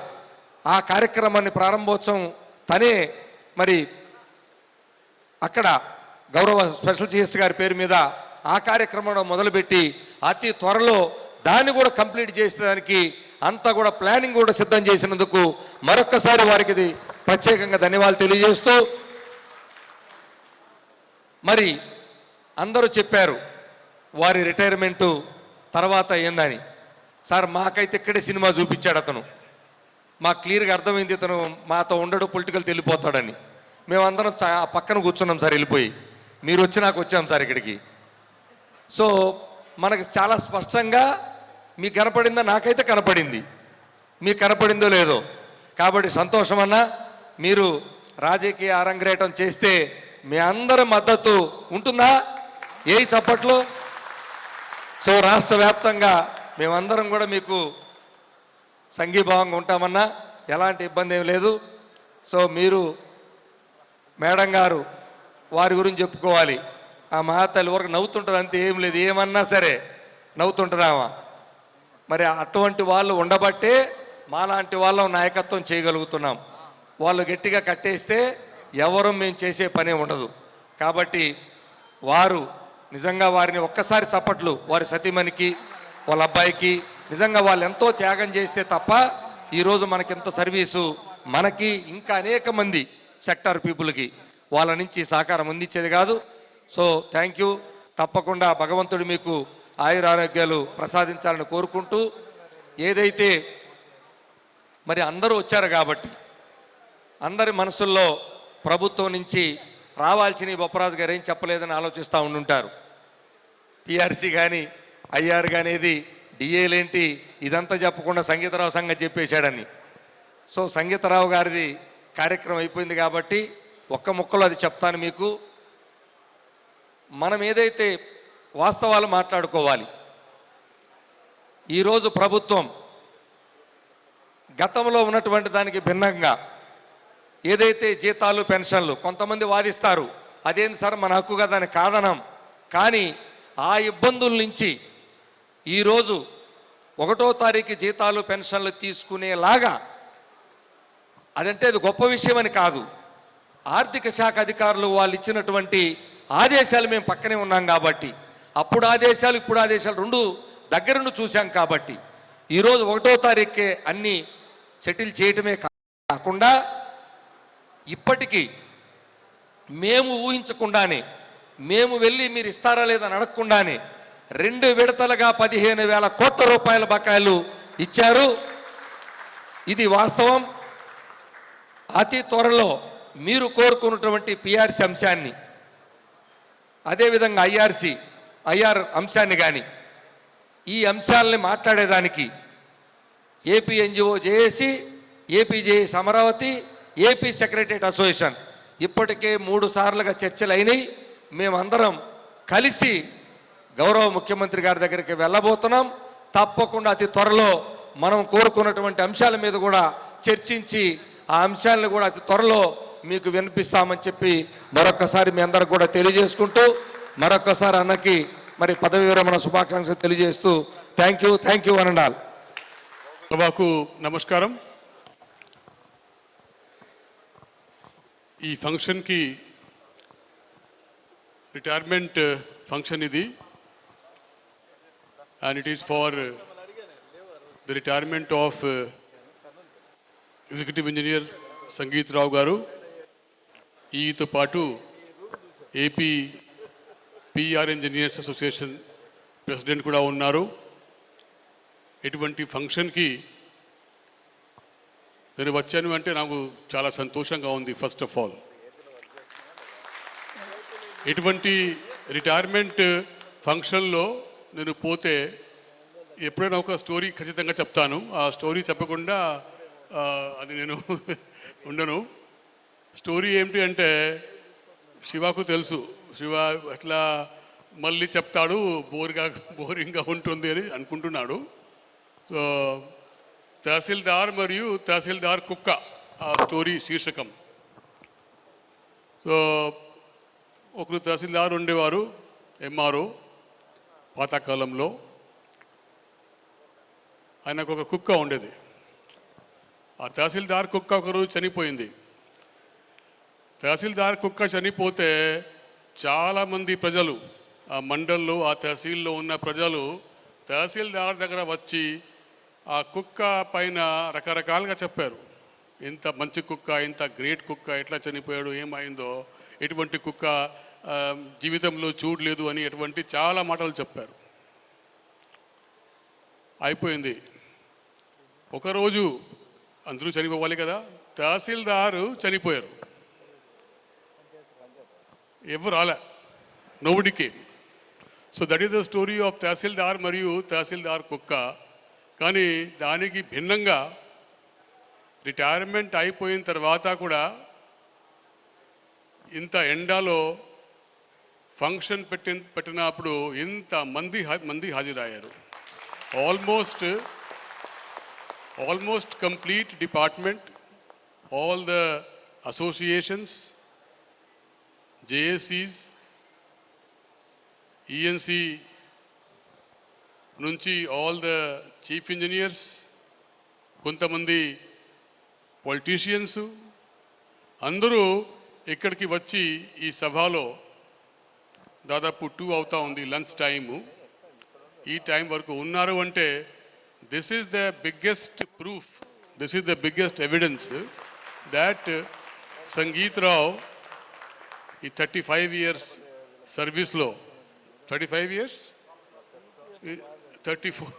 ఆ కార్యక్రమాన్ని ప్రారంభోత్సవం తనే మరి అక్కడ గౌరవ స్పెషల్ సిఎస్ గారి పేరు మీద ఆ కార్యక్రమం మొదలుపెట్టి అతి త్వరలో దాన్ని కూడా కంప్లీట్ చేసేదానికి అంతా కూడా ప్లానింగ్ కూడా సిద్ధం చేసినందుకు మరొక్కసారి వారికి ఇది ప్రత్యేకంగా ధన్యవాదాలు తెలియజేస్తూ, మరి అందరూ చెప్పారు వారి రిటైర్మెంటు తర్వాత ఏందని. సార్ మాకైతే ఇక్కడే సినిమా చూపించాడు అతను, మాకు క్లియర్గా అర్థమైంది ఇతను మాతో ఉండడు, పొలిటికల్ వెళ్ళిపోతాడని. మేమందరం పక్కన కూర్చున్నాం సార్, వెళ్ళిపోయి మీరు వచ్చి నాకు వచ్చాం సార్ ఇక్కడికి. సో మనకు చాలా స్పష్టంగా మీకు కనపడిందా, నాకైతే కనపడింది, మీకు కనపడిందో లేదో. కాబట్టి సంతోషం అన్నా, మీరు రాజకీయ అరంగేటం చేస్తే మీ అందరి మద్దతు ఉంటుందా? ఏ చప్పట్లు. సో రాష్ట్ర వ్యాప్తంగా మేమందరం కూడా మీకు సంఘీభావంగా ఉంటామన్నా, ఎలాంటి ఇబ్బంది ఏం లేదు. సో మీరు మేడం గారు వారి గురించి చెప్పుకోవాలి, ఆ మహాతల్లి వరకు నవ్వుతుంటుంది అంతే, ఏం లేదు, ఏమన్నా సరే నవ్వుతుంటుందామా. మరి అటువంటి వాళ్ళు ఉండబట్టే మాలాంటి వాళ్ళం నాయకత్వం చేయగలుగుతున్నాం. వాళ్ళు గట్టిగా కట్టేస్తే ఎవరు మేము చేసే పనే ఉండదు. కాబట్టి వారు నిజంగా వారిని ఒక్కసారి చప్పట్లు, వారి సతీమణికి వాళ్ళ అబ్బాయికి, నిజంగా వాళ్ళు ఎంతో త్యాగం చేస్తే తప్ప ఈరోజు మనకింత సర్వీసు, మనకి ఇంకా అనేక మంది సెక్టార్ పీపుల్కి వాళ్ళ నుంచి సహకారం అందించేది కాదు. So thank you. తప్పకుండా భగవంతుడు మీకు ఆయురారోగ్యాలు ప్రసాదించాలని కోరుకుంటూ, ఏదైతే మరి అందరూ వచ్చారు కాబట్టి అందరి మనసుల్లో ప్రభుత్వం నుంచి రావాల్సిన ఈ బొప్పరాజు గారు ఏం చెప్పలేదని ఆలోచిస్తూ ఉండుంటారు. పిఆర్సీ కానీ ఐఆర్ కానీ ఏది డిఏలేంటి ఇదంతా చెప్పకుండా సంగీతరావు సంగతి చెప్పేశాడని. సో సంగీతరావు గారిది కార్యక్రమం అయిపోయింది కాబట్టి ఒక్క ముక్కలో అది చెప్తాను మీకు. మనం ఏదైతే వాస్తవాలు మాట్లాడుకోవాలి. ఈరోజు ప్రభుత్వం గతంలో ఉన్నటువంటి దానికి భిన్నంగా ఏదైతే జీతాలు పెన్షన్లు కొంతమంది వాదిస్తారు, అదేంటి సార్ మన హక్కుగా దాన్ని కాదనం. కానీ ఆ ఇబ్బందుల నుంచి ఈరోజు 1వ తారీఖు జీతాలు పెన్షన్లు తీసుకునేలాగా, అదంటే అది గొప్ప విషయం అని కాదు, ఆర్థిక శాఖ అధికారులు వాళ్ళు ఇచ్చినటువంటి ఆదేశాలు మేము పక్కనే ఉన్నాం కాబట్టి, అప్పుడు ఆదేశాలు ఇప్పుడు ఆదేశాలు రెండు దగ్గరుండి చూశాం కాబట్టి ఈరోజు 1వ తారీఖుకే అన్నీ సెటిల్ చేయటమే కాకుండా ఇప్పటికీ మేము ఊహించకుండానే, మేము వెళ్ళి మీరు ఇస్తారా లేదని అడగకుండానే 2 విడతలుగా 15,000 కోట్ల రూపాయల బకాయిలు ఇచ్చారు. ఇది వాస్తవం. అతి త్వరలో మీరు కోరుకున్నటువంటి పిఆర్సీ అంశాన్ని, అదేవిధంగా ఐఆర్ అంశాన్ని కానీ ఈ అంశాలని మాట్లాడేదానికి AP NGO JAC, AP JAC Amaravati, AP secretariat association ఇప్పటికే 3 సార్లుగా చర్చలు అయినాయి. మేమందరం కలిసి గౌరవ ముఖ్యమంత్రి గారి దగ్గరికి వెళ్ళబోతున్నాం. తప్పకుండా అతి త్వరలో మనం కోరుకున్నటువంటి అంశాల మీద కూడా చర్చించి ఆ అంశాలను కూడా అతి త్వరలో మీకు వినిపిస్తామని చెప్పి మరొకసారి మీ అందరికి కూడా తెలియజేసుకుంటూ, మరొకసారి అన్నకి మరి పదవి విరమణ శుభాకాంక్షలు తెలియజేస్తూ థ్యాంక్ యూ అనండాల్. సభకు నమస్కారం. ఈ ఫంక్షన్కి రిటైర్మెంట్ ఫంక్షన్ ఇది, and it is for the retirement of Executive Engineer Sangeet Rao garu. ఈతో పాటు AP PR engineers association president కూడా ఉన్నారు. ఇటువంటి ఫంక్షన్కి నేను వచ్చాను అంటే నాకు చాలా సంతోషంగా ఉంది. ఫస్ట్ ఆఫ్ ఆల్ ఇటువంటి రిటైర్మెంట్ ఫంక్షన్లో నేను పోతే ఎప్పుడైనా ఒక స్టోరీ ఖచ్చితంగా చెప్తాను. ఆ స్టోరీ చెప్పకుండా అది నేను ఉండను. స్టోరీ ఏమిటి అంటే శివకు తెలుసు, శివ అట్లా మళ్ళీ చెప్తాడు, బోరింగ్గా ఉంటుంది అని అనుకుంటున్నాడు. సో తహసీల్దార్ మరియు తహసీల్దార్ కుక్క ఆ స్టోరీ శీర్షకం. సో ఒకరు తహసీల్దార్ ఉండేవారు, ఎంఆర్ఓ పాతకాలంలో. ఆయనకు ఒక కుక్క ఉండేది. ఆ తహసీల్దార్ కుక్క ఒకరోజు చనిపోయింది. తహసీల్దార్ కుక్క చనిపోతే చాలామంది ప్రజలు ఆ మండల్లో, ఆ తహసీల్లో ఉన్న ప్రజలు తహసీల్దార్ దగ్గర వచ్చి ఆ కుక్క పైన రకరకాలుగా చెప్పారు. ఇంత మంచి కుక్క, ఇంత గ్రేట్ కుక్క, ఎట్లా చనిపోయాడు, ఏమైందో, ఎటువంటి కుక్క జీవితంలో చూడలేదు అని ఎటువంటి చాలా మాటలు చెప్పారు. అయిపోయింది. ఒకరోజు అందరూ చనిపోవాలి కదా, తహసీల్దారు చనిపోయారు. ఎవరు రాలే, nobody came. So that is the story of tahsildar మరియు తహసీల్దార్ కుక్క. కానీ దానికి భిన్నంగా రిటైర్మెంట్ అయిపోయిన తర్వాత కూడా ఇంత ఎండాలో ఫంక్షన్ పెట్టినప్పుడు ఇంత మంది హాజరయ్యారు. Almost complete department, all the associations, జేఏసీస్, ఈఎన్సీ నుంచి ఆల్ ద చీఫ్ ఇంజనీర్స్, కొంతమంది పొలిటీషియన్స్ అందరూ ఇక్కడికి వచ్చి ఈ సభలో దాదాపు 2 అవుతా ఉంది లంచ్ టైము. ఈ టైం వరకు ఉన్నారు అంటే this is the biggest proof, this is the biggest evidence that Sangeet Rao ఈ 35 years సర్వీస్లో, 35 years 34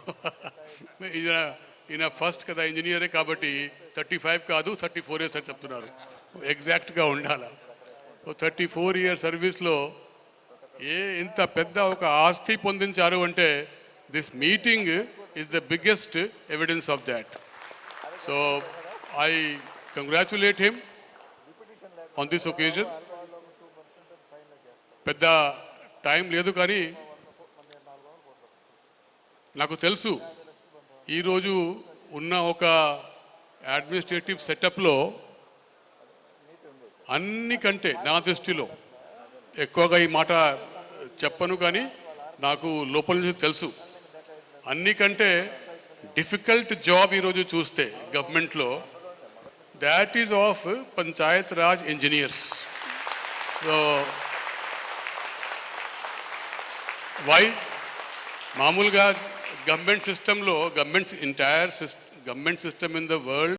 ఈయన ఫస్ట్ కదా ఇంజనీరే కాబట్టి 35 కాదు 34 years అని చెప్తున్నారు. ఎగ్జాక్ట్గా ఉండాలి. 34 ఇయర్ సర్వీస్లో ఇంత పెద్ద ఒక ఆస్తి పొందించారు అంటే this meeting is the biggest evidence of that. So I congratulate him on this occasion. పెద్ద టైం లేదు కానీ నాకు తెలుసు ఈరోజు ఉన్న ఒక అడ్మినిస్ట్రేటివ్ సెటప్లో అన్నికంటే నా దృష్టిలో ఎక్కువగా ఈ మాట చెప్పను కానీ నాకు లోపల నుంచి తెలుసు, అన్నికంటే డిఫికల్ట్ జాబ్ ఈరోజు చూస్తే గవర్నమెంట్లో that is of panchayat raj engineers. So why మామూలుగా గవర్నమెంట్ సిస్టంలో government system in the world